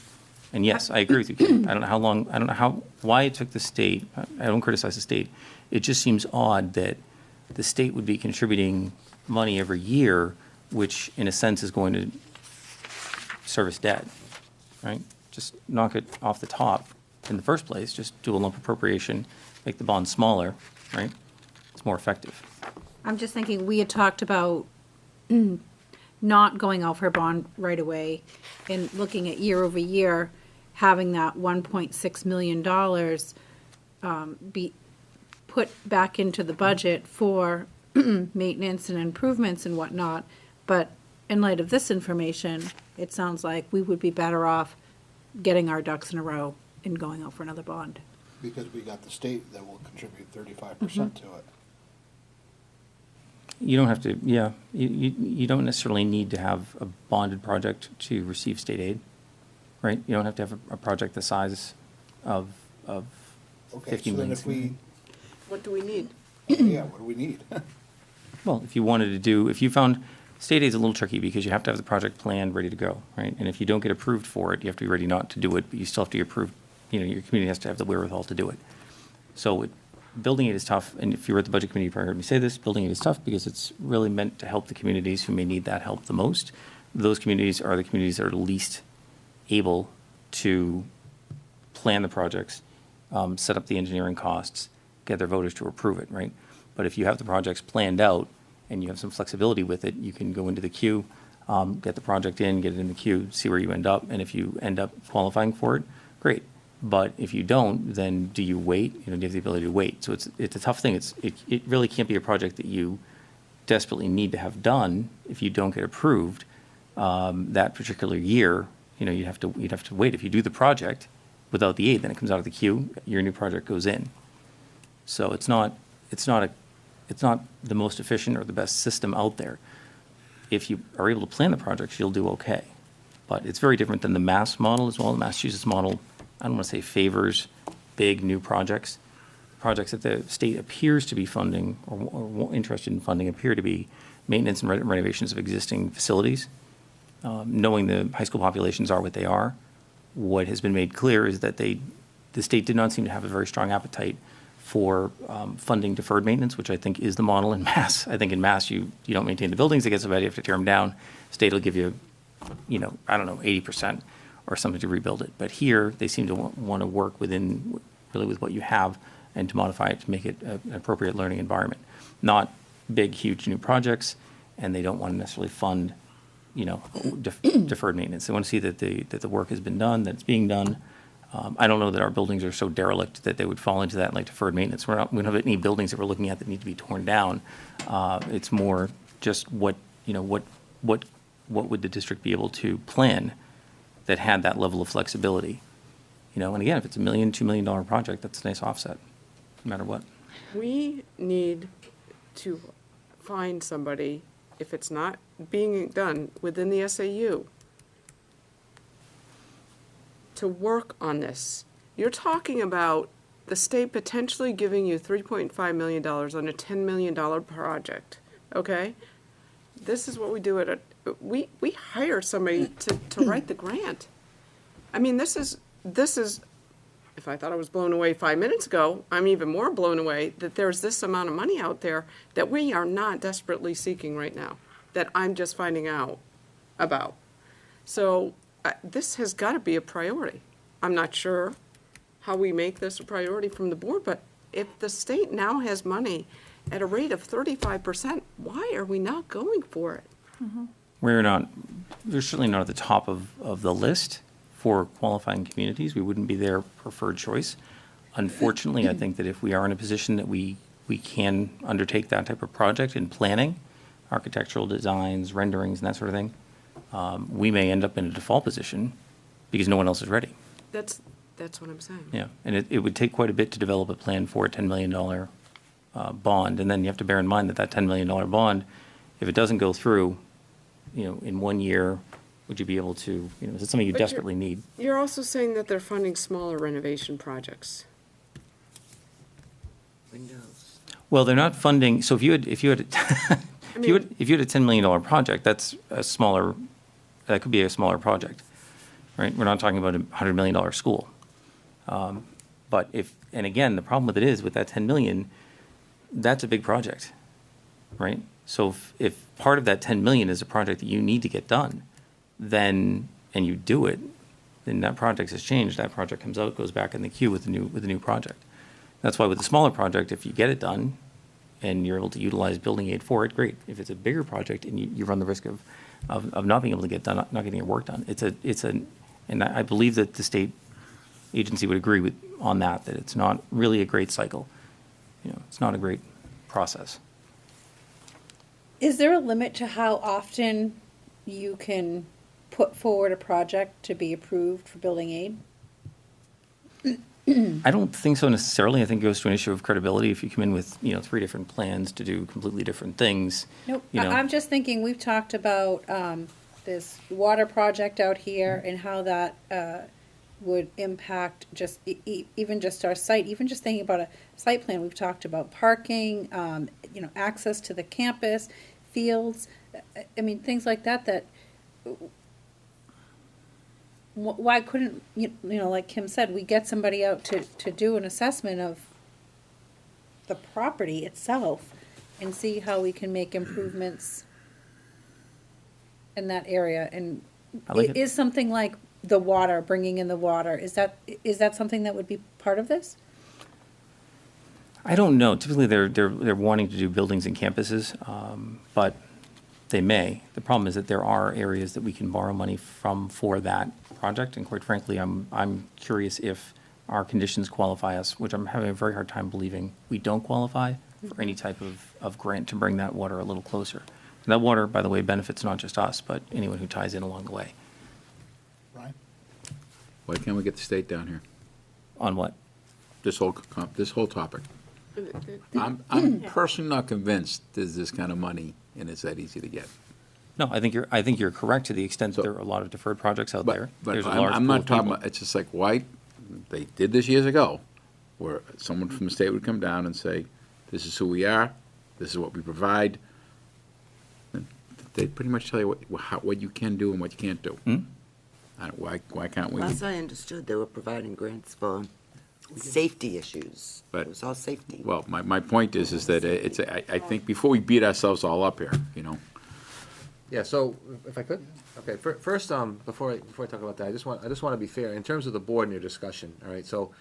Speaker 12: And yes, I agree with you, Kim. I don't know why it took the state, I don't criticize the state. It just seems odd that the state would be contributing money every year, which in a sense is going to service debt, right? Just knock it off the top in the first place, just do a lump appropriation, make the bond smaller, right? It's more effective.
Speaker 5: I'm just thinking, we had talked about not going out for a bond right away and looking at year over year, having that $1.6 million be put back into the budget for maintenance and improvements and whatnot. But in light of this information, it sounds like we would be better off getting our ducks in a row and going out for another bond.
Speaker 2: Because we got the state that will contribute 35% to it.
Speaker 12: You don't have to, yeah, you don't necessarily need to have a bonded project to receive state aid, right? You don't have to have a project the size of
Speaker 2: Okay,
Speaker 12: 50
Speaker 2: so then
Speaker 12: million.
Speaker 2: if we,
Speaker 4: What do we need?
Speaker 2: yeah, what do we need?
Speaker 12: Well, if you wanted to do, if you found, state aid's a little tricky because you have to have the project planned, ready to go, right? And if you don't get approved for it, you have to be ready not to do it, but you still have to be approved, your community has to have the wherewithal to do it. So building it is tough, and if you were at the budget committee, you probably heard me say this, building it is tough because it's really meant to help the communities who may need that help the most. Those communities are the communities that are least able to plan the projects, set up the engineering costs, get their voters to approve it, right? But if you have the projects planned out and you have some flexibility with it, you can go into the queue, get the project in, get it in the queue, see where you end up, and if you end up qualifying for it, great. But if you don't, then do you wait? Do you have the ability to wait? So it's a tough thing. It really can't be a project that you desperately need to have done if you don't get approved. that particular year, you'd have to wait. If you do the project without the aid, then it comes out of the queue, your new project goes in. So it's not the most efficient or the best system out there. If you are able to plan the projects, you'll do okay. But it's very different than the Mass model as well. The Massachusetts model, I don't want to say favors big new projects. Projects that the state appears to be funding or interested in funding appear to be maintenance and renovations of existing facilities. Knowing the high school populations are what they are, what has been made clear is that the state did not seem to have a very strong appetite for funding deferred maintenance, which I think is the model in Mass. I think in Mass, you don't maintain the buildings, it gets so bad you have to tear them down. State will give you, 80% or something to rebuild it. But here, they seem to want to work within, really with what you have and to modify it to make it an appropriate learning environment. Not big, huge new projects, and they don't want to necessarily fund, deferred maintenance. They want to see that the work has been done, that it's being done. I don't know that our buildings are so derelict that they would fall into that like deferred maintenance. We don't have any buildings that we're looking at that need to be torn down. It's more just what would the district be able to plan that had that level of flexibility? And again, if it's $1 million, $2 million project, that's a nice offset, no matter what.
Speaker 4: We need to find somebody, if it's not being done within the SAU, to work on this. You're talking about the state potentially giving you $3.5 million on a $10 million project, okay? This is what we do we hire somebody to write the grant. I mean, this is, if I thought I was blown away 5 minutes ago, I'm even more blown away that there's this amount of money out there that we are not desperately seeking right now, that I'm just finding out about. So this has got to be a priority. I'm not sure how we make this a priority from the board, but if the state now has money at a rate of 35%, why are we not going for it?
Speaker 12: We're certainly not at the top of the list for qualifying communities. We wouldn't be their preferred choice. Unfortunately, I think that if we are in a position that we can undertake that type of project in planning, architectural designs, renderings, and that sort of thing, we may end up in a default position because no one else is ready.
Speaker 4: That's what I'm saying.
Speaker 12: Yeah, and it would take quite a bit to develop a plan for a $10 million bond, and then you have to bear in mind that $10 million bond, if it doesn't go through, in 1 year, would you be able to, is it something you desperately need?
Speaker 4: You're also saying that they're funding smaller renovation projects.
Speaker 9: Windows.
Speaker 12: Well, they're not funding, so if you had if you had a $10 million project, that's that could be a smaller project, right? We're not talking about a $100 million school. But and again, the problem with it is with that 10 million, that's a big project, right? So if part of that 10 million is a project that you need to get done, then, and you do it, then that project has changed. That project comes out, goes back in the queue with a new project. That's why with a smaller project, if you get it done and you're able to utilize building aid for it, great. If it's a bigger project and you run the risk of not being able to get done, not getting your work done, and I believe that the state agency would agree on that it's not really a great cycle. It's not a great process.
Speaker 5: Is there a limit to how often you can put forward a project to be approved for building aid?
Speaker 12: I don't think so necessarily. I think it goes to an issue of credibility. If you come in with, 3 different plans to do completely different things.
Speaker 5: Nope. I'm just thinking, we've talked about this water project out here and how that would impact just even just our site. Even just thinking about a site plan, we've talked about parking, access to the campus, fields. I mean, things like that. Why couldn't, like Kim said, we get somebody out to do an assessment of the property itself and see how we can make improvements in that area? And is something like the water, bringing in the water, is that something that would be part of this?
Speaker 12: I don't know. Typically, they're wanting to do buildings and campuses, but they may. The problem is that there are areas that we can borrow money from for that project, and quite frankly, I'm curious if our conditions qualify us, which I'm having a very hard time believing we don't qualify for any type of grant to bring that water a little closer. That water, by the way, benefits not just us, but anyone who ties in along the way.
Speaker 10: Ryan?
Speaker 1: Why can't we get the state down here?
Speaker 12: On what?
Speaker 1: This whole topic. I'm personally not convinced there's this kind of money and it's that easy to get.
Speaker 12: No, I think you're correct to the extent that there are a lot of deferred projects out there.
Speaker 1: But
Speaker 12: There's a
Speaker 1: I'm
Speaker 12: large
Speaker 1: I'm
Speaker 12: pool
Speaker 1: not
Speaker 12: of
Speaker 1: talking
Speaker 12: people.
Speaker 1: about, it's just like, why, they did this years ago, where someone from the state would come down and say, this is who we are, this is what we provide. And they pretty much tell you what you can do and what you can't do. Why can't we?
Speaker 9: Last I understood, they were providing grants for safety issues.
Speaker 1: But-
Speaker 9: It was all safety.
Speaker 1: Well, my point is that I think before we beat ourselves all up here, you know,
Speaker 7: Yeah, so, if I could, okay, first, before I talk about that, I just want to be fair, in terms of the board and your discussion, all right, so,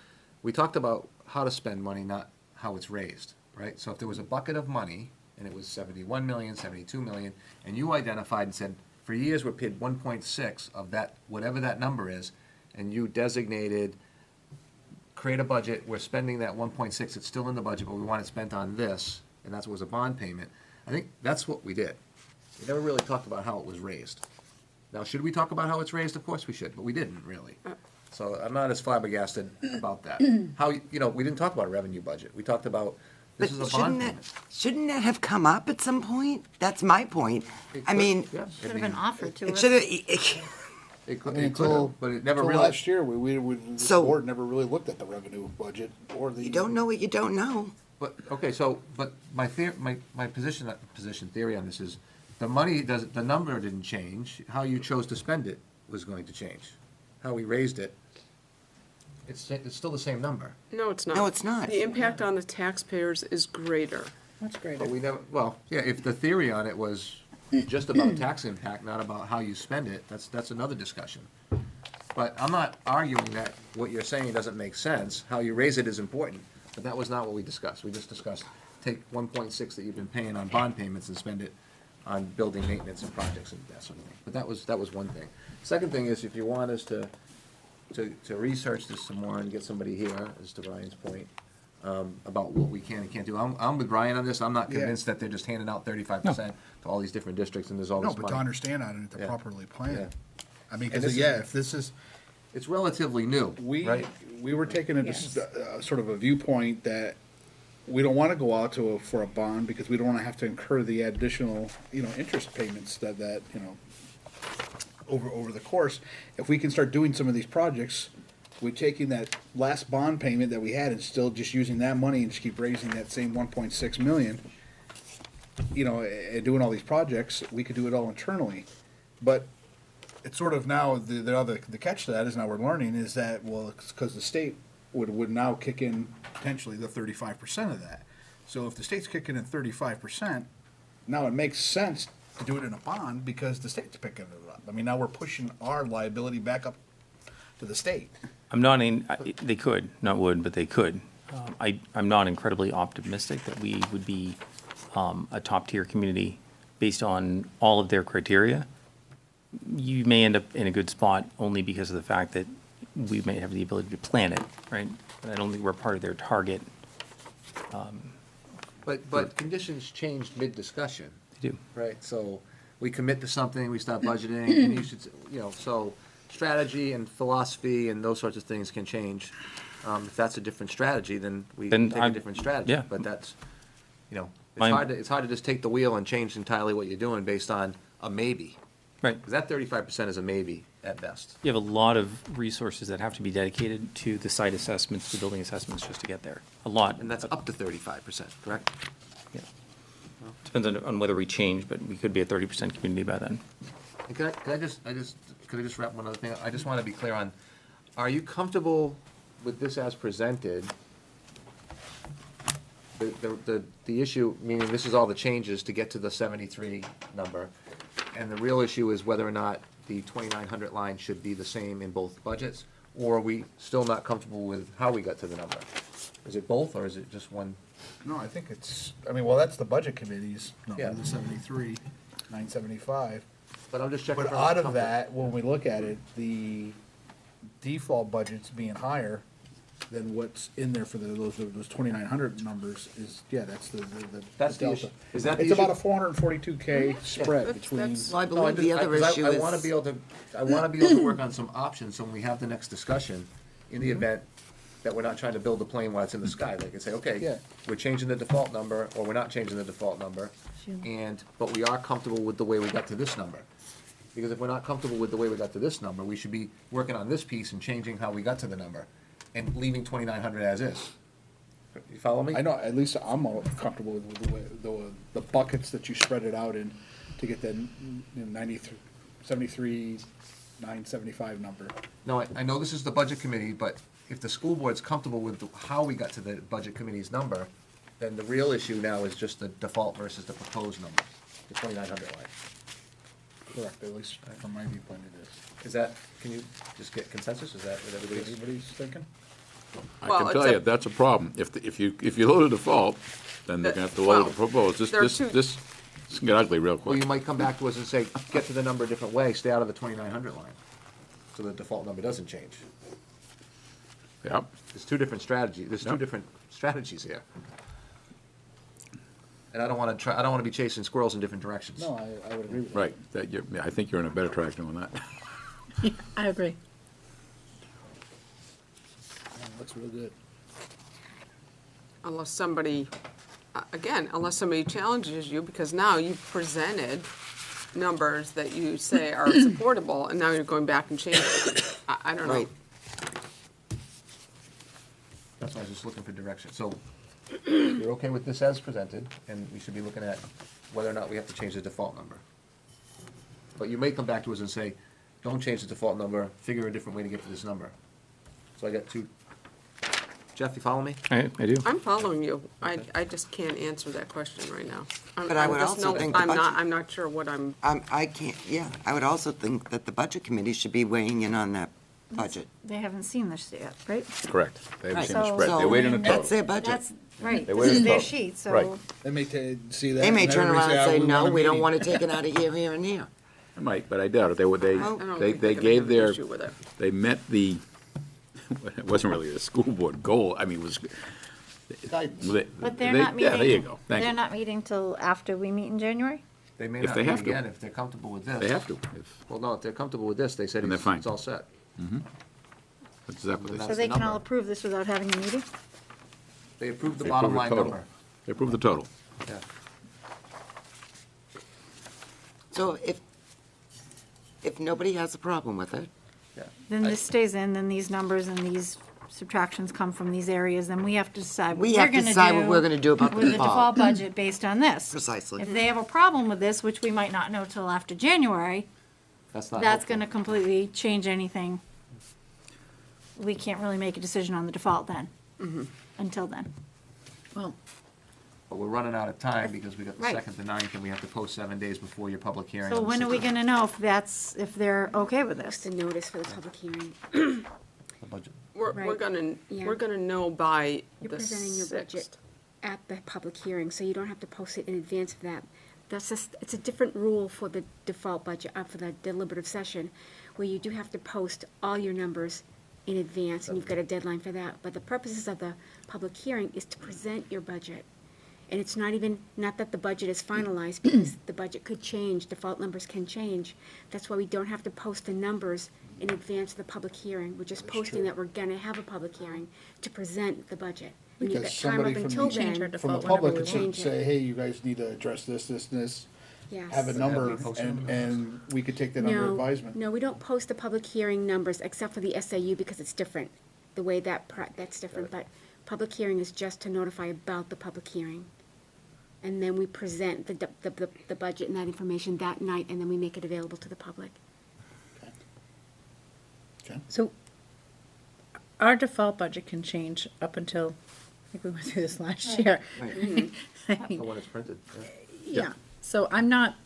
Speaker 7: we talked about how to spend money, not how it's raised, right? So if there was a bucket of money, and it was 71 million, 72 million, and you identified and said, for years, we're paid 1.6 of that, whatever that number is, and you designated, create a budget, we're spending that 1.6, it's still in the budget, but we want it spent on this, and that was a bond payment, I think that's what we did. We never really talked about how it was raised. Now, should we talk about how it's raised? Of course we should, but we didn't really. So I'm not as flabbergasted about that. How, we didn't talk about a revenue budget. We talked about, this
Speaker 9: But
Speaker 7: is a bond payment.
Speaker 9: shouldn't that have come up at some point? That's my point. I mean,
Speaker 7: Yeah,
Speaker 13: Should have been offered to
Speaker 9: it
Speaker 13: us.
Speaker 9: should have,
Speaker 7: it could
Speaker 2: Until,
Speaker 7: have, but it never
Speaker 2: until
Speaker 7: really.
Speaker 2: last year, this
Speaker 9: So-
Speaker 2: board never really looked at the revenue budget or the.
Speaker 9: you don't know what you don't know.
Speaker 7: But, okay, so, but my position theory on this is, the money the number didn't change, how you chose to spend it was going to change. How we raised it, it's still the same number.
Speaker 4: No, it's not.
Speaker 9: No, it's not.
Speaker 4: The impact on the taxpayers is greater.
Speaker 5: Much greater.
Speaker 7: But we never, well, yeah, if the theory on it was just about tax impact, not about how you spend it, that's another discussion. But I'm not arguing that what you're saying doesn't make sense, how you raise it is important, but that was not what we discussed. We just discussed, take 1.6 that you've been paying on bond payments and spend it on building maintenance and projects and that sort of thing. But that was one thing. Second thing is, if you want us to research this some more and get somebody here, as to Brian's point, about what we can and can't do. I'm with Brian on this. I'm not
Speaker 2: Yeah.
Speaker 7: convinced that they're just handing out 35% to all these different districts and there's all
Speaker 2: No,
Speaker 7: this
Speaker 2: but
Speaker 7: money.
Speaker 2: to understand on it, to
Speaker 7: Yeah.
Speaker 2: properly
Speaker 7: Yeah.
Speaker 2: plan. I mean,
Speaker 7: And
Speaker 2: because,
Speaker 7: this
Speaker 2: yeah,
Speaker 7: is-
Speaker 2: if this is,
Speaker 7: It's relatively new, right?
Speaker 2: we were taking sort of a viewpoint that we don't want to go out for a bond because we don't want to have to incur the additional, interest payments that, over the course. If we can start doing some of these projects, we're taking that last bond payment that we had and still just using that money and just keep raising that same 1.6 million, and doing all these projects, we could do it all internally. But it's sort of now, the catch to that is now we're learning is that, well, because the state would now kick in potentially the 35% of that. So if the state's kicking in 35%, now it makes sense to do it in a bond because the state's picking it up. I mean, now we're pushing our liability back up to the state.
Speaker 12: They could, not would, but they could. I'm not incredibly optimistic that we would be a top-tier community based on all of their criteria. You may end up in a good spot only because of the fact that we may have the ability to plan it, right? But I don't think we're part of their target.
Speaker 7: But conditions change mid-discussion.
Speaker 12: They do.
Speaker 7: Right, so we commit to something, we start budgeting, and you should, so strategy and philosophy and those sorts of things can change. If that's a different strategy, then we
Speaker 12: Then
Speaker 7: take a different strategy.
Speaker 12: yeah.
Speaker 7: But that's,
Speaker 12: Mine-
Speaker 7: it's hard to just take the wheel and change entirely what you're doing based on a maybe.
Speaker 12: Right.
Speaker 7: Because that 35% is a maybe at best.
Speaker 12: You have a lot of resources that have to be dedicated to the site assessments, the building assessments, just to get there. A lot.
Speaker 7: And that's up to 35%, correct?
Speaker 12: Yeah. Depends on whether we change, but we could be a 30% community by then.
Speaker 7: And could I just wrap one other thing up? I just want to be clear on, are you comfortable with this as presented? The issue, meaning this is all the changes to get to the 73 number, and the real issue is whether or not the 2,900 line should be the same in both budgets, or are we still not comfortable with how we got to the number? Is it both, or is it just one?
Speaker 2: No, I think that's the budget committee's number,
Speaker 7: Yeah.
Speaker 2: the 73, 975.
Speaker 7: But I'm just checking.
Speaker 2: But
Speaker 7: for
Speaker 2: out of
Speaker 7: comfort.
Speaker 2: that, when we look at it, the default budget's being higher then what's in there for those 2,900 numbers is, yeah, that's the
Speaker 7: That's the
Speaker 2: delta.
Speaker 7: issue. Is that the
Speaker 2: It's about
Speaker 7: issue?
Speaker 2: a 442K spread
Speaker 4: That's-
Speaker 2: between.
Speaker 4: that's-
Speaker 9: Well, I
Speaker 7: No,
Speaker 9: believe the other issue
Speaker 7: I
Speaker 9: is.
Speaker 7: wanna be able to, I wanna be able to work on some options, so when we have the next discussion, in the event that we're not trying to build a plane while it's in the sky, they can say,
Speaker 2: Yeah.
Speaker 7: okay, we're changing the default number, or we're not changing the default number, but we are comfortable with the way we got to this number. Because if we're not comfortable with the way we got to this number, we should be working on this piece and changing how we got to the number, and leaving 2,900 as is. You follow me?
Speaker 2: I know, at least I'm all comfortable with the way, the buckets that you spread it out in to get that 93, 73, 975 number.
Speaker 7: No, I know this is the budget committee, but if the school board's comfortable with how we got to the budget committee's number, then the real issue now is just the default versus the proposed number, the 2,900 line.
Speaker 2: Correct, at least from my viewpoint it is.
Speaker 7: Is that, can you just get consensus? Is that what everybody's?
Speaker 2: Everybody's thinking?
Speaker 1: I
Speaker 4: Well,
Speaker 1: can
Speaker 4: it's
Speaker 1: tell
Speaker 4: a-
Speaker 1: you, that's a problem. If you load a default, then they're gonna have to load
Speaker 4: Well,
Speaker 1: the proposed.
Speaker 4: there are two-
Speaker 1: This can get ugly real
Speaker 7: Well,
Speaker 1: quick.
Speaker 7: you might come back to us and say, get to the number a different way, stay out of the 2,900 line, so the default number doesn't change.
Speaker 1: Yep,
Speaker 7: There's two different strategies, there's two
Speaker 1: Yep.
Speaker 7: different strategies here. And I don't wanna I don't wanna be chasing squirrels in different directions.
Speaker 2: No, I would agree with that.
Speaker 1: right. Yeah, I think you're in a better track doing that.
Speaker 5: I agree.
Speaker 2: Looks real good.
Speaker 4: Unless somebody, unless somebody challenges you, because now you've presented numbers that you say are supportable, and now you're going back and changing it. I don't know.
Speaker 9: Right.
Speaker 7: That's why I was just looking for direction. So, you're okay with this as presented, and we should be looking at whether or not we have to change the default number. But you may come back to us and say, don't change the default number, figure a different way to get to this number. So I got two. Jeff, you follow me?
Speaker 12: I do.
Speaker 4: I'm following you. I just can't answer that question right now.
Speaker 9: But I would also think the budget-
Speaker 4: I'm not sure what I'm,
Speaker 9: I can't, yeah, I would also think that the budget committee should be weighing in on that budget.
Speaker 13: They haven't seen this yet, right?
Speaker 1: Correct. They haven't
Speaker 9: Right.
Speaker 1: seen the
Speaker 13: So-
Speaker 1: spread. They're waiting a
Speaker 9: That's
Speaker 1: total.
Speaker 9: their budget.
Speaker 13: That's, right,
Speaker 1: They
Speaker 13: this
Speaker 1: waited
Speaker 13: is their
Speaker 1: total.
Speaker 13: sheet, so.
Speaker 1: Right.
Speaker 2: They may see that.
Speaker 9: They may
Speaker 2: and
Speaker 9: turn
Speaker 2: everybody
Speaker 9: around and
Speaker 2: "Ah,
Speaker 9: say,
Speaker 2: we
Speaker 9: no,
Speaker 2: want a
Speaker 9: we don't
Speaker 2: meeting."
Speaker 9: want to take it out of here and here.
Speaker 1: They might, but I doubt it. They would,
Speaker 4: I don't
Speaker 1: they
Speaker 4: think they're gonna
Speaker 1: gave
Speaker 4: have an
Speaker 1: their,
Speaker 4: issue with it.
Speaker 1: they met the, it wasn't really a school board goal. I mean, it was.
Speaker 2: Guidance.
Speaker 13: But they're not meeting.
Speaker 1: Yeah, there you go. Thank
Speaker 13: They're
Speaker 1: you.
Speaker 13: not meeting till after we meet in January?
Speaker 7: They may
Speaker 1: If
Speaker 7: not
Speaker 1: they
Speaker 7: meet
Speaker 1: have to.
Speaker 7: again if they're comfortable with this.
Speaker 1: They have to. If-
Speaker 7: Well, no, if they're comfortable with this, they said
Speaker 1: And they're fine.
Speaker 7: it's all set.
Speaker 1: That's exactly what they
Speaker 7: That's
Speaker 13: So
Speaker 1: said.
Speaker 13: they
Speaker 7: the
Speaker 13: can all
Speaker 7: number.
Speaker 13: approve this without having a meeting?
Speaker 7: They approved the
Speaker 1: They
Speaker 7: bottom
Speaker 1: approved
Speaker 7: line
Speaker 1: the total.
Speaker 7: number.
Speaker 1: They approved the total.
Speaker 7: Yeah.
Speaker 9: So if nobody has a problem with it,
Speaker 7: Yeah.
Speaker 13: Then this stays in, then these numbers and these subtractions come from these areas, then we have to decide what
Speaker 9: We
Speaker 13: we're
Speaker 9: have to
Speaker 13: gonna
Speaker 9: decide what we're gonna do about the
Speaker 13: with the
Speaker 9: default.
Speaker 13: default budget based on this.
Speaker 9: Precisely.
Speaker 13: If they have a problem with this, which we might not know till after January,
Speaker 7: That's not
Speaker 13: that's
Speaker 7: helpful.
Speaker 13: gonna completely change anything. We can't really make a decision on the default then, until then.
Speaker 5: Well,
Speaker 7: But we're running out of time because we got the
Speaker 13: Right.
Speaker 7: 2nd to 9th, and we have to post 7 days before your public hearing.
Speaker 13: So
Speaker 7: on the
Speaker 13: when are we
Speaker 7: 16th.
Speaker 13: gonna know if they're okay with
Speaker 3: Just
Speaker 13: this?
Speaker 3: a notice for the public hearing.
Speaker 7: The budget.
Speaker 4: we're
Speaker 3: Right.
Speaker 4: gonna,
Speaker 3: Yeah.
Speaker 4: we're gonna know by
Speaker 3: You're
Speaker 4: the
Speaker 3: presenting your budget
Speaker 4: 6th.
Speaker 3: at the public hearing, so you don't have to post it in advance of that. That's just, it's a different rule for the default budget, for the deliberative session, where you do have to post all your numbers in advance, and you've got a deadline for that. But the purposes of the public hearing is to present your budget. And it's not even, not that the budget is finalized, because the budget could change, default numbers can change. That's why we don't have to post the numbers in advance of the public hearing. We're just posting that we're gonna have a public hearing to present the budget. And you've got
Speaker 2: Because
Speaker 3: time
Speaker 2: somebody
Speaker 3: up
Speaker 2: from
Speaker 3: until
Speaker 2: the-
Speaker 5: Change our
Speaker 3: then.
Speaker 2: From the
Speaker 5: default
Speaker 2: public
Speaker 5: whenever
Speaker 2: could
Speaker 5: we
Speaker 3: want.
Speaker 2: say, hey, you guys need to address this,
Speaker 3: Yes.
Speaker 2: have a
Speaker 7: Have
Speaker 2: number,
Speaker 7: we posted
Speaker 2: and,
Speaker 7: them?
Speaker 2: and we could take that under
Speaker 3: No,
Speaker 2: advisement.
Speaker 3: no, we don't post the public hearing numbers, except for the SAU, because it's different. The way that's different, but public hearing is just to notify about the public hearing. And then we present the budget and that information that night, and then we make it available to the public.
Speaker 2: Okay.
Speaker 5: so our default budget can change up until, I think we went through this last year.
Speaker 9: Right.
Speaker 5: I
Speaker 7: The
Speaker 5: mean,
Speaker 7: one that's printed.
Speaker 5: yeah, so I'm not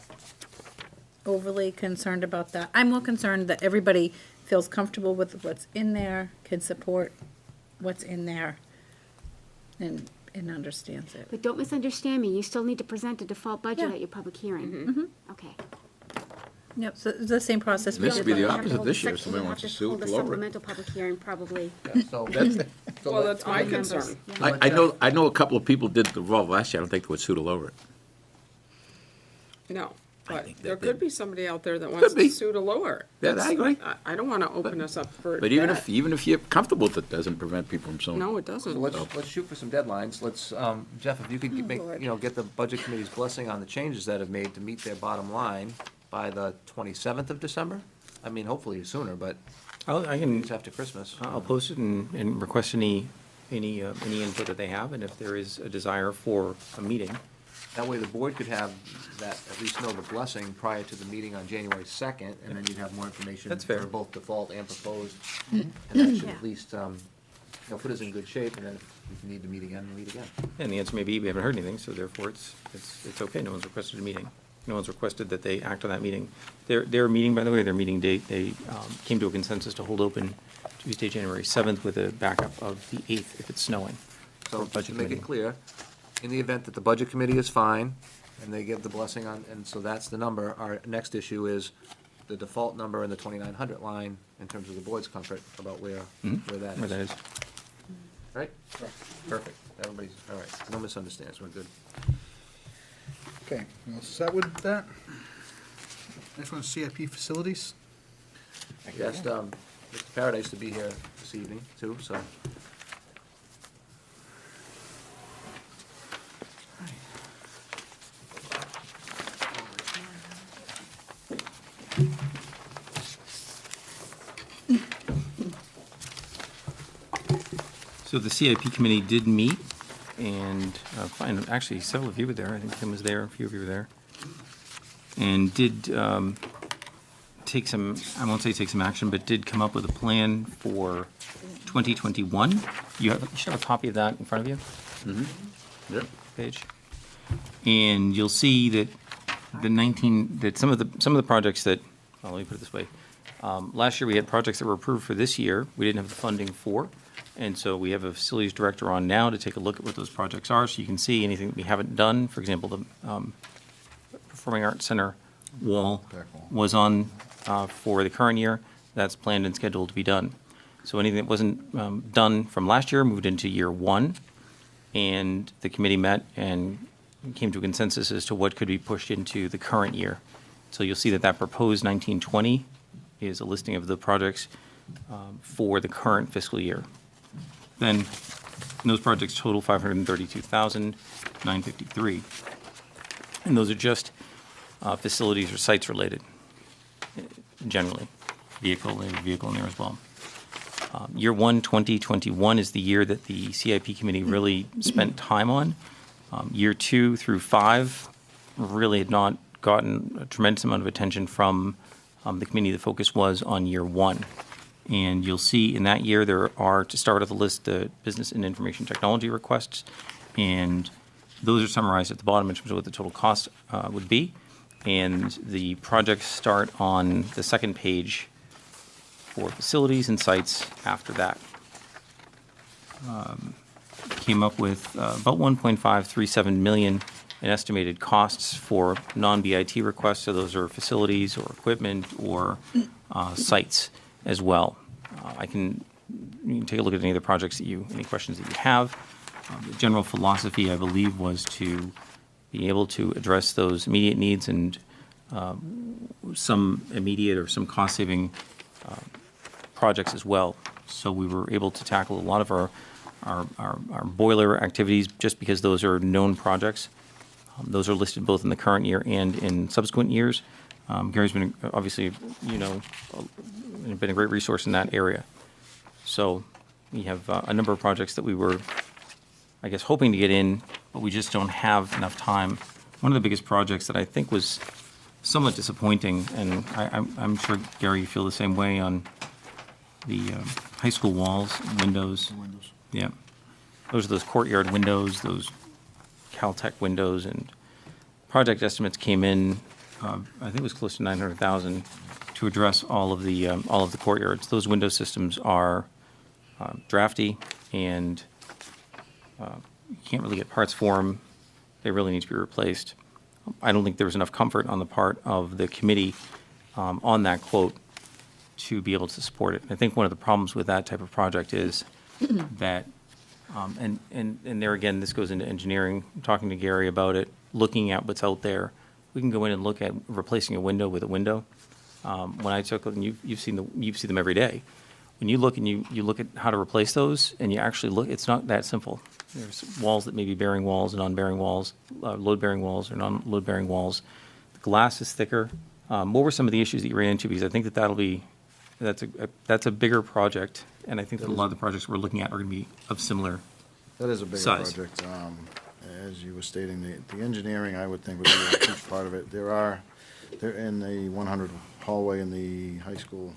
Speaker 5: overly concerned about that. I'm more concerned that everybody feels comfortable with what's in there, can support what's in there, and understands it.
Speaker 3: But don't misunderstand me, you still need to present a default budget
Speaker 5: Yeah.
Speaker 3: at your public hearing. Okay.
Speaker 5: Yep, so it's the same process we
Speaker 1: This
Speaker 5: did.
Speaker 1: would be the
Speaker 3: We'll have to
Speaker 1: opposite
Speaker 3: hold
Speaker 1: this
Speaker 3: a
Speaker 1: year.
Speaker 3: sec-
Speaker 1: Somebody
Speaker 3: we'll
Speaker 1: wants
Speaker 3: have
Speaker 1: to sue
Speaker 3: hold a
Speaker 1: to lower it.
Speaker 3: supplemental public hearing, probably.
Speaker 7: Yeah, so
Speaker 4: Well, that's my
Speaker 3: All the members,
Speaker 4: concern.
Speaker 3: yeah.
Speaker 1: I know a couple of people did the revolve last year, I don't think they would suit over it.
Speaker 4: No, but
Speaker 1: think
Speaker 4: there
Speaker 1: that
Speaker 4: could
Speaker 1: they-
Speaker 4: be somebody out there that wants
Speaker 1: be.
Speaker 4: to sue to lower it.
Speaker 1: Yeah, I
Speaker 4: That's-
Speaker 1: agree.
Speaker 4: I don't wanna open us up for
Speaker 1: But even
Speaker 4: that.
Speaker 1: if you're comfortable with it, doesn't prevent people from suing.
Speaker 4: No, it
Speaker 7: So
Speaker 4: doesn't.
Speaker 7: let's shoot for some deadlines. Let's, Jeff, if you could make,
Speaker 5: Lord.
Speaker 7: get the budget committee's blessing on the changes that have made to meet their bottom line by the 27th of December? I mean, hopefully sooner, but
Speaker 12: I can,
Speaker 7: it's after Christmas.
Speaker 12: I'll post it and request any input that they have, and if there is a desire for a meeting.
Speaker 7: That way the board could have that, at least know the blessing prior to the meeting on January 2nd, and then you'd have more information.
Speaker 12: That's fair.
Speaker 7: For both default and proposed. And that should at least, put us in good shape, and then if we need to meet again, we'll meet again.
Speaker 12: And the answer may be, we haven't heard anything, so therefore it's okay, no one's requested a meeting. No one's requested that they act on that meeting. Their meeting, by the way, their meeting date, they came to a consensus to hold open Tuesday, January 7th, with a backup of the 8th if it's snowing.
Speaker 7: So
Speaker 12: for
Speaker 7: just
Speaker 12: budget
Speaker 7: to make
Speaker 12: committee.
Speaker 7: it clear, in the event that the budget committee is fine, and they give the blessing on, and so that's the number, our next issue is the default number in the 2,900 line in terms of the board's comfort about where that is.
Speaker 12: Where that is.
Speaker 7: Right? Perfect. Everybody's, all right, no misunderstandings, we're good.
Speaker 2: Okay, you all set with that? Next one is CIP facilities.
Speaker 7: I asked, Mr. Paradise to be here this evening, too, so.
Speaker 12: So the CIP committee did meet, and actually, several of you were there. I think Tim was there, a few of you were there. And did take some, I won't say take some action, but did come up with a plan for 2021. You should have a copy of that in front of you.
Speaker 1: Yep.
Speaker 12: Page. And you'll see that some of the projects that, well, let me put it this way. Last year, we had projects that were approved for this year, we didn't have the funding for. And so we have a facilities director on now to take a look at what those projects are, so you can see anything that we haven't done. For example, the Performing Arts Center wall was on for the current year. That's planned and scheduled to be done. So anything that wasn't done from last year moved into year one. And the committee met and came to a consensus as to what could be pushed into the current year. So you'll see that proposed 1920 is a listing of the projects for the current fiscal year. Then, those projects total $532,953. And those are just facilities or sites related, generally. Vehicle in there as well. Year one, 2021, is the year that the CIP committee really spent time on. Year 2 through 5 really had not gotten a tremendous amount of attention from the committee. The focus was on year 1. And you'll see in that year there are, to start with the list, the business and information technology requests. And those are summarized at the bottom in terms of what the total cost would be. And the projects start on the second page for facilities and sites after that. Came up with about 1.537 million in estimated costs for non-BIT requests. So those are facilities or equipment or sites as well. You can take a look at any of the projects any questions that you have. The general philosophy, I believe, was to be able to address those immediate needs and some immediate or some cost-saving projects as well. So we were able to tackle a lot of our boiler activities just because those are known projects. Those are listed both in the current year and in subsequent years. Gary's been, obviously, been a great resource in that area. So we have a number of projects that we were, I guess, hoping to get in, but we just don't have enough time. One of the biggest projects that I think was somewhat disappointing, and I'm sure, Gary, you feel the same way on the high school walls, windows. Yeah. Those are those courtyard windows, those Caltech windows, and project estimates came in, I think it was close to 900,000 to address all of the courtyards. Those window systems are drafty, and you can't really get parts for them. They really need to be replaced. I don't think there was enough comfort on the part of the committee on that quote to be able to support it. I think one of the problems with that type of project is that, and there again, this goes into engineering, talking to Gary about it, looking at what's out there. We can go in and look at replacing a window with a window. When I took, and you see them every day. When you look and you look at how to replace those, and you actually look, it's not that simple. There's walls that may be bearing walls and non-bearing walls, load-bearing walls or non-load-bearing walls. The glass is thicker. What were some of the issues that you ran into? Because I think that's a bigger project, and I think that a lot of the projects we're looking at are going to be of similar
Speaker 14: That is a bigger
Speaker 12: size.
Speaker 14: project. As you were stating, the engineering, I would think, would be a huge part of it. They're in the 100 hallway in the high school.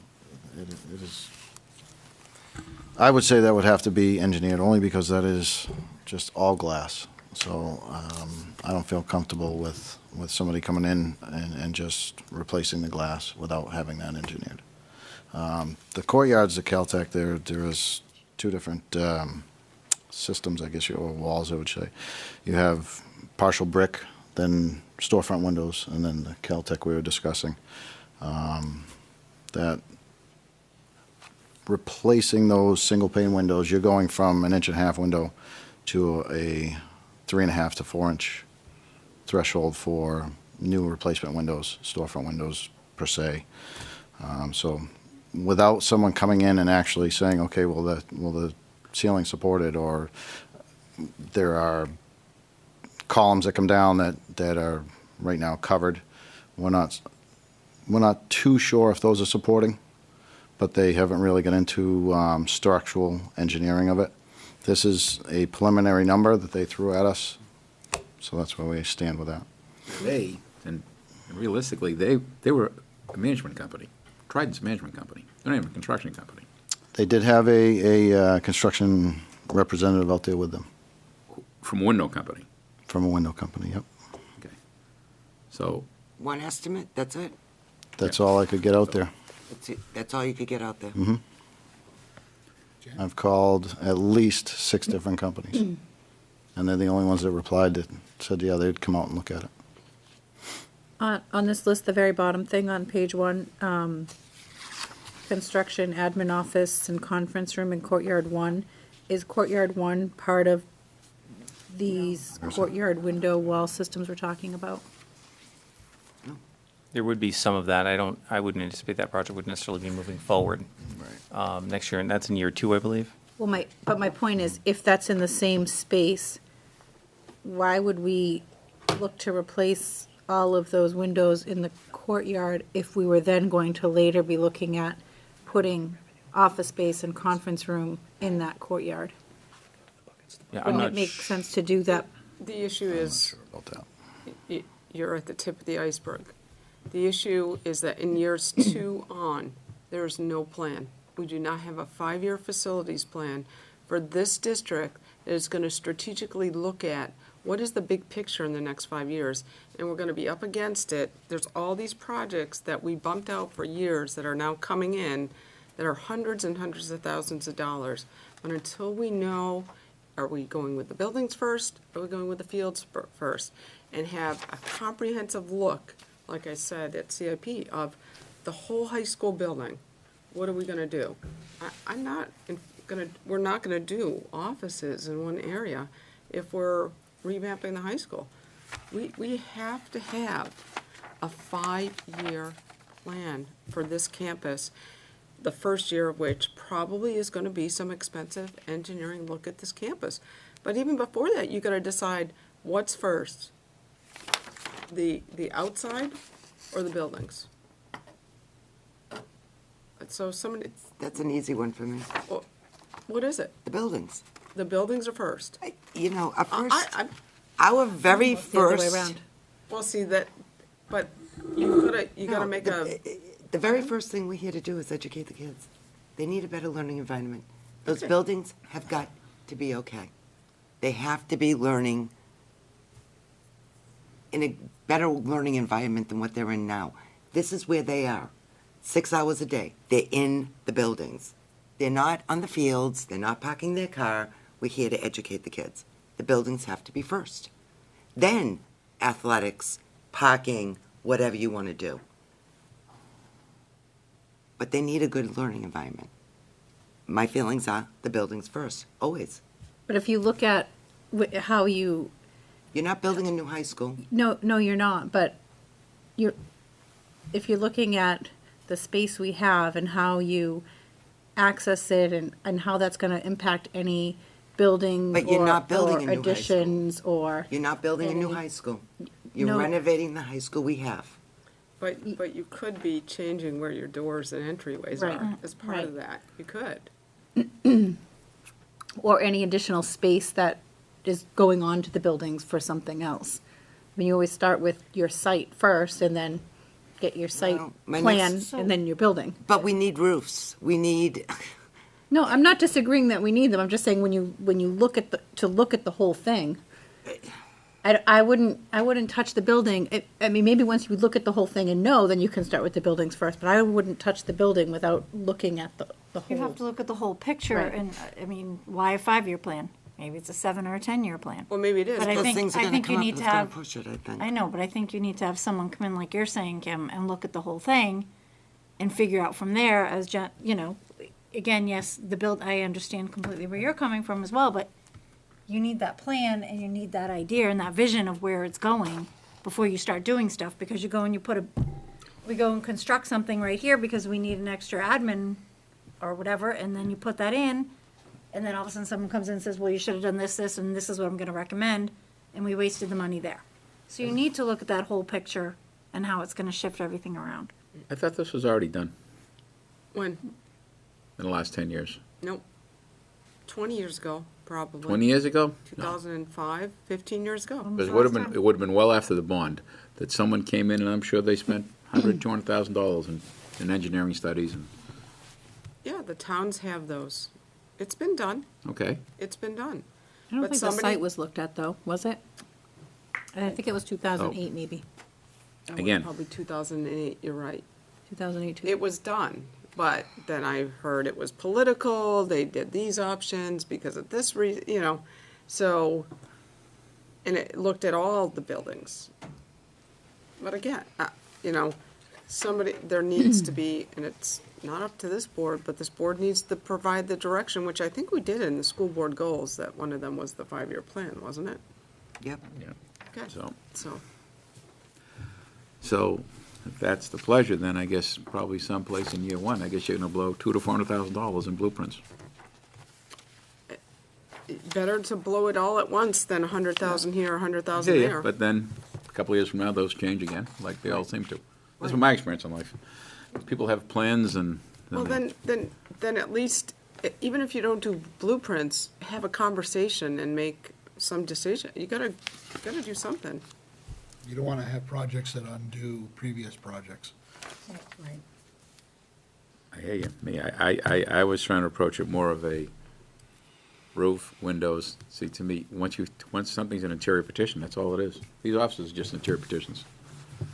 Speaker 14: It is, I would say that would have to be engineered, only because that is just all glass. So I don't feel comfortable with somebody coming in and just replacing the glass without having that engineered. The courtyards at Caltech, there is two different systems, I guess, or walls, I would say. You have partial brick, then storefront windows, and then the Caltech we were discussing. That replacing those single pane windows, you're going from an 1.5-inch window to a 3.5 to 4-inch threshold for new replacement windows, storefront windows per se. So without someone coming in and actually saying, okay, well, the ceiling supported, or there are columns that come down that are right now covered. We're not too sure if those are supporting, but they haven't really got into structural engineering of it. This is a preliminary number that they threw at us, so that's where we stand with that.
Speaker 1: And realistically, they were a management company, Trident's a management company. They're not even a construction company.
Speaker 14: They did have a construction representative out there with them.
Speaker 1: From a window company.
Speaker 14: From a window company, yep.
Speaker 1: Okay. So,
Speaker 9: One estimate, that's it?
Speaker 14: That's all I could get out there.
Speaker 9: That's all you could get out there?
Speaker 14: Mm-hmm. I've called at least 6 different companies. And they're the only ones that replied that said, yeah, they'd come out and look at it.
Speaker 5: On this list, the very bottom thing on page 1, construction, admin office, and conference room in courtyard 1. Is courtyard 1 part of these courtyard window wall systems we're talking about?
Speaker 12: There would be some of that. I wouldn't anticipate that project would necessarily be moving forward next year, and that's in year 2, I believe.
Speaker 5: Well, but my point is, if that's in the same space, why would we look to replace all of those windows in the courtyard if we were then going to later be looking at putting office space and conference room in that courtyard?
Speaker 12: Yeah, I'm
Speaker 5: Wouldn't
Speaker 12: not
Speaker 5: it make sense to do that?
Speaker 4: The issue is,
Speaker 14: About that.
Speaker 4: you're at the tip of the iceberg. The issue is that in years 2 on, there is no plan. We do not have a 5-year facilities plan for this district that is going to strategically look at what is the big picture in the next 5 years. And we're going to be up against it. There's all these projects that we bumped out for years that are now coming in that are hundreds and hundreds of thousands of dollars. But until we know, are we going with the buildings first? Are we going with the fields first? And have a comprehensive look, like I said, at CIP, of the whole high school building. What are we gonna do? We're not gonna do offices in one area if we're revamping the high school. We have to have a 5-year plan for this campus, the first year of which probably is gonna be some expensive engineering look at this campus. But even before that, you gotta decide what's first, the outside or the buildings? So somebody,
Speaker 9: That's an easy one for me.
Speaker 4: what is it?
Speaker 9: The buildings.
Speaker 4: The buildings are first.
Speaker 9: You know, at
Speaker 4: I-
Speaker 9: first,
Speaker 4: I-
Speaker 9: our very
Speaker 5: The other way
Speaker 9: first,
Speaker 5: around.
Speaker 4: Well, see that, but you gotta
Speaker 9: No,
Speaker 4: make a,
Speaker 9: the very first thing we're here to do is educate the kids. They need a better learning environment. Those buildings have got to be okay. They have to be learning in a better learning environment than what they're in now. This is where they are, 6 hours a day. They're in the buildings. They're not on the fields, they're not parking their car. We're here to educate the kids. The buildings have to be first. Then athletics, parking, whatever you want to do. But they need a good learning environment. my feelings are the buildings first, always.
Speaker 5: But if you look at how you,
Speaker 9: You're not building a new high school.
Speaker 5: no, you're not, but if you're looking at the space we have and how you access it and how that's gonna impact any building
Speaker 9: But you're not building
Speaker 5: or
Speaker 9: a new high school.
Speaker 5: additions or.
Speaker 9: You're not building a new
Speaker 5: any-
Speaker 9: high school. You're
Speaker 5: No.
Speaker 9: renovating the high school we have.
Speaker 4: But you could be changing where your doors and entryways
Speaker 5: Right.
Speaker 4: are as part of
Speaker 5: Right.
Speaker 4: that. You could.
Speaker 5: Or any additional space that is going on to the buildings for something else. I mean, you always start with your site first and then get your site
Speaker 9: Well, my
Speaker 5: plan
Speaker 9: next-
Speaker 5: and then your building.
Speaker 9: But we need roofs. We need,
Speaker 5: No, I'm not disagreeing that we need them. I'm just saying when you look at the whole thing, I wouldn't touch the building. I mean, maybe once you look at the whole thing and know, then you can start with the buildings first, but I wouldn't touch the building without looking at the
Speaker 13: You
Speaker 5: whole.
Speaker 13: have to look at the whole picture,
Speaker 5: Right.
Speaker 13: and, I mean, why a 5-year plan? Maybe it's a 7 or a 10-year plan.
Speaker 4: Well, maybe it is.
Speaker 13: But I
Speaker 9: those
Speaker 13: think,
Speaker 9: things are
Speaker 13: I
Speaker 9: gonna
Speaker 13: think
Speaker 9: come
Speaker 13: you
Speaker 9: up
Speaker 13: need
Speaker 9: and
Speaker 13: to
Speaker 9: it's gonna
Speaker 13: have,
Speaker 9: push it, I think.
Speaker 13: I know, but I think you need to have someone come in like you're saying, Kim, and look at the whole thing and figure out from there as, again, yes, I understand completely where you're coming from as well, but you need that plan and you need that idea and that vision of where it's going before you start doing stuff, because you go and we go and construct something right here because we need an extra admin or whatever, and then you put that in, and then all of a sudden someone comes in and says, well, you should have done this, and this is what I'm gonna recommend, and we wasted the money there. So you need to look at that whole picture and how it's gonna shift everything around.
Speaker 1: I thought this was already done
Speaker 4: When?
Speaker 1: in the last 10 years.
Speaker 4: Nope. 20 years ago, probably.
Speaker 1: 20 years ago? No.
Speaker 4: 2005, 15 years ago.
Speaker 1: Because it would have been well after the bond, that someone came in, and I'm sure they spent $200,000 in engineering studies, and,
Speaker 4: Yeah, the towns have those. It's been done.
Speaker 1: okay.
Speaker 4: It's been done.
Speaker 5: I don't
Speaker 4: But
Speaker 5: think the
Speaker 4: somebody-
Speaker 5: site was looked at though, was it? I think it was 2008 maybe,
Speaker 4: I went
Speaker 1: Again.
Speaker 4: Probably 2008, you're right.
Speaker 5: 2008.
Speaker 4: It was done, but then I heard it was political, they did these options because of this so, and it looked at all the buildings. But again, there needs to be, and it's not up to this board, but this board needs to provide the direction, which I think we did in the school board goals, that one of them was the 5-year plan, wasn't it?
Speaker 9: Yep.
Speaker 1: Yeah.
Speaker 4: Okay,
Speaker 1: So,
Speaker 4: so,
Speaker 1: if that's the pleasure, then I guess probably someplace in year one, I guess you're gonna blow $200,000 to $400,000 in blueprints.
Speaker 4: better to blow it all at once than 100,000 here, 100,000
Speaker 1: Yeah,
Speaker 4: there.
Speaker 1: but then, a couple of years from now, those change again, like they all seem to. That's been my experience in life. People have plans and.
Speaker 4: Well, then at least, even if you don't do blueprints, have a conversation and make some decision. You gotta do something.
Speaker 2: You don't want to have projects that undo previous projects.
Speaker 5: Right.
Speaker 1: I hear you. I was trying to approach it more of a roof, windows. See, to me, once something's an interior petition, that's all it is. These offices are just interior petitions. I'm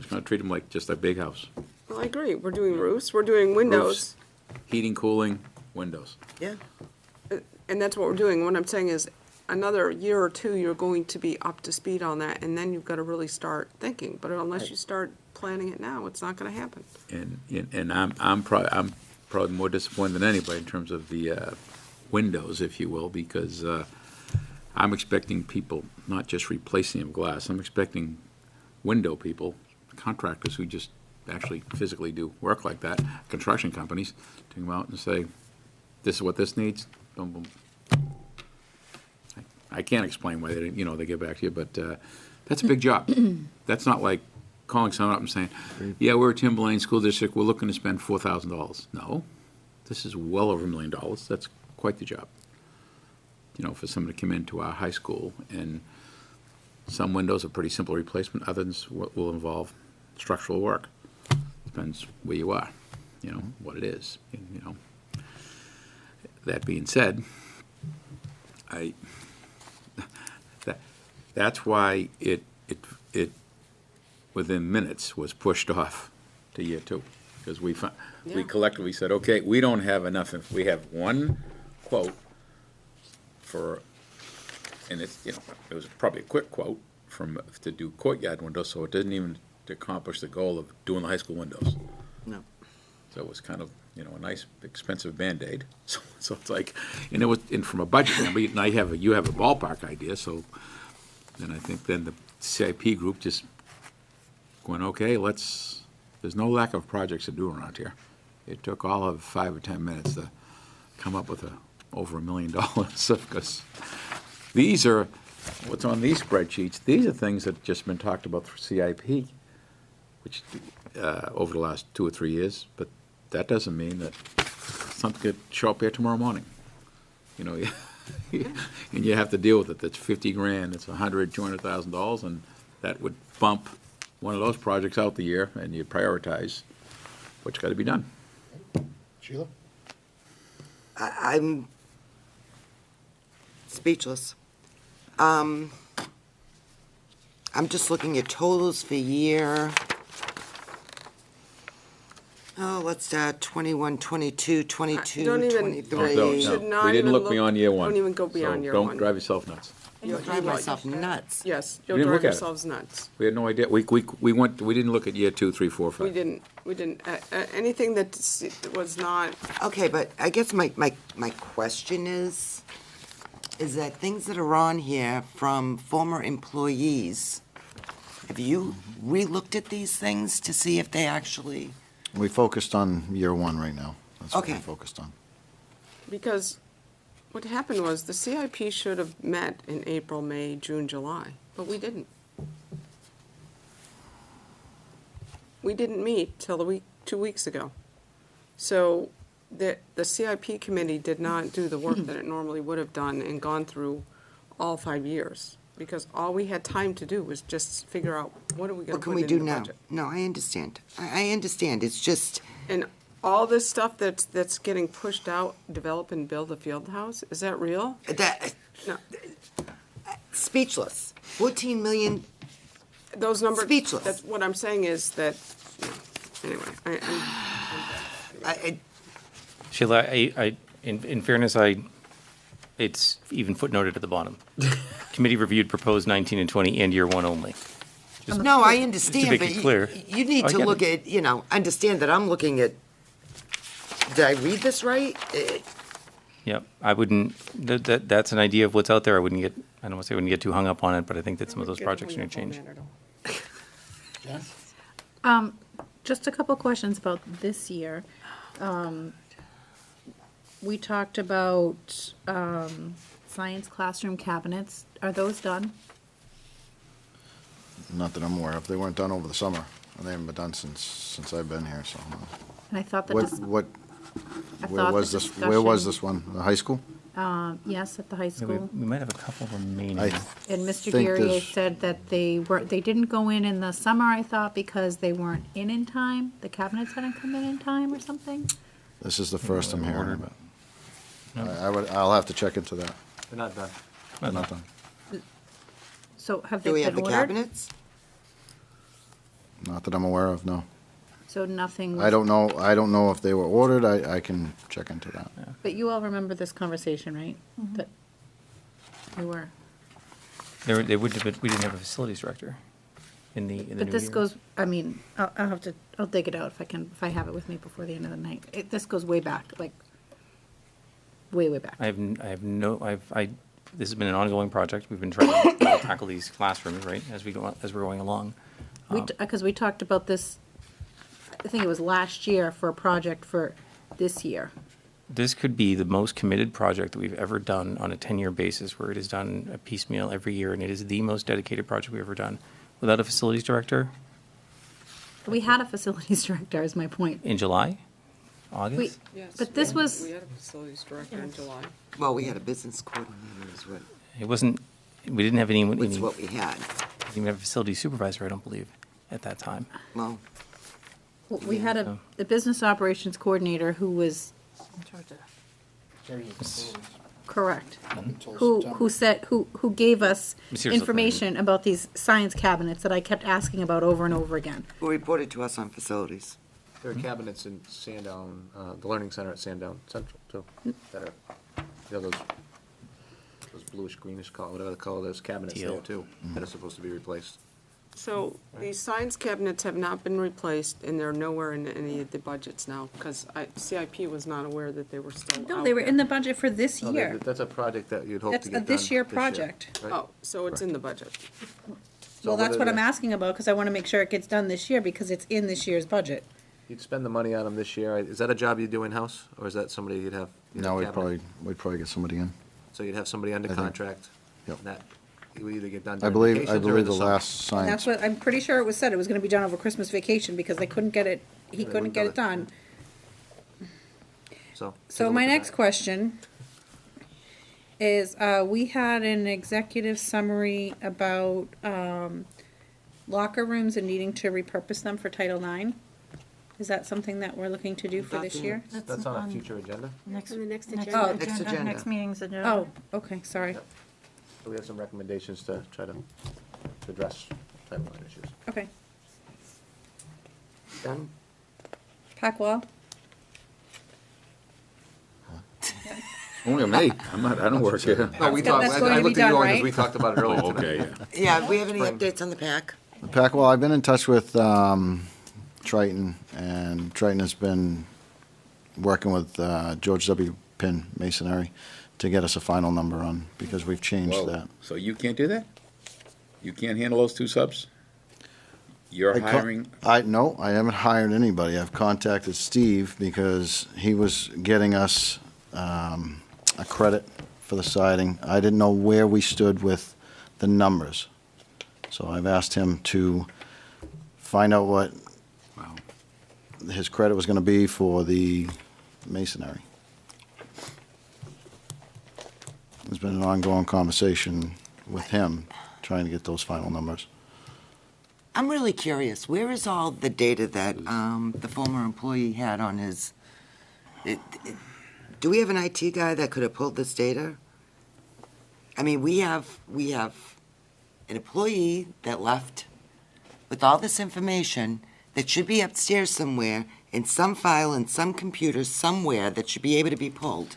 Speaker 1: just gonna treat them like just a big house.
Speaker 4: Well, I agree. We're doing roofs, we're doing windows,
Speaker 1: Roofs, heating, cooling, windows.
Speaker 9: Yeah.
Speaker 4: and that's what we're doing. What I'm saying is, another year or two, you're going to be up to speed on that, and then you've gotta really start thinking. But unless you start planning it now, it's not gonna happen.
Speaker 1: And I'm probably more disappointed than anybody in terms of the windows, if you will, because I'm expecting people not just replacing of glass. I'm expecting window people, contractors who just actually physically do work like that, construction companies, to come out and say, this is what this needs, boom, boom. I can't explain why they didn't, they get back to you, but that's a big job. That's not like calling someone up and saying, yeah, we're a Timberlane School District, we're looking to spend $4,000. No, this is well over $1 million. That's quite the job. For someone to come into our high school, and some windows are pretty simple replacement, others will involve structural work. Depends where you are, what it is, That being said, that's why it within minutes was pushed off to year two, because we collectively said, okay, we don't have enough. If we have one quote for, and it was probably a quick quote to do courtyard windows, so it didn't even accomplish the goal of doing the high school windows.
Speaker 9: No.
Speaker 1: So it was kind of, you know, a nice expensive Band-Aid. So it's like, and it was, and from a budget, and you have a ballpark idea, so then I think then the CIP group just going, okay, there's no lack of projects to do around here. It took all of 5 or 10 minutes to come up with over $1 million, because these are, what's on these spreadsheets, these are things that just been talked about for CIP, which, over the last 2 or 3 years, but that doesn't mean that something could show up here tomorrow morning. You know, and you have to deal with it. That's 50 grand, it's $200,000, and that would bump one of those projects out the year, and you prioritize what's got to be done.
Speaker 10: Sheila?
Speaker 9: I'm speechless. I'm just looking at totals for year. Oh, let's start 21, 22, 22,
Speaker 4: Don't even-
Speaker 9: 23.
Speaker 4: You should not
Speaker 1: We didn't
Speaker 4: even
Speaker 1: look
Speaker 4: look-
Speaker 1: beyond year one.
Speaker 4: don't even go beyond
Speaker 1: So
Speaker 4: year
Speaker 1: don't
Speaker 4: one.
Speaker 1: drive yourself nuts.
Speaker 9: You'll drive myself nuts.
Speaker 4: Yes,
Speaker 1: We
Speaker 4: you'll
Speaker 1: didn't
Speaker 4: drive
Speaker 1: look at it.
Speaker 4: yourselves nuts.
Speaker 1: We had no idea. We didn't look at year 2, 3, 4, 5.
Speaker 4: We didn't, anything that was not,
Speaker 9: Okay, but I guess my question is that things that are on here from former employees, have you re-looked at these things to see if they actually?
Speaker 14: We focused on year one right now. That's what we
Speaker 9: Okay.
Speaker 14: focused on.
Speaker 4: because what happened was the CIP should have met in April, May, June, July, but we didn't. We didn't meet till 2 weeks ago. So the CIP committee did not do the work that it normally would have done and gone through all 5 years, because all we had time to do was just figure out what are we gonna
Speaker 9: What can
Speaker 4: put
Speaker 9: we
Speaker 4: in
Speaker 9: do
Speaker 4: the
Speaker 9: now?
Speaker 4: budget.
Speaker 9: No, I understand. I understand. It's just,
Speaker 4: And all this stuff that's getting pushed out, develop and build a field house, is that real?
Speaker 9: that,
Speaker 4: No,
Speaker 9: speechless. 14 million,
Speaker 4: those numbers.
Speaker 9: Speechless.
Speaker 4: That's what I'm saying is that, anyway,
Speaker 9: I,
Speaker 12: Sheila, in fairness, it's even footnoted at the bottom. Committee reviewed proposed 19 and 20 and year one only.
Speaker 9: no, I understand,
Speaker 12: make
Speaker 9: but
Speaker 12: it clear.
Speaker 9: you need
Speaker 12: I
Speaker 9: to
Speaker 12: get
Speaker 9: look
Speaker 12: it.
Speaker 9: at, understand that I'm looking at, did I read this right?
Speaker 12: Yep, I wouldn't, that's an idea of what's out there. I wouldn't get too hung up on it, but I think that some of those projects need to change.
Speaker 5: Just a couple questions about this year. We talked about, science classroom cabinets. Are those done?
Speaker 14: Not that I'm aware of. They weren't done over the summer, and they haven't been done since I've been here, so.
Speaker 5: And I thought that
Speaker 14: What,
Speaker 5: this,
Speaker 14: what,
Speaker 5: I
Speaker 14: where
Speaker 5: thought
Speaker 14: was
Speaker 5: the
Speaker 14: this, where was
Speaker 5: discussion-
Speaker 14: this one? The high school?
Speaker 5: yes, at the high
Speaker 12: Yeah,
Speaker 5: school.
Speaker 12: we might have a couple remaining.
Speaker 14: I
Speaker 5: And Mr.
Speaker 14: think
Speaker 5: Guerrier
Speaker 14: there's-
Speaker 5: said that they didn't go in the summer, I thought, because they weren't in time. The cabinets hadn't come in time or something?
Speaker 14: This is the first I'm hearing of it. I'll have to check into that.
Speaker 7: They're not done.
Speaker 14: They're not done.
Speaker 5: So have they
Speaker 9: Do we
Speaker 5: been
Speaker 9: have the
Speaker 5: ordered?
Speaker 9: cabinets?
Speaker 14: Not that I'm aware of, no.
Speaker 5: So nothing.
Speaker 14: I don't know if they were ordered. I can check into that.
Speaker 5: But you all remember this conversation, right? That we were.
Speaker 12: They would have been, we didn't have a facilities director in the new year.
Speaker 5: But this goes, I mean, I'll dig it out if I have it with me before the end of the night. This goes way back, like, way back.
Speaker 12: This has been an ongoing project. We've been trying to tackle these classrooms, right, as we're going along.
Speaker 5: Because we talked about this, I think it was last year for a project for this year.
Speaker 12: This could be the most committed project that we've ever done on a 10-year basis, where it is done a piecemeal every year, and it is the most dedicated project we've ever done. Without a facilities director,
Speaker 5: We had a facilities director, is my point.
Speaker 12: in July,
Speaker 5: We,
Speaker 12: August?
Speaker 4: Yes,
Speaker 5: but this was,
Speaker 4: We had a facilities director in July.
Speaker 9: Well, we had a business coordinator is what,
Speaker 12: It wasn't, we didn't have anyone,
Speaker 9: was what we had.
Speaker 12: didn't even have a facilities supervisor, I don't believe, at that time.
Speaker 9: Well,
Speaker 5: we had a business operations coordinator who was correct. Who gave us
Speaker 12: Seriously.
Speaker 5: information about these science cabinets that I kept asking about over and over again.
Speaker 9: who reported to us on facilities?
Speaker 7: There are cabinets in Sandown, the Learning Center at Sandown Central, too, that are, you know, those bluish, greenish color, whatever the color, there's cabinets there,
Speaker 12: Teal.
Speaker 7: too, that are supposed to be replaced.
Speaker 4: So these science cabinets have not been replaced, and they're nowhere in any of the budgets now, because CIP was not aware that they were still out
Speaker 5: No, they were
Speaker 4: there.
Speaker 5: in the budget for this
Speaker 7: No,
Speaker 5: year.
Speaker 7: That's a project that you'd hope
Speaker 5: That's
Speaker 7: to
Speaker 5: a
Speaker 7: get done
Speaker 5: this year project.
Speaker 7: right?
Speaker 4: Oh, so it's in the budget.
Speaker 7: So
Speaker 5: Well, that's
Speaker 7: whether
Speaker 5: what I'm
Speaker 7: the-
Speaker 5: asking about, because I want to make sure it gets done this year, because it's in this year's budget.
Speaker 7: You'd spend the money on them this year. Is that a job you do in-house, or is that somebody you'd have?
Speaker 14: No, we'd
Speaker 7: cabinet?
Speaker 14: probably get somebody in.
Speaker 7: So you'd have somebody under
Speaker 14: I think-
Speaker 7: contract?
Speaker 14: Yep.
Speaker 7: and That, you would either get done
Speaker 14: I
Speaker 7: during
Speaker 14: believe
Speaker 7: vacations or in
Speaker 14: the
Speaker 7: summer?
Speaker 14: last
Speaker 5: And that's
Speaker 14: science,
Speaker 5: what, I'm pretty sure it was said, it was gonna be done over Christmas vacation, because they couldn't get it, he
Speaker 7: They
Speaker 5: couldn't
Speaker 7: wouldn't
Speaker 5: get
Speaker 7: do
Speaker 5: it done.
Speaker 7: So. take
Speaker 5: So
Speaker 7: a
Speaker 5: my
Speaker 7: look at
Speaker 5: next
Speaker 7: that.
Speaker 5: question is, we had an executive summary about, locker rooms and needing to repurpose them for Title IX. Is that something that we're looking to do for this year?
Speaker 7: That's on a future agenda.
Speaker 13: Next,
Speaker 3: On the next
Speaker 13: next
Speaker 3: agenda.
Speaker 5: Oh,
Speaker 9: next agenda.
Speaker 13: Next meeting's agenda.
Speaker 5: Oh, okay, sorry.
Speaker 7: Yep. So we have some recommendations to try to address Title IX issues.
Speaker 5: Okay.
Speaker 9: Done?
Speaker 5: Pacwall?
Speaker 1: Only me. I don't work here.
Speaker 7: No, we
Speaker 5: That's
Speaker 7: talked,
Speaker 5: going
Speaker 7: I
Speaker 5: to be
Speaker 7: looked at you
Speaker 5: done,
Speaker 7: because
Speaker 5: right?
Speaker 7: we talked about it earlier
Speaker 1: Oh,
Speaker 7: today.
Speaker 1: okay, yeah.
Speaker 9: Yeah, do we have any
Speaker 7: Spring.
Speaker 9: updates on the PAC?
Speaker 14: the Pacwell, I've been in touch with Triton, and Triton has been working with George W. Pinn Masonry to get us a final number on, because we've changed
Speaker 1: Whoa.
Speaker 14: that.
Speaker 1: So you can't do that? You can't handle those two subs? You're
Speaker 14: I co-
Speaker 1: hiring,
Speaker 14: No, I haven't hired anybody. I've contacted Steve because he was getting us a credit for the siding. I didn't know where we stood with the numbers. So I've asked him to find out what
Speaker 1: wow.
Speaker 14: his credit was gonna be for the masonry. There's been an ongoing conversation with him, trying to get those final numbers.
Speaker 9: I'm really curious, where is all the data that the former employee had on his, do we have an IT guy that could have pulled this data? I mean, we have an employee that left with all this information that should be upstairs somewhere in some file, in some computer, somewhere that should be able to be pulled.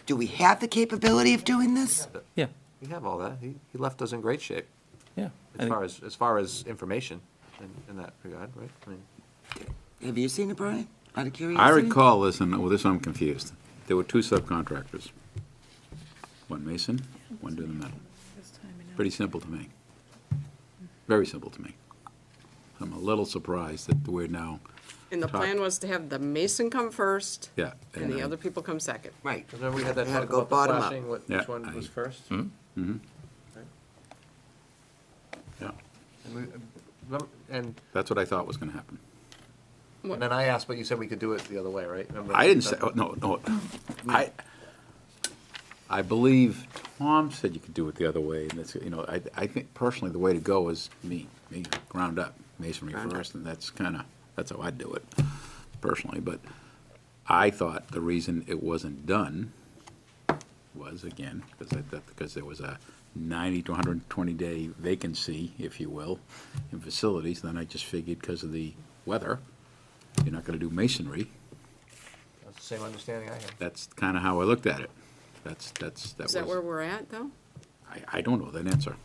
Speaker 9: Do we have the capability of doing this?
Speaker 12: Yeah,
Speaker 7: We have all that. He left us in great shape
Speaker 12: yeah. I
Speaker 7: as
Speaker 12: think-
Speaker 7: far as information in that regard, right? I mean,
Speaker 9: Have you seen it, Brian? Out of curiosity?
Speaker 1: I recall this, and with this I'm confused. There were two subcontractors. One mason, one doing the metal. Pretty simple to me. Very simple to me. I'm a little surprised that we're now,
Speaker 4: And the plan was to have the mason come first,
Speaker 1: yeah.
Speaker 4: and the other people come second.
Speaker 9: Right.
Speaker 7: remember we had that
Speaker 9: They had to
Speaker 7: talk
Speaker 9: go
Speaker 7: about the
Speaker 9: bottom up.
Speaker 7: flashing,
Speaker 1: Yeah,
Speaker 7: which one was first?
Speaker 1: Mhm.
Speaker 7: And And
Speaker 1: That's what I thought was gonna happen.
Speaker 7: and then I asked, but you said we could do it the other way, right? Remember?
Speaker 1: I didn't say, oh, no. I believe Tom said you could do it the other way, and that's, I think personally the way to go is me, ground up, masonry first, and that's how I'd do it, personally, but I thought the reason it wasn't done was, again, because there was a 90 to 120 day vacancy, if you will, in facilities, then I just figured because of the weather, you're not gonna do masonry.
Speaker 7: That's the same understanding I had.
Speaker 1: That's kind of how I looked at it. That
Speaker 4: Is that where
Speaker 1: was,
Speaker 4: we're at, though?
Speaker 1: I don't know that answer.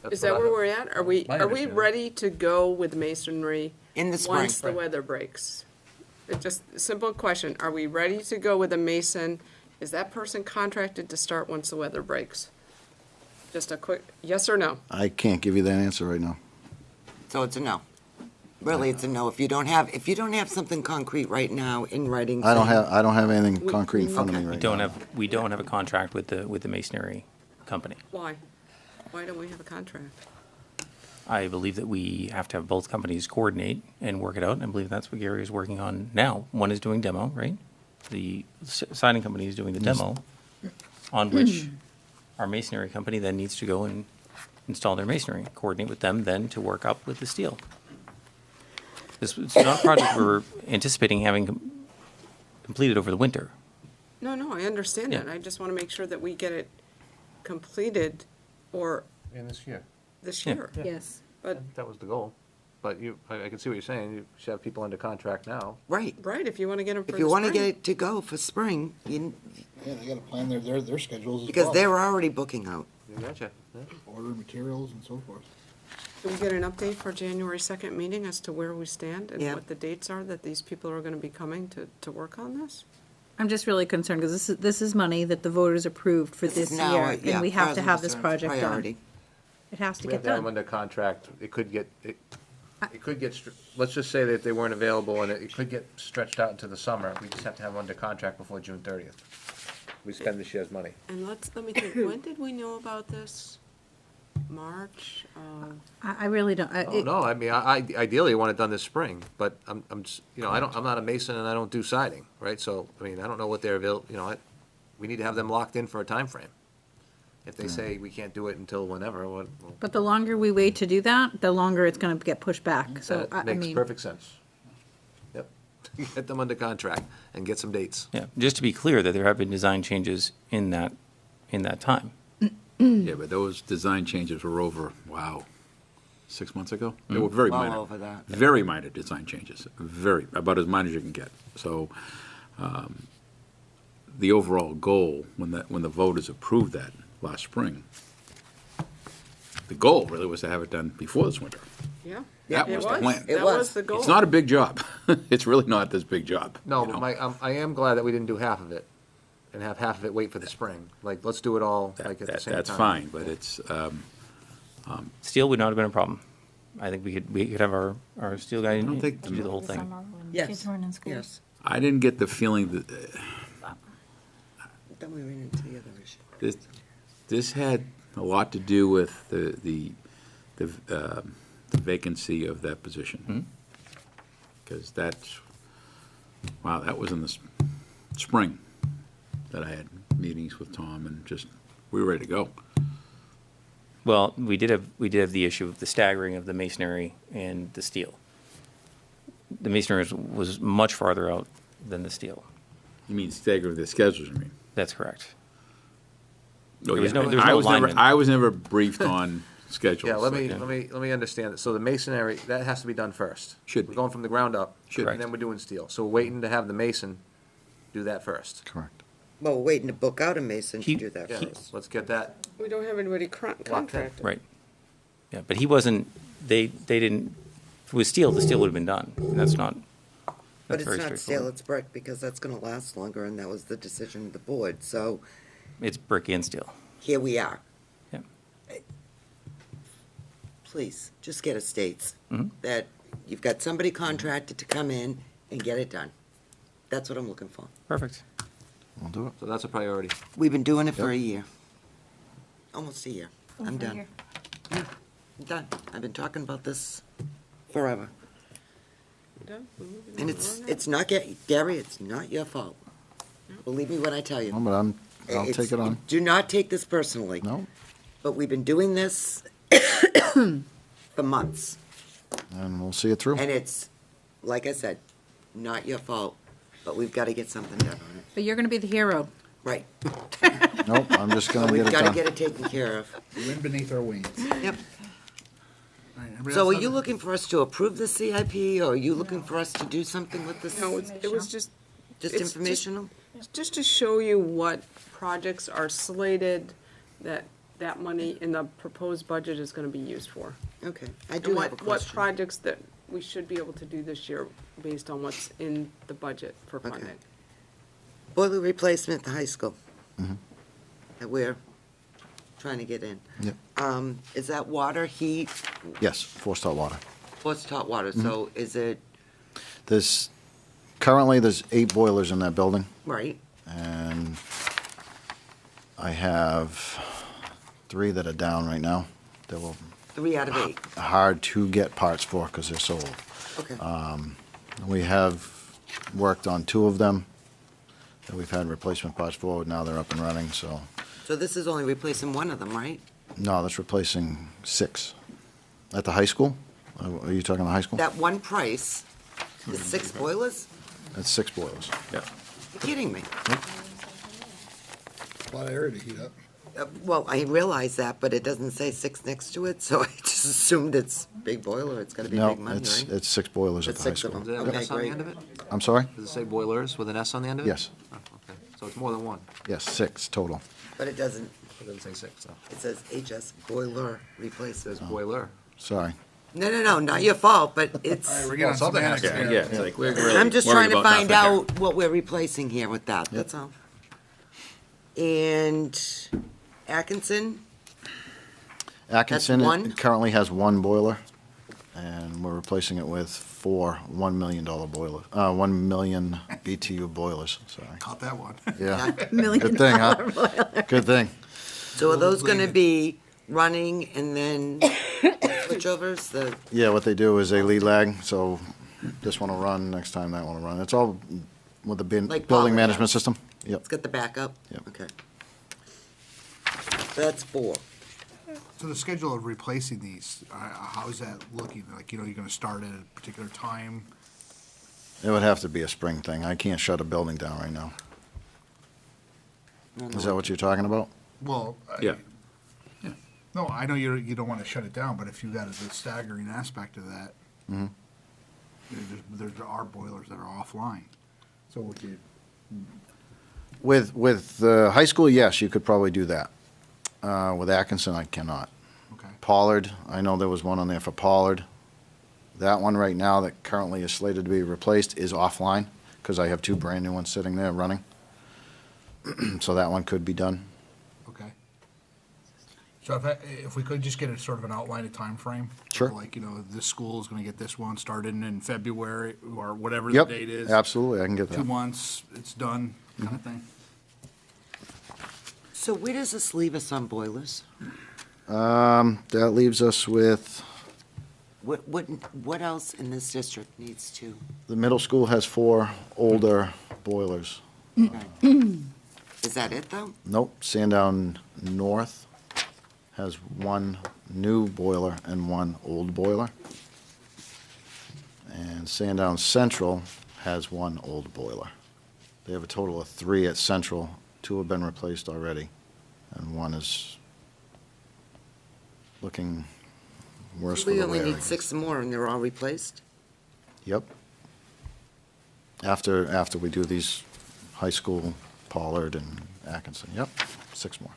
Speaker 7: That's
Speaker 4: Is that
Speaker 7: what I
Speaker 4: where
Speaker 7: thought.
Speaker 4: we're at? Are we,
Speaker 7: My
Speaker 4: are we
Speaker 7: understanding.
Speaker 4: ready to go with masonry
Speaker 9: In the spring.
Speaker 4: once the weather breaks? It's just a simple question. Are we ready to go with a mason? Is that person contracted to start once the weather breaks? Just a quick yes or no?
Speaker 14: I can't give you that answer right now.
Speaker 9: So it's a no. Really, it's a no. If you don't have something concrete right now in writing.
Speaker 14: I don't
Speaker 9: saying-
Speaker 14: have anything concrete in front of me right now.
Speaker 12: We don't have a contract with the masonry company.
Speaker 4: Why? Why don't we have a contract?
Speaker 12: I believe that we have to have both companies coordinate and work it out, and I believe that's what Gary is working on now. One is doing demo, right? The siding company is doing the demo, on which our masonry company then needs to go and install their masonry, coordinate with them then to work up with the steel. This is not a project we're anticipating having completed over the winter.
Speaker 4: No, I understand
Speaker 12: Yeah.
Speaker 4: that. I just want to make sure that we get it completed or
Speaker 7: In this year.
Speaker 4: this
Speaker 12: Yeah.
Speaker 4: year.
Speaker 5: Yes.
Speaker 4: But,
Speaker 7: That was the goal. But I can see what you're saying. You should have people under contract now.
Speaker 9: Right.
Speaker 4: right, if you want to get them for
Speaker 9: If
Speaker 4: the
Speaker 9: you want to
Speaker 4: spring.
Speaker 9: get it to go for spring,
Speaker 10: Yeah, they gotta plan their schedules as
Speaker 9: because
Speaker 10: well.
Speaker 9: they're already booking out.
Speaker 7: Gotcha. Yeah.
Speaker 2: order materials and so forth.
Speaker 4: Can we get an update for January 2nd meeting as to where we stand and
Speaker 9: Yeah.
Speaker 4: what the dates are that these people are gonna be coming to work on this?
Speaker 5: I'm just really concerned, because this is money that the voters approved for this
Speaker 9: Now,
Speaker 5: year,
Speaker 9: yeah,
Speaker 5: and we have to
Speaker 9: present
Speaker 5: have this
Speaker 9: concern,
Speaker 5: project done.
Speaker 9: priority.
Speaker 5: It has to
Speaker 7: We
Speaker 5: get
Speaker 7: have to have them
Speaker 5: done.
Speaker 7: under contract. It could get, let's just say that they weren't available and it could get stretched out into the summer. We just have to have them under contract before June 30th. We spend this year's money.
Speaker 4: And let me think, when did we know about this? March of,
Speaker 5: I really don't,
Speaker 7: Oh, no, I mean, ideally, I want it done this spring, but I'm just, I'm not a mason and I don't do siding, right? So, I mean, I don't know what they're we need to have them locked in for a time frame. If they say we can't do it until whenever, well,
Speaker 5: but the longer we wait to do that, the longer it's gonna get pushed back, so,
Speaker 7: that
Speaker 5: I
Speaker 7: makes
Speaker 5: mean,
Speaker 7: perfect sense. Yep. Get them under contract and get some dates.
Speaker 12: Yeah, just to be clear that there have been design changes in that time.
Speaker 1: Yeah, but those design changes were over, 6 months ago? They were very
Speaker 9: Well
Speaker 1: minor.
Speaker 9: over that.
Speaker 1: Very minor design changes, about as minor as you can get. So, the overall goal, when the voters approved that last spring, the goal really was to have it done before this winter.
Speaker 4: yeah?
Speaker 1: That
Speaker 4: It
Speaker 1: was the plan.
Speaker 9: It
Speaker 4: That
Speaker 9: was.
Speaker 4: was the goal.
Speaker 1: It's not a big job. It's really not this big job.
Speaker 7: No,
Speaker 1: you
Speaker 7: but
Speaker 1: know?
Speaker 7: I am glad that we didn't do half of it and have half of it wait for the spring. Like, let's do it all, like, at the same time.
Speaker 1: That's fine, but it's,
Speaker 12: Steel would not have been a problem. I think we could have our steel guy
Speaker 1: don't think-
Speaker 12: to do the whole thing.
Speaker 9: Yes.
Speaker 13: Kids weren't in school.
Speaker 9: Yes.
Speaker 1: I didn't get the feeling that,
Speaker 9: Then we ran into the other issue.
Speaker 1: this had a lot to do with the vacancy of that position. Because that was in the spring that I had meetings with Tom and just, we were ready to go.
Speaker 12: Well, we did have the issue of the staggering of the masonry and the steel. The masonry was much farther out than the steel.
Speaker 1: You mean stagger the schedules, you mean?
Speaker 12: That's correct.
Speaker 1: Oh,
Speaker 12: There was
Speaker 1: yeah.
Speaker 12: no
Speaker 1: I was never,
Speaker 12: alignment.
Speaker 1: I was never briefed on schedules.
Speaker 7: Yeah, let
Speaker 1: like
Speaker 7: me
Speaker 1: that.
Speaker 7: understand. So the masonry, that has to be done first.
Speaker 1: Should
Speaker 7: We're
Speaker 1: be.
Speaker 7: going from the ground up.
Speaker 1: Should
Speaker 12: be.
Speaker 7: And then we're doing steel. So we're waiting to have the mason do that first.
Speaker 14: Correct.
Speaker 9: Well, we're waiting to book out a mason to
Speaker 12: He-
Speaker 9: do that
Speaker 7: Yeah,
Speaker 9: first.
Speaker 7: let's get that.
Speaker 4: We don't have anybody contracted.
Speaker 12: Right. Yeah, but he wasn't, they didn't, if it was steel, the steel would have been done. And that's not,
Speaker 9: But
Speaker 12: that's
Speaker 9: it's
Speaker 12: very
Speaker 9: not steel,
Speaker 12: straightforward.
Speaker 9: it's brick, because that's gonna last longer, and that was the decision of the board, so
Speaker 12: It's brick and steel.
Speaker 9: here we are.
Speaker 12: Yeah.
Speaker 9: Please, just get us dates,
Speaker 12: Mhm.
Speaker 9: that you've got somebody contracted to come in and get it done. That's what I'm looking for.
Speaker 12: Perfect.
Speaker 14: We'll do it.
Speaker 7: So that's a priority.
Speaker 9: We've been doing it for a year. Almost a year. I'm
Speaker 13: Over
Speaker 9: done.
Speaker 13: here.
Speaker 9: I'm done. I've been talking about this forever.
Speaker 4: Done? We're moving
Speaker 9: And
Speaker 4: on
Speaker 9: it's,
Speaker 4: now?
Speaker 9: it's not, Gary, it's not your fault. Believe me when I tell
Speaker 14: No,
Speaker 9: you.
Speaker 14: but I'll
Speaker 9: It's-
Speaker 14: take it on.
Speaker 9: Do not take this personally.
Speaker 14: No,
Speaker 9: But we've been doing this for months.
Speaker 14: and we'll see it through.
Speaker 9: And it's, like I said, not your fault, but we've got to get something done on it.
Speaker 5: but you're gonna be the hero.
Speaker 9: Right.
Speaker 14: Nope, I'm just
Speaker 9: But
Speaker 14: gonna
Speaker 9: we've
Speaker 14: get it
Speaker 9: got to
Speaker 14: done.
Speaker 9: get it taken care of.
Speaker 2: Wind beneath our wings.
Speaker 9: Yep.
Speaker 2: All right, everybody
Speaker 9: So
Speaker 2: else
Speaker 9: are
Speaker 2: have
Speaker 9: you
Speaker 2: a-
Speaker 9: looking for us to approve the CIP, or are you looking for us to do something with this?
Speaker 4: No, it was just,
Speaker 9: Just
Speaker 4: it's just-
Speaker 9: informational?
Speaker 4: just to show you what projects are slated that money in the proposed budget is gonna be used for.
Speaker 9: Okay, I
Speaker 4: And
Speaker 9: do have a
Speaker 4: what
Speaker 9: question.
Speaker 4: projects that we should be able to do this year based on what's in the budget for
Speaker 9: Okay.
Speaker 4: funding.
Speaker 9: Boiler replacement at the high school.
Speaker 14: Mhm.
Speaker 9: That we're trying to get in.
Speaker 14: Yep.
Speaker 9: Is that water, heat,
Speaker 14: Yes, forced hot water.
Speaker 9: what's hot water?
Speaker 14: Mm-hmm.
Speaker 9: So is it,
Speaker 14: Currently, there's 8 boilers in that building,
Speaker 9: right?
Speaker 14: and I have 3 that are down right now. That will
Speaker 9: 3 out of 8.
Speaker 14: hard to get parts for because they're so old.
Speaker 9: Okay.
Speaker 14: We have worked on 2 of them that we've had replacement parts for. Now they're up and running, so,
Speaker 9: So this is only replacing one of them, right?
Speaker 14: no, that's replacing 6. At the high school? Are you talking the high school?
Speaker 9: That one price is 6 boilers?
Speaker 14: That's 6 boilers.
Speaker 12: Yeah.
Speaker 9: You're kidding me.
Speaker 2: A lot of air to heat up.
Speaker 9: Well, I realize that, but it doesn't say 6 next to it, so I just assumed it's big boiler. It's got to be
Speaker 14: No,
Speaker 9: big money, right?
Speaker 14: it's 6 boilers at
Speaker 9: It's
Speaker 14: the high
Speaker 9: 6 of
Speaker 14: school.
Speaker 9: them.
Speaker 7: Does it have an
Speaker 9: Okay,
Speaker 7: S on the
Speaker 9: great.
Speaker 7: end of it?
Speaker 14: I'm sorry?
Speaker 7: Does it say boilers with an S on the end of it?
Speaker 14: Yes,
Speaker 7: Oh, okay. So it's more than one.
Speaker 14: yes, 6 total.
Speaker 9: But it doesn't
Speaker 7: It doesn't say 6, though.
Speaker 9: It says HS boiler
Speaker 7: It
Speaker 9: replacement.
Speaker 7: says boiler.
Speaker 14: Sorry.
Speaker 9: No, not your fault, but
Speaker 2: All right,
Speaker 9: it's,
Speaker 2: we're getting on
Speaker 7: something has
Speaker 2: semantics
Speaker 7: to-
Speaker 2: here.
Speaker 1: It's like, we're really
Speaker 9: I'm just
Speaker 1: worried
Speaker 9: trying to
Speaker 1: about
Speaker 9: find
Speaker 1: nothing here.
Speaker 9: out what we're replacing here with that, that's all. And Atkinson,
Speaker 14: Atkinson
Speaker 9: one?
Speaker 14: currently has one boiler, and we're replacing it with 4 $1 million boilers, 1 million BTU boilers, sorry.
Speaker 2: Caught that one.
Speaker 14: Yeah,
Speaker 5: Million
Speaker 14: good thing, huh?
Speaker 5: dollar boiler.
Speaker 14: Good thing.
Speaker 9: so are those gonna be running and then switchovers, the,
Speaker 14: Yeah, what they do is they lead lag, so this one will run, next time that one will run. It's all with the
Speaker 9: Like
Speaker 14: building
Speaker 9: power
Speaker 14: management
Speaker 9: house.
Speaker 14: system. Yep.
Speaker 9: it's got the backup?
Speaker 14: Yep.
Speaker 9: Okay. That's 4.
Speaker 2: So the schedule of replacing these, how is that looking? Like, you're gonna start at a particular time?
Speaker 14: It would have to be a spring thing. I can't shut a building down right now. Is that what you're talking about?
Speaker 2: Well,
Speaker 1: Yeah.
Speaker 2: no, I know you don't wanna shut it down, but if you got a staggering aspect of that, there are boilers that are offline. So would you,
Speaker 14: With high school, yes, you could probably do that. With Atkinson, I cannot.
Speaker 2: okay,
Speaker 14: Pollard, I know there was one on there for Pollard. That one right now that currently is slated to be replaced is offline, because I have 2 brand-new ones sitting there running. So that one could be done.
Speaker 2: okay. So if we could just get a sort of an outline, a timeframe?
Speaker 14: Sure.
Speaker 2: Like, this school is gonna get this one started in February, or whatever the
Speaker 14: Yep,
Speaker 2: date is.
Speaker 14: absolutely, I can get
Speaker 2: 2
Speaker 14: that.
Speaker 2: months, it's done, kind of thing.
Speaker 9: So where does this leave us on boilers?
Speaker 14: That leaves us with,
Speaker 9: What else in this district needs to?
Speaker 14: the middle school has 4 older boilers.
Speaker 9: Is that it, though?
Speaker 14: Nope, Sandown North has 1 new boiler and 1 old boiler. And Sandown Central has 1 old boiler. They have a total of 3 at Central. 2 have been replaced already, and 1 is looking worse for
Speaker 9: We
Speaker 14: the
Speaker 9: only
Speaker 14: wear, I
Speaker 9: need
Speaker 14: guess.
Speaker 9: 6 more and they're all replaced?
Speaker 14: Yep. After we do these high school, Pollard and Atkinson, yep, 6 more.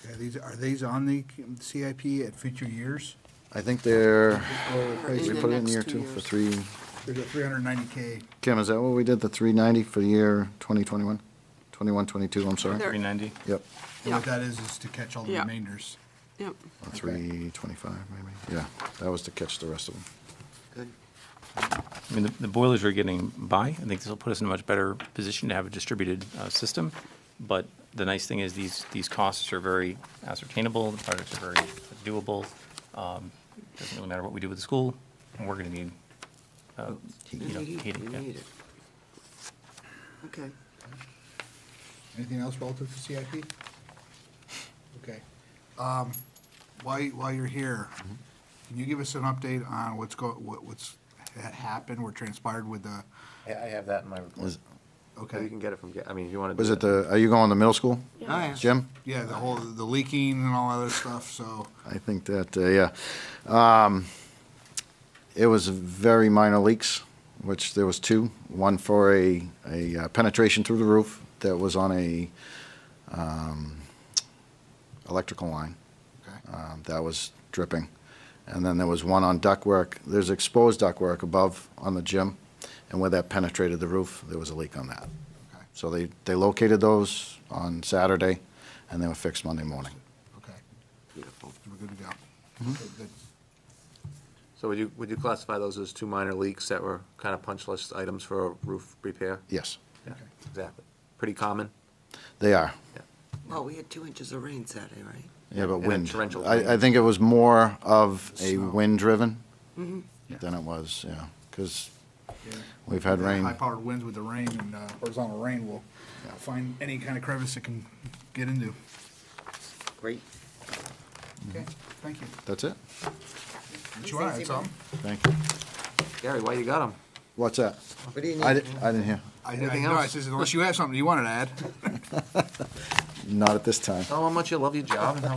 Speaker 2: Okay, are these on the CIP at future years?
Speaker 14: I think they're,
Speaker 9: Or
Speaker 14: we
Speaker 9: in the
Speaker 14: put it in
Speaker 9: next
Speaker 14: year
Speaker 9: 2
Speaker 14: 2 for
Speaker 9: years?
Speaker 14: 3,
Speaker 2: There's a 390K.
Speaker 14: Kim, is that what we did, the 390 for year 2021? 21, 22, I'm sorry?
Speaker 12: 390.
Speaker 14: Yep,
Speaker 2: And what that is to catch all the
Speaker 4: Yeah.
Speaker 2: remainders.
Speaker 4: Yep.
Speaker 14: 325 maybe, yeah, that was to catch the rest of them.
Speaker 9: Good.
Speaker 12: I mean, the boilers are getting by. I think this will put us in a much better position to have a distributed system. But the nice thing is these costs are very ascertainable, the projects are very doable. Doesn't really matter what we do with the school, and we're going to need, heating.
Speaker 9: We
Speaker 12: Yeah.
Speaker 9: need it. Okay.
Speaker 2: Anything else relative to CIP? Okay. While you're here, can you give us an update on what's happened or transpired with the,
Speaker 7: I have that in my report.
Speaker 14: Was
Speaker 2: okay?
Speaker 7: You can get it from, I mean, if you want to.
Speaker 14: was it are you going to middle school,
Speaker 9: Oh, yeah.
Speaker 14: Jim?
Speaker 2: Yeah, the leaking and all other stuff, so,
Speaker 14: I think that, yeah. It was very minor leaks, which there was 2. One for a penetration through the roof that was on a electrical line.
Speaker 2: okay.
Speaker 14: That was dripping. And then there was one on ductwork. There's exposed ductwork above on the gym, and where that penetrated the roof, there was a leak on that.
Speaker 2: Okay.
Speaker 14: So they located those on Saturday, and they were fixed Monday morning.
Speaker 2: Okay,
Speaker 9: Beautiful.
Speaker 2: we're good to go. Okay, good.
Speaker 7: So would you classify those as 2 minor leaks that were kind of punch list items for a roof repair?
Speaker 14: Yes,
Speaker 7: Yeah, exactly. Pretty common?
Speaker 14: they are.
Speaker 9: Well, we had 2 inches of rain Saturday, right?
Speaker 14: Yeah, but
Speaker 7: And a
Speaker 14: wind.
Speaker 7: torrential
Speaker 14: I
Speaker 7: rain.
Speaker 14: think it was more of a
Speaker 2: Snow.
Speaker 14: wind-driven
Speaker 7: Yeah.
Speaker 14: than it was, yeah, because
Speaker 2: Yeah.
Speaker 14: we've had rain.
Speaker 2: High-powered winds with the rain and horizontal rain will find any kind of crevice it can get into.
Speaker 9: Great.
Speaker 2: Okay, thank you.
Speaker 14: That's it.
Speaker 2: What you want, something?
Speaker 14: Thank you.
Speaker 7: Gary, why you got them?
Speaker 14: What's that?
Speaker 9: What do you need?
Speaker 14: I didn't hear.
Speaker 7: Anything
Speaker 2: know, I
Speaker 7: else?
Speaker 2: says unless you have something you wanted to add.
Speaker 14: Not at this time.
Speaker 7: Tell them how much you love your job and how,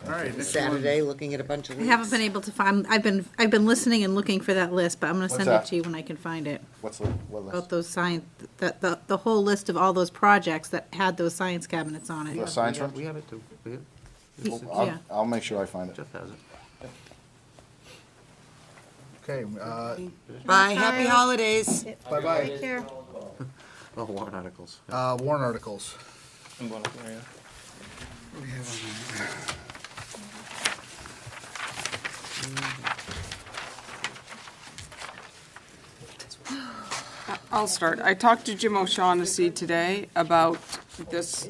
Speaker 2: All right, next one.
Speaker 9: Saturday, looking at a bunch of
Speaker 5: I
Speaker 9: leaks.
Speaker 5: haven't been able to find, I've been listening and looking for that list, but I'm gonna send it
Speaker 14: that?
Speaker 5: to you when I can find it.
Speaker 14: What's the, what
Speaker 5: About those signs, the whole list of all those projects that had those science cabinets on
Speaker 14: The
Speaker 5: it.
Speaker 14: science rooms?
Speaker 7: We have it too. We have-
Speaker 5: Yeah.
Speaker 14: I'll make sure I find it.
Speaker 7: Jeff has it.
Speaker 2: Okay,
Speaker 9: Bye, happy holidays.
Speaker 2: bye-bye.
Speaker 5: Take care.
Speaker 7: Oh, warrant articles.
Speaker 2: Warrant articles.
Speaker 12: I'm going up there, yeah.
Speaker 4: I'll start. I talked to Jim O'Shaughnessy today about this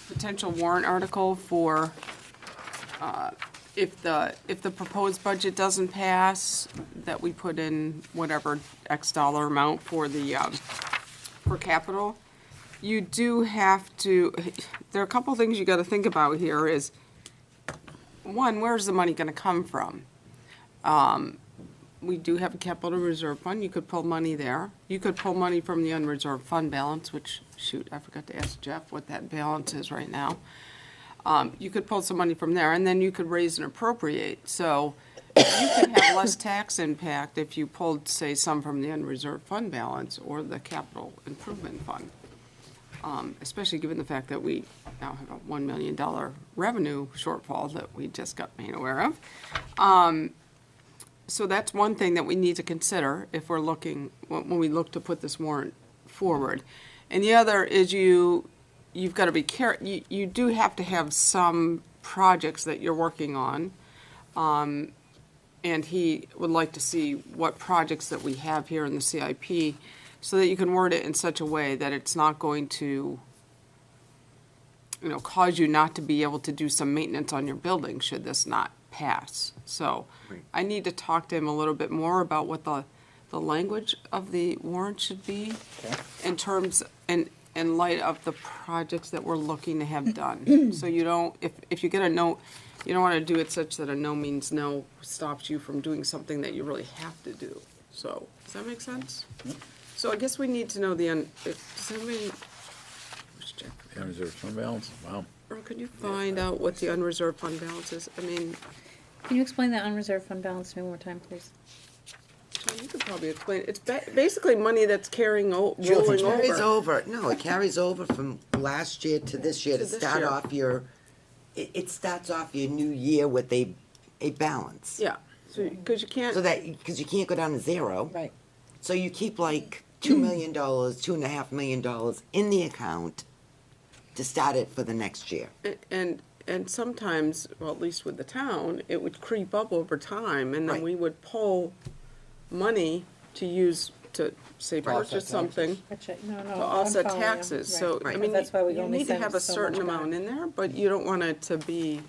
Speaker 4: potential warrant article for, if the proposed budget doesn't pass, that we put in whatever X dollar amount for the, for capital. You do have to, there are a couple things you gotta think about here is, one, where's the money gonna come from? We do have a capital reserve fund, you could pull money there. You could pull money from the unreserved fund balance, which, shoot, I forgot to ask Jeff what that balance is right now. You could pull some money from there, and then you could raise and appropriate. So you could have less tax impact if you pulled, say, some from the unreserved fund balance or the capital improvement fund. Especially given the fact that we now have a $1 million revenue shortfall that we just got made aware of. So that's one thing that we need to consider if we're looking, when we look to put this warrant forward. And the other is you've got to be careful, you do have to have some projects that you're working on. And he would like to see what projects that we have here in the CIP so that you can word it in such a way that it's not going to, cause you not to be able to do some maintenance on your building should this not pass. So I need to talk to him a little bit more about what the language of the warrant should be in terms, in light of the projects that we're looking to have done. So you don't, if you get a no, you don't want to do it such that a no means no stops you from doing something that you really have to do. So, does that make sense? So I guess we need to know does anybody, where's Jeff?
Speaker 1: The unreserved fund balance, wow.
Speaker 4: Or could you find out what the unreserved fund balance is? I mean,
Speaker 5: Can you explain that unreserved fund balance to me one more time, please?
Speaker 4: John, you could probably explain. It's basically money that's rolling
Speaker 9: It carries
Speaker 4: over.
Speaker 9: over. No, it carries over from last year to this year
Speaker 4: To
Speaker 9: to
Speaker 4: this
Speaker 9: start
Speaker 4: year.
Speaker 9: off your, it starts off your new year with a balance.
Speaker 4: Yeah, so, because you can't.
Speaker 9: So because you can't go down to zero.
Speaker 5: Right.
Speaker 9: So you keep like $2 million, $2.5 million in the account to start it for the next year.
Speaker 4: And sometimes, well, at least with the town, it would creep up over time, and then
Speaker 9: Right.
Speaker 4: we would pull money to use to, say,
Speaker 2: To offset
Speaker 4: purchase something.
Speaker 5: No,
Speaker 4: To offset taxes, so, I mean,
Speaker 5: That's why we
Speaker 4: you
Speaker 5: only
Speaker 4: need to
Speaker 5: send
Speaker 4: have a
Speaker 5: so
Speaker 4: certain
Speaker 5: much
Speaker 4: amount
Speaker 5: back.
Speaker 4: in there, but you don't want it to be,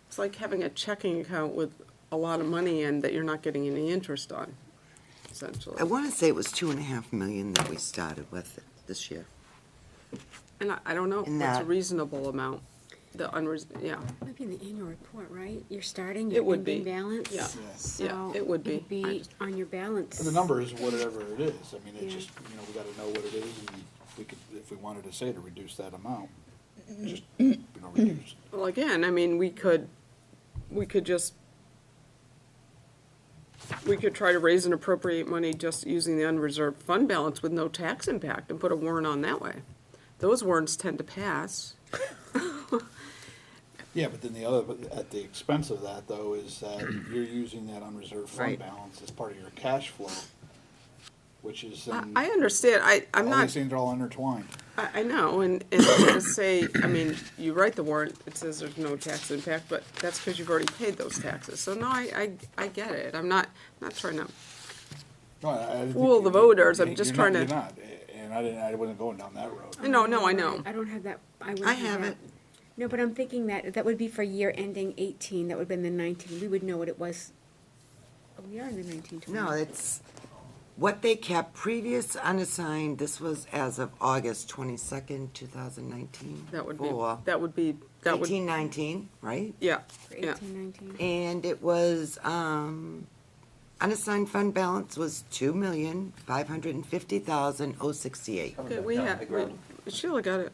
Speaker 4: it's like having a checking account with a lot of money and that you're not getting any interest on, essentially.
Speaker 9: I want to say it was $2.5 million that we started with this year.
Speaker 4: And I don't know if
Speaker 9: And
Speaker 4: that's a
Speaker 9: that-
Speaker 4: reasonable amount, yeah.
Speaker 3: Might be in the annual report, right? You're starting,
Speaker 4: It
Speaker 3: your
Speaker 4: would
Speaker 3: ending
Speaker 4: be.
Speaker 3: balance.
Speaker 4: Yeah.
Speaker 3: So
Speaker 4: Yeah, it would be.
Speaker 3: it'd be on your balance.
Speaker 2: And the number is whatever it is. I mean,
Speaker 3: Yeah.
Speaker 2: it's just, we gotta know what it is, and we could, if we wanted to say to reduce that amount, just, reduce.
Speaker 4: Well, again, I mean, we could try to raise and appropriate money just using the unreserved fund balance with no tax impact and put a warrant on that way. Those warrants tend to pass.
Speaker 2: Yeah, but then but at the expense of that, though, is that you're using that unreserved fund
Speaker 9: Right.
Speaker 2: balance as part of your cash flow, which is then.
Speaker 4: I understand, I'm
Speaker 2: All
Speaker 4: not,
Speaker 2: these things are all intertwined.
Speaker 4: I know, and to say, I mean, you write the warrant, it says there's no tax impact, but that's because you've already paid those taxes. So no, I get it, I'm not trying to,
Speaker 2: No, I didn't
Speaker 4: Fool
Speaker 2: think
Speaker 4: the
Speaker 2: you-
Speaker 4: voters, I'm
Speaker 2: you're
Speaker 4: just
Speaker 2: not-
Speaker 4: trying to-
Speaker 2: You're not, and I wasn't going down that road.
Speaker 4: no, I know.
Speaker 3: I don't have that, I wouldn't
Speaker 9: I
Speaker 3: have
Speaker 9: have
Speaker 3: that.
Speaker 9: it.
Speaker 3: No, but I'm thinking that would be for year ending 18, that would have been the 19, we would know what it was. Oh, we are in the 19, 20.
Speaker 9: No, it's what they kept previous unassigned, this was as of August 22nd, 2019.
Speaker 4: That would be,
Speaker 9: For
Speaker 4: that would,
Speaker 9: 1819, right?
Speaker 4: yeah,
Speaker 3: For
Speaker 4: yeah.
Speaker 3: 18, 19.
Speaker 9: And it was, unassigned fund balance was $2,550,068.
Speaker 4: Okay, we have, Sheila got it.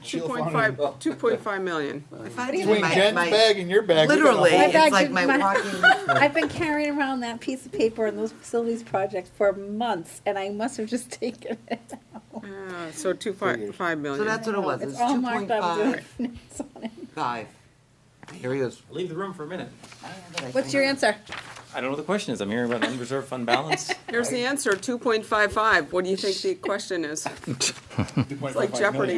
Speaker 2: Sheila found it.
Speaker 4: 2.5 million.
Speaker 9: If I
Speaker 2: Between
Speaker 9: my-
Speaker 2: Jen's
Speaker 9: my-
Speaker 2: bag and your bag. we got a
Speaker 9: Literally,
Speaker 2: whole-
Speaker 5: My bag
Speaker 9: it's like
Speaker 5: did-
Speaker 9: my
Speaker 5: my-
Speaker 9: walking.
Speaker 5: I've been carrying around that piece of paper and those facilities projects for months, and I must have just taken it out.
Speaker 4: So 5 million.
Speaker 9: So that's what it was,
Speaker 5: It's
Speaker 9: it's
Speaker 5: all
Speaker 9: two
Speaker 5: marked
Speaker 9: point
Speaker 5: up with
Speaker 9: five,
Speaker 5: notes on it.
Speaker 9: five.
Speaker 7: Here he is.
Speaker 12: Leave the room for a minute.
Speaker 5: What's your answer?
Speaker 12: I don't know what the question is. I'm hearing about unreserved fund balance.
Speaker 4: Here's the answer, 2.55. What do you think the question is? It's like Jeopardy.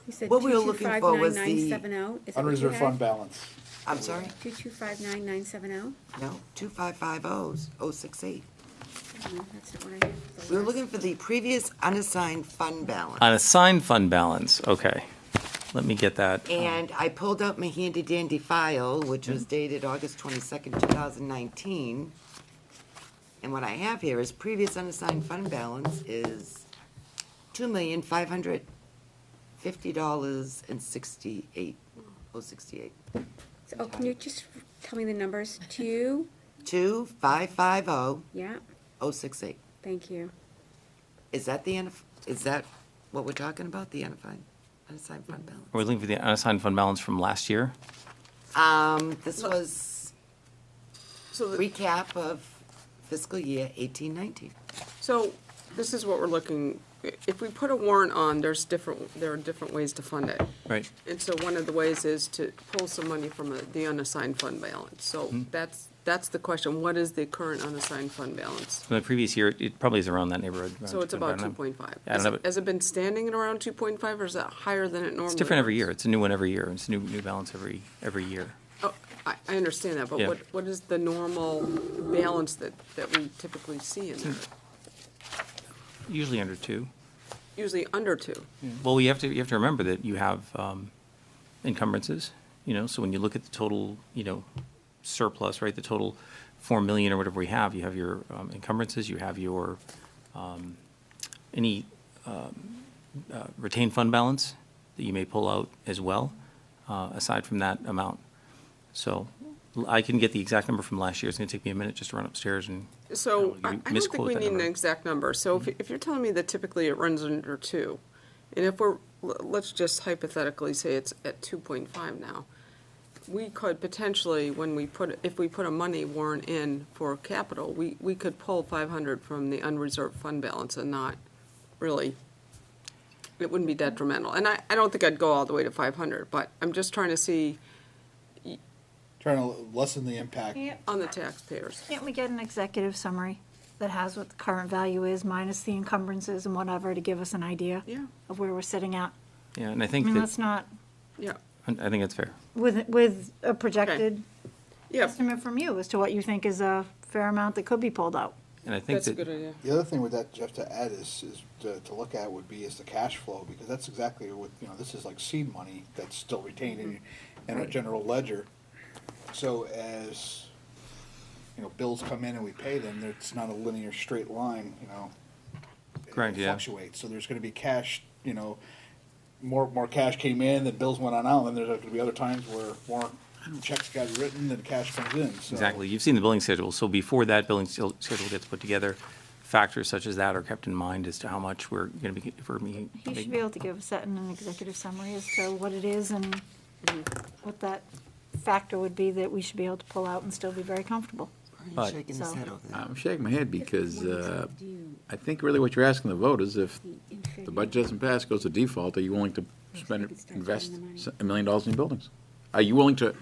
Speaker 3: You said
Speaker 9: What we were looking for was the
Speaker 3: 2259970, is that what you
Speaker 2: Unreserved
Speaker 3: had?
Speaker 2: fund balance.
Speaker 9: I'm sorry?
Speaker 3: 2259970?
Speaker 9: No, 2550068.
Speaker 3: No, that's not what I had.
Speaker 9: We were looking for the previous unassigned fund balance.
Speaker 12: Unassigned fund balance, okay. Let me get that.
Speaker 9: And I pulled out my handy dandy file, which was dated August 22nd, 2019. And what I have here is previous unassigned fund balance is $2,550.68.
Speaker 3: So, can you just tell me the numbers?
Speaker 9: 2,550,068.
Speaker 3: Yeah, thank you.
Speaker 9: Is that is that what we're talking about, the unassigned fund balance?
Speaker 12: We're looking for the unassigned fund balance from last year.
Speaker 9: This was
Speaker 4: So the-
Speaker 9: recap of fiscal year 18-19.
Speaker 4: So this is what we're looking, if we put a warrant on, there are different ways to fund it.
Speaker 12: Right.
Speaker 4: And so one of the ways is to pull some money from the unassigned fund balance. So that's the question. What is the current unassigned fund balance?
Speaker 12: From the previous year, it probably is around that neighborhood.
Speaker 4: So it's about 2.5.
Speaker 12: I don't know, but
Speaker 4: Has it been standing at around 2.5, or is that higher than it normally is?
Speaker 12: it's different every year. It's a new one every year. It's a new balance every year.
Speaker 4: Oh, I understand that, but
Speaker 12: Yeah.
Speaker 4: what is the normal balance that we typically see in there?
Speaker 12: Usually under 2.
Speaker 4: Usually under 2.
Speaker 12: Well, you have to remember that you have encumbrances, so when you look at the total, surplus, right, the total 4 million or whatever we have, you have your encumbrances, you have your any retained fund balance that you may pull out as well, aside from that amount. So I can get the exact number from last year. It's going to take me a minute just to run upstairs and
Speaker 4: So I
Speaker 12: you
Speaker 4: don't think
Speaker 12: misquote
Speaker 4: we
Speaker 12: that
Speaker 4: need an
Speaker 12: number.
Speaker 4: exact number. So if you're telling me that typically it runs under 2, and if let's just hypothetically say it's at 2.5 now, we could potentially, if we put a money warrant in for capital, we could pull 500 from the unreserved fund balance and not really, it wouldn't be detrimental. And I don't think I'd go all the way to 500, but I'm just trying to see
Speaker 2: Trying to lessen the impact.
Speaker 4: on the taxpayers.
Speaker 13: Can't we get an executive summary that has what the current value is minus the encumbrances and whatever to give us an idea
Speaker 4: Yeah,
Speaker 13: of where we're sitting at?
Speaker 12: Yeah, and I
Speaker 13: I
Speaker 12: think
Speaker 13: mean,
Speaker 12: that,
Speaker 13: let's not,
Speaker 4: yeah,
Speaker 12: I think that's fair.
Speaker 13: with a projected
Speaker 4: yeah,
Speaker 13: estimate from you as to what you think is a fair amount that could be pulled out.
Speaker 12: And I think
Speaker 4: that's a
Speaker 12: that,
Speaker 4: good idea.
Speaker 2: The other thing with that, Jeff, to add is to look at would be is the cash flow, because that's exactly what, this is like seed money that's still retained in our general ledger. So as, bills come in and we pay them, it's not a linear straight line, It
Speaker 12: Correct, yeah.
Speaker 2: fluctuates, so there's gonna be cash, more cash came in, then bills went on out, and there's gonna be other times where more checks got written and cash comes in, so.
Speaker 12: exactly, you've seen the billing schedule. So before that billing schedule gets put together, factors such as that are kept in mind as to how much we're going to be, for me.
Speaker 13: He should be able to give us that in an executive summary as to what it is and what that factor would be that we should be able to pull out and still be very comfortable.
Speaker 12: But-
Speaker 9: Shaking his
Speaker 13: So-
Speaker 9: head over there.
Speaker 1: I'm shaking my head because I think really what you're asking the voters, if the budget doesn't pass, goes to default, are you willing to invest $1 million in your buildings? Are you willing to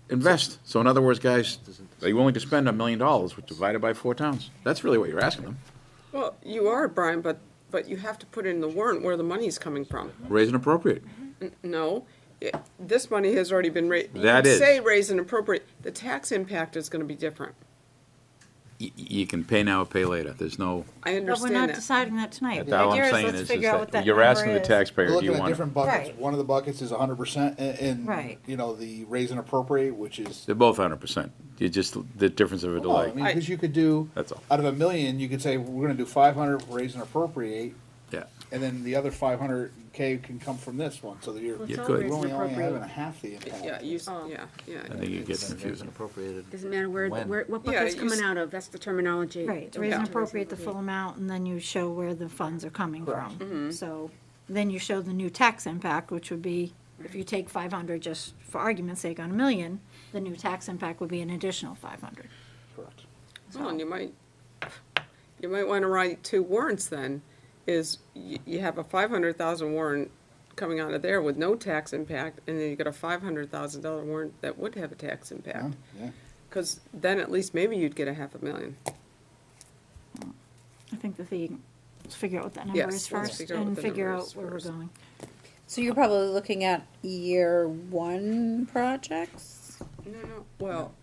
Speaker 1: invest? So in other words, guys, are you willing to spend $1 million, which divided by 4 towns? That's really what you're asking them.
Speaker 4: Well, you are, Brian, but you have to put in the warrant where the money's coming from.
Speaker 1: Raise and appropriate.
Speaker 4: No, this money has already been raised.
Speaker 1: That
Speaker 4: You
Speaker 1: is.
Speaker 4: say raise and appropriate, the tax impact is gonna be different.
Speaker 1: You can pay now or pay later. There's no,
Speaker 4: I
Speaker 13: But we're
Speaker 4: understand
Speaker 13: not
Speaker 4: that.
Speaker 13: deciding that tonight. The
Speaker 1: all I'm
Speaker 13: idea is
Speaker 1: saying
Speaker 13: let's
Speaker 1: is
Speaker 13: figure out what
Speaker 1: that
Speaker 13: that
Speaker 1: you're
Speaker 13: number
Speaker 1: asking the
Speaker 13: is.
Speaker 1: taxpayer,
Speaker 2: We're
Speaker 1: do
Speaker 2: looking
Speaker 1: you
Speaker 2: at
Speaker 1: want it?
Speaker 2: different buckets.
Speaker 13: Right.
Speaker 2: One of the buckets is 100% in,
Speaker 13: Right.
Speaker 2: The raise and appropriate, which is.
Speaker 1: They're both 100%. You just, the difference of a
Speaker 2: Well, I
Speaker 1: delay.
Speaker 2: mean, because you could do,
Speaker 1: That's all.
Speaker 2: out of $1 million, you could say, we're gonna do 500 raise and appropriate,
Speaker 1: Yeah.
Speaker 2: and then the other 500K can come from this one, so that you're
Speaker 1: You could.
Speaker 2: only having a half the impact.
Speaker 4: Yeah, yeah.
Speaker 1: I think it gets confusing.
Speaker 7: Appropriated.
Speaker 3: Doesn't matter what
Speaker 4: Yeah,
Speaker 3: bucket's
Speaker 4: you
Speaker 3: coming
Speaker 4: s-
Speaker 3: out of, that's the terminology.
Speaker 13: Right, it's raise and
Speaker 4: Yeah.
Speaker 13: appropriate the full amount, and then you show where the funds are coming
Speaker 2: Correct.
Speaker 13: from. So, then you show the new tax impact, which would be, if you take 500 just for argument's sake on $1 million, the new tax impact would be an additional 500.
Speaker 2: Correct.
Speaker 4: Well, and you you might wanna write two warrants then, is you have a 500,000 warrant coming out of there with no tax impact, and then you got a $500,000 warrant that would have a tax impact.
Speaker 14: Yeah.
Speaker 4: Cause then at least maybe you'd get a $500,000.
Speaker 13: I think let's figure out what that number
Speaker 4: Yes,
Speaker 13: is
Speaker 4: let's
Speaker 13: first
Speaker 4: figure out what
Speaker 13: and
Speaker 4: the
Speaker 13: figure
Speaker 4: number
Speaker 13: out
Speaker 4: is
Speaker 13: where we're
Speaker 4: first.
Speaker 13: going.
Speaker 5: So you're probably looking at year one projects?
Speaker 4: No, well,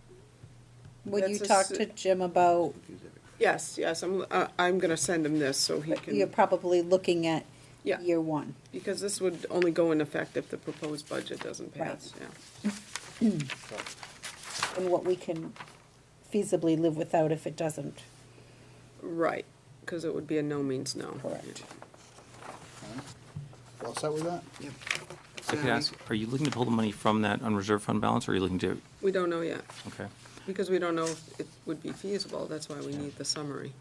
Speaker 5: Would you
Speaker 4: That's a
Speaker 5: talk
Speaker 4: s-
Speaker 5: to Jim about,
Speaker 4: yes, I'm gonna send him this so he
Speaker 5: you're
Speaker 4: can,
Speaker 5: probably looking at
Speaker 4: Yeah.
Speaker 5: year one?
Speaker 4: because this would only go in effect if the proposed budget doesn't pass, yeah.
Speaker 5: And what we can feasibly live without if it doesn't.
Speaker 4: Right, cause it would be a no means no.
Speaker 5: Correct.
Speaker 10: All set with that?
Speaker 12: I could ask, are you looking to pull the money from that unreserved fund balance, or are you looking to,
Speaker 4: We don't know yet,
Speaker 12: okay?
Speaker 4: because we don't know if it would be feasible, that's why we need the summary.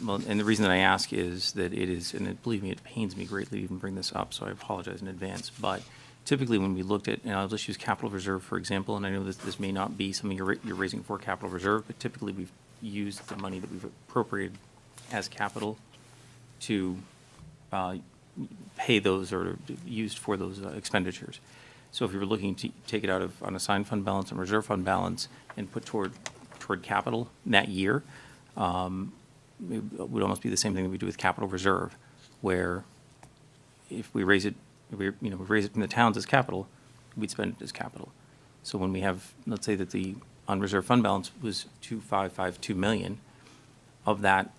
Speaker 12: Well, and the reason that I ask is that it is, and believe me, it pains me greatly to even bring this up, so I apologize in advance. But typically, when we looked at, and I'll just use capital reserve, for example, and I know that this may not be something you're raising for capital reserve, but typically, we've used the money that we've appropriated as capital to pay those or used for those expenditures. So if you were looking to take it out of unassigned fund balance and reserve fund balance and put toward capital that year, it would almost be the same thing that we do with capital reserve, where if we raise it, we raise it from the towns as capital, we'd spend it as capital. So when we have, let's say that the unreserved fund balance was 2,552 million, of that,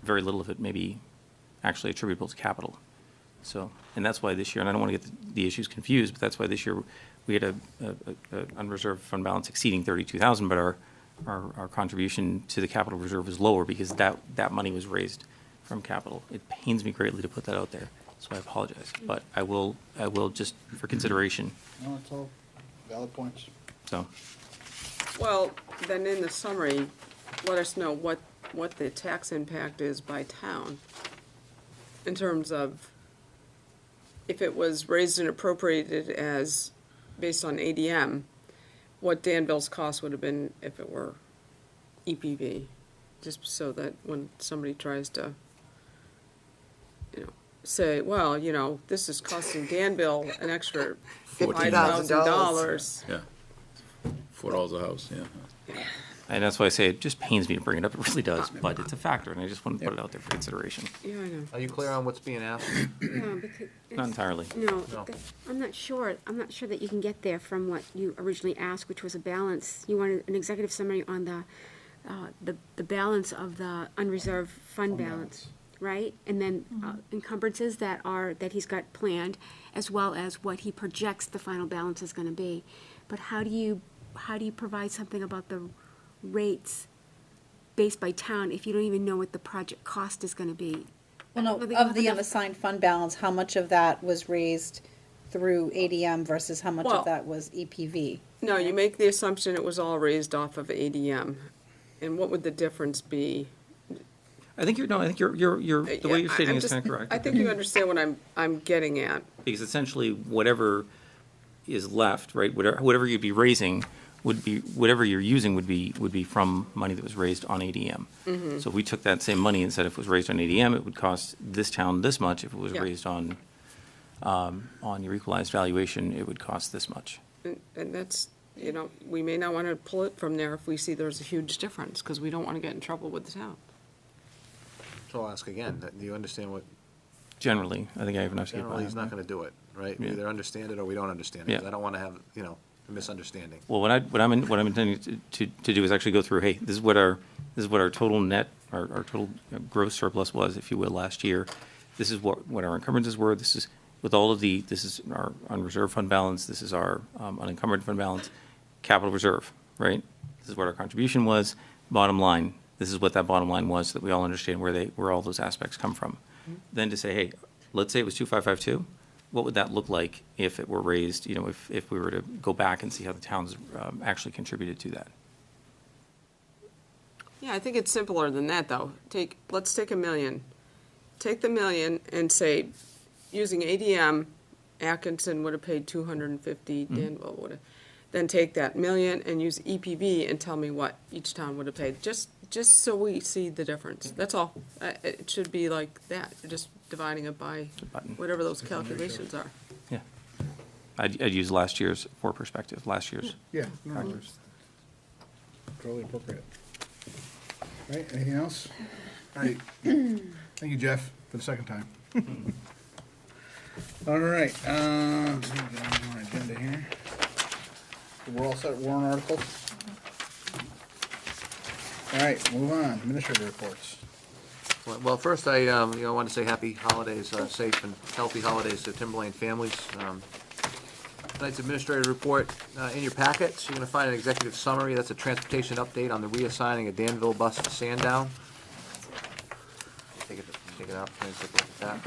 Speaker 12: very little of it may be actually attributable to capital. So, and that's why this year, and I don't want to get the issues confused, but that's why this year we had a unreserved fund balance exceeding 32,000, but our contribution to the capital reserve was lower because that money was raised from capital. It pains me greatly to put that out there, so I apologize. But I will just for consideration,
Speaker 14: No, it's all valid points.
Speaker 12: so.
Speaker 4: Well, then in the summary, let us know what the tax impact is by town in terms of if it was raised and appropriated as based on ADM, what Danville's cost would have been if it were EPV, just so that when somebody tries to, say, well, this is costing Danville an extra $5,000.
Speaker 1: Yeah. $4 a house, yeah.
Speaker 12: And that's why I say it just pains me to bring it up. It really does, but it's a factor, and I just want to put it out there for consideration.
Speaker 4: Yeah, I know.
Speaker 7: Are you clear on what's being asked?
Speaker 3: No, because
Speaker 12: Not entirely.
Speaker 3: No,
Speaker 7: No.
Speaker 3: I'm not sure that you can get there from what you originally asked, which was a balance. You wanted an executive summary on the balance of the unreserved fund balance, right? And then encumbrances that he's got planned, as well as what he projects the final balance is gonna be. But how do you provide something about the rates based by town if you don't even know what the project cost is gonna be?
Speaker 5: Well, no, of the unassigned fund balance, how much of that was raised through ADM versus how much
Speaker 4: Well-
Speaker 5: of that was EPV?
Speaker 4: No, you make the assumption it was all raised off of ADM, and what would the difference be?
Speaker 12: I think the way you're stating is kind of correct.
Speaker 4: I think you understand what I'm getting at.
Speaker 12: Because essentially, whatever is left, right, whatever you'd be raising would be, whatever you're using would be from money that was raised on ADM. So if we took that same money and said if it was raised on ADM, it would cost this town this much. If it was
Speaker 4: Yeah.
Speaker 12: raised on your equalized valuation, it would cost this much.
Speaker 4: And that's, we may not want to pull it from there if we see there's a huge difference, because we don't want to get in trouble with the town.
Speaker 7: So I'll ask again, do you understand what,
Speaker 12: Generally, I think I have enough to get
Speaker 7: generally, he's
Speaker 12: by.
Speaker 7: not gonna do it, right? We
Speaker 12: Yeah.
Speaker 7: either understand it or we don't understand it, 'cause
Speaker 12: Yeah.
Speaker 7: I don't wanna have, a misunderstanding.
Speaker 12: Well, what I'm intending to do is actually go through, hey, this is what our total net, our total gross surplus was, if you will, last year. This is what our encumbrances were. This is with all of this is our unreserved fund balance. This is our unencumbered fund balance, capital reserve, right? This is what our contribution was. Bottom line, this is what that bottom line was, so that we all understand where all those aspects come from. Then to say, hey, let's say it was 2,552. What would that look like if it were raised, if we were to go back and see how the towns actually contributed to that?
Speaker 4: Yeah, I think it's simpler than that, though. Let's take $1 million. Take the $1 million and say, using ADM, Atkinson would have paid $250, Danville would have. Then take that $1 million and use EPV and tell me what each town would have paid. Just Just so we see the difference, that's all. It should be like that, just dividing it by
Speaker 12: Button.
Speaker 4: whatever those calculations are.
Speaker 12: Yeah. I'd use last year's for perspective, last year's
Speaker 2: Yeah, no,
Speaker 12: factors.
Speaker 2: totally appropriate. All right, anything else? All right, thank you, Jeff, for the second time. All right, let's get on our agenda here. We're all set, warrant articles? All right, move on, administrator reports.
Speaker 7: Well, first, I want to say happy holidays, safe and healthy holidays to Timberlane families. Tonight's administrative report, in your packets, you're going to find an executive summary. That's a transportation update on the reassigning a Danville bus to Sandown. Take it out, take a look at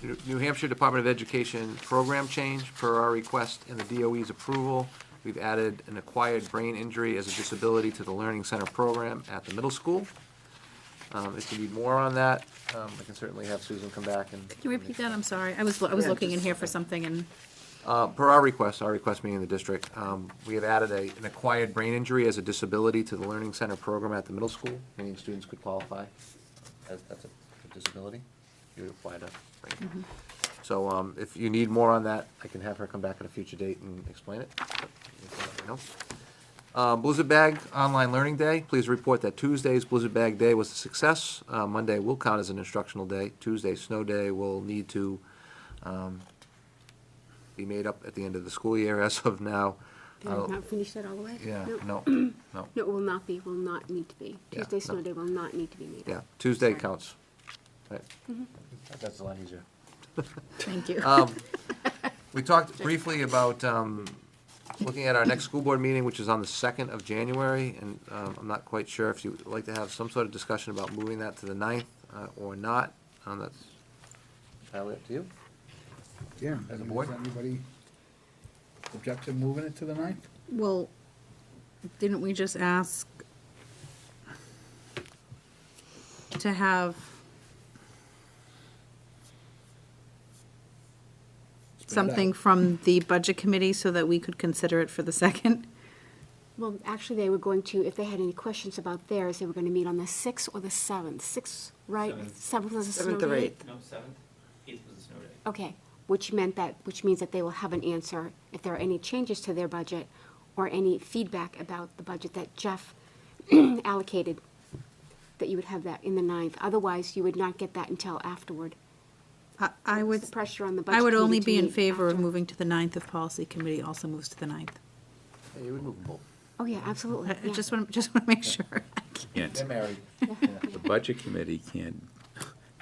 Speaker 7: that. New Hampshire Department of Education program change. Per our request and the DOE's approval, we've added an acquired brain injury as a disability to the Learning Center program at the middle school. If you need more on that, I can certainly have Susan come back and.
Speaker 5: Can you repeat that? I'm sorry. I was looking in here for something and,
Speaker 7: Per our request meeting in the district, we have added an acquired brain injury as a disability to the Learning Center program at the middle school, meaning students could qualify as that's a disability. You would apply to brain. So if you need more on that, I can have her come back at a future date and explain it. But you can let me know. Blizzard Bag Online Learning Day. Please report that Tuesday's Blizzard Bag Day was a success. Monday will count as an instructional day. Tuesday's Snow Day will need to be made up at the end of the school year. As of now,
Speaker 3: They have not finished that all the way?
Speaker 7: yeah,
Speaker 3: No.
Speaker 7: no.
Speaker 3: No, it will not be, will not need to be.
Speaker 7: Yeah,
Speaker 3: Tuesday snow
Speaker 7: no.
Speaker 3: day will not need to be made.
Speaker 7: Yeah, Tuesday
Speaker 3: Sorry.
Speaker 7: counts. Right. That's a lot easier.
Speaker 5: thank you.
Speaker 7: We talked briefly about looking at our next school board meeting, which is on the 2nd of January, and I'm not quite sure if you'd like to have some sort of discussion about moving that to the 9th or not. That's entirely up to you.
Speaker 2: Yeah.
Speaker 7: As a board?
Speaker 2: Does anybody object to moving it to the 9th?
Speaker 5: Well, didn't we just ask to have something from the budget committee so that we could consider it for the 2nd?
Speaker 3: Well, actually, they were going to, if they had any questions about theirs, they were going to meet on the 6th or the 7th. 6th, right? 7th was a snow
Speaker 9: 7th or
Speaker 3: day?
Speaker 9: 8th.
Speaker 12: No, 7th, 8th was the snow day.
Speaker 3: Okay, which means that they will have an answer if there are any changes to their budget or any feedback about the budget that Jeff allocated, that you would have that in the 9th. Otherwise, you would not get that until afterward.
Speaker 5: I would,
Speaker 3: It's the pressure on the budget
Speaker 5: I would only
Speaker 3: committee
Speaker 5: be
Speaker 3: to
Speaker 5: in
Speaker 3: meet
Speaker 5: favor of
Speaker 3: after.
Speaker 5: moving to the 9th if policy committee also moves to the 9th.
Speaker 7: Yeah, you would move them both.
Speaker 3: Oh, yeah, absolutely.
Speaker 5: I
Speaker 3: yeah.
Speaker 5: just want to make sure.
Speaker 7: They're married.
Speaker 15: The budget committee can't,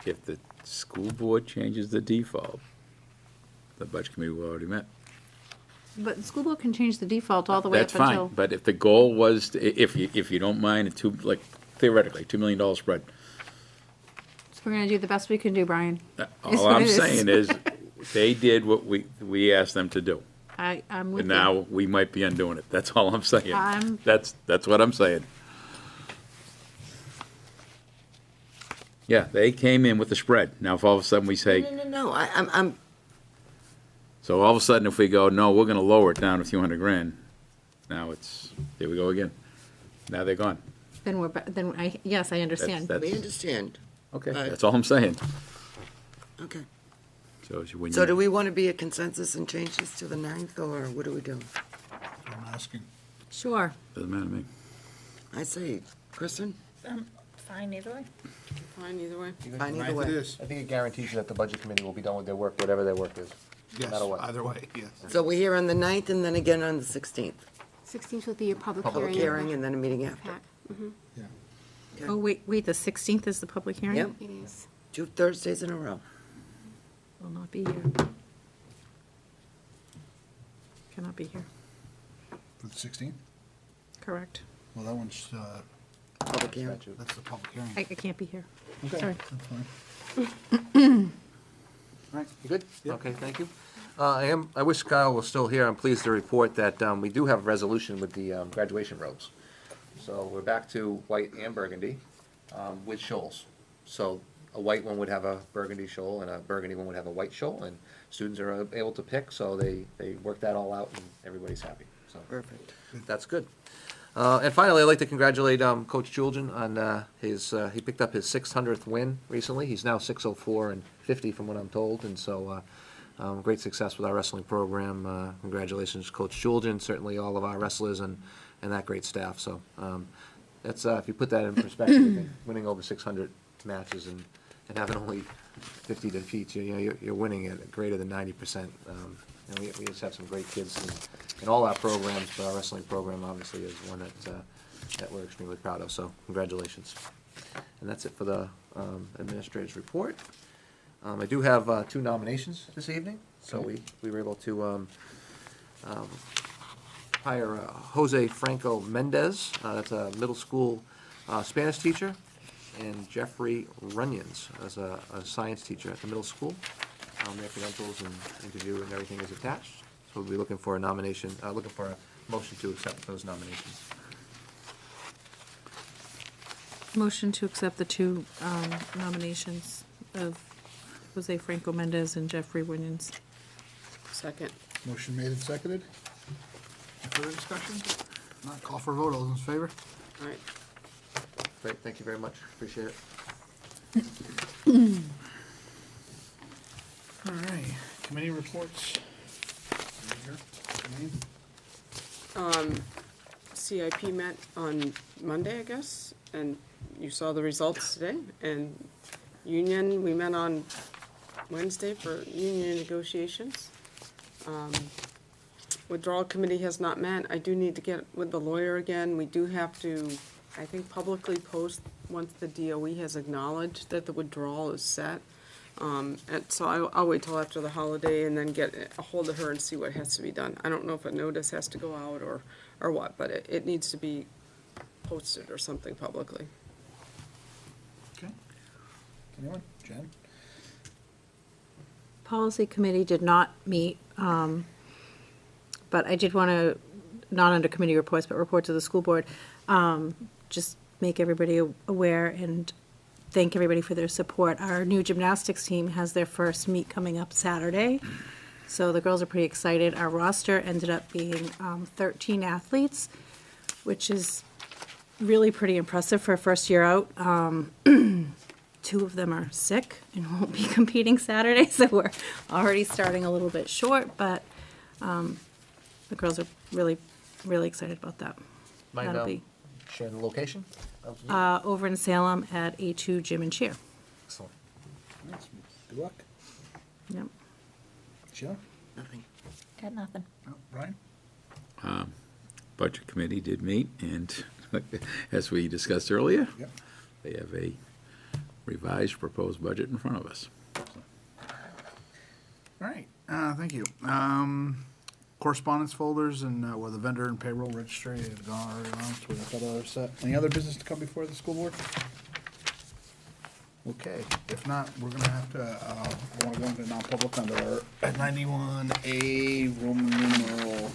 Speaker 15: if the school board changes the default, the budget committee will already met.
Speaker 5: But the school board can change the default all the way up
Speaker 15: That's
Speaker 5: until.
Speaker 15: fine, but if the goal was, if you don't mind, theoretically, $2 million spread.
Speaker 5: We're gonna do the best we can do, Brian. Is
Speaker 15: All
Speaker 5: what
Speaker 15: I'm
Speaker 5: it is.
Speaker 15: saying is, they did what we asked them to do.
Speaker 5: I'm with
Speaker 15: And
Speaker 5: you.
Speaker 15: now we might be undoing it. That's all I'm saying.
Speaker 5: I'm-
Speaker 15: That's what I'm saying. Yeah, they came in with the spread. Now if all of a sudden we say,
Speaker 9: No, I'm,
Speaker 15: so all of a sudden if we go, no, we're gonna lower it down a few $100,000, now here we go again. Now they're gone.
Speaker 5: Then yes, I understand.
Speaker 15: That's-
Speaker 9: we understand.
Speaker 15: Okay,
Speaker 9: Right.
Speaker 15: that's all I'm saying.
Speaker 9: Okay.
Speaker 15: So when
Speaker 9: So
Speaker 15: you-
Speaker 9: do we want to be a consensus and change this to the 9th, or what do we do?
Speaker 2: I'm asking.
Speaker 5: Sure.
Speaker 15: Doesn't matter to me.
Speaker 9: I say, Kristen?
Speaker 5: Fine either way.
Speaker 4: Fine either way.
Speaker 9: Fine either
Speaker 2: 9th
Speaker 9: way.
Speaker 2: it is.
Speaker 7: I think it guarantees you that the budget committee will be done with their work, whatever their work is. no
Speaker 2: Yes,
Speaker 7: matter what.
Speaker 2: either way, yes.
Speaker 9: So we're here on the 9th and then again on the 16th.
Speaker 3: 16th would be your public hearing.
Speaker 9: Public hearing and then a meeting after.
Speaker 3: Pack. Mhm.
Speaker 2: Yeah.
Speaker 5: Oh, wait, the 16th is the public hearing?
Speaker 9: Yep.
Speaker 3: It is.
Speaker 9: 2 Thursdays in a row.
Speaker 5: Will not be here. Cannot be here.
Speaker 2: For the 16th?
Speaker 5: Correct.
Speaker 2: Well, that one's,
Speaker 9: Public hearing.
Speaker 2: that's the public hearing.
Speaker 5: I can't be here.
Speaker 2: Okay,
Speaker 5: Sorry.
Speaker 2: that's fine. All right,
Speaker 7: You good? Okay, thank you. I wish Kyle was still here. I'm pleased to report that we do have a resolution with the graduation robes. So we're back to white and burgundy with shoals. So a white one would have a burgundy shoal and a burgundy one would have a white shoal, and students are able to pick, so they work that all out and everybody's happy. So
Speaker 9: Perfect.
Speaker 7: that's good. And finally, I'd like to congratulate Coach Julian on he picked up his 600th win recently. He's now 604 and 50 from what I'm told, and so great success with our wrestling program. Congratulations, Coach Julian, certainly all of our wrestlers and that great staff. So that's if you put that in perspective, I think winning over 600 matches and having only 50 defeats, you're winning at greater than 90%. And we just have some great kids in all our programs, but our wrestling program obviously is one that we're extremely proud of, so congratulations. And that's it for the administrator's report. I do have 2 nominations this evening, so we were able to hire Jose Franco Mendez, that's a middle school Spanish teacher, and Jeffrey Runyons as a science teacher at the middle school. Their credentials and interview and everything is attached. So we'll be looking for a nomination, looking for a motion to accept those nominations.
Speaker 16: Motion to accept the 2 nominations of Jose Franco Mendez and Jeffrey Williams.
Speaker 4: Second.
Speaker 2: Motion made and seconded. Any further discussion? Not call for a vote. All those in favor?
Speaker 4: All right.
Speaker 7: Great, thank you very much, appreciate it.
Speaker 2: All right. Committee reports.
Speaker 4: CIP met on Monday, I guess, and you saw the results today. And union, we met on Wednesday for union negotiations. Withdrawal committee has not met. I do need to get with the lawyer again. We do have to, I think, publicly post once the DOE has acknowledged that the withdrawal is set. And so I'll wait till after the holiday and then get a hold of her and see what has to be done. I don't know if a notice has to go out or what, but it needs to be posted or something publicly.
Speaker 2: Okay. Anyone? Jen?
Speaker 16: Policy committee did not meet, but I did want to, not under committee reports, but report to the school board, just make everybody aware and thank everybody for their support. Our new gymnastics team has their first meet coming up Saturday, so the girls are pretty excited. Our roster ended up being 13 athletes, which is really pretty impressive for a first year out. 2 of them are sick and won't be competing Saturday, so we're already starting a little bit short, but the girls are really, really excited about that. That'll be
Speaker 7: Share the location?
Speaker 16: over in Salem at A2 Gym and Cheer.
Speaker 7: Excellent.
Speaker 2: Nice. Good luck.
Speaker 16: Yep.
Speaker 2: Sheila?
Speaker 9: Nothing.
Speaker 5: Got nothing.
Speaker 2: No. Brian?
Speaker 15: Budget committee did meet, and as we discussed earlier,
Speaker 2: Yep.
Speaker 15: they have a revised proposed budget in front of us.
Speaker 2: All right. Thank you. Correspondence folders and where the vendor and payroll registry have gone already on, so we got that other set. Any other business to come before the school board? Okay, if not, we're gonna have to, I wanna go into non-public under 91A, Roman numeral,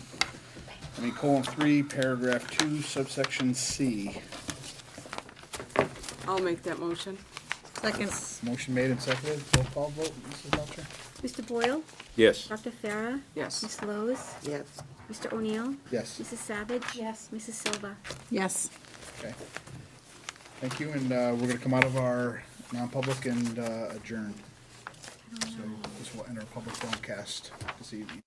Speaker 2: colon 3, paragraph 2, subsection C.
Speaker 4: I'll make that motion.
Speaker 16: Second.
Speaker 2: Motion made and seconded, roll call vote, Mrs. Belcher?
Speaker 3: Mr. Boyle?
Speaker 15: Yes.
Speaker 3: Dr. Farah?
Speaker 4: Yes.
Speaker 3: Ms. Lowe's?
Speaker 9: Yes.
Speaker 3: Mr. O'Neill?
Speaker 2: Yes.
Speaker 3: Mrs. Savage?
Speaker 5: Yes.
Speaker 3: Mrs. Silva?
Speaker 16: Yes.
Speaker 2: Okay. Thank you, and we're gonna come out of our non-public and adjourn. So this will enter a public broadcast this evening.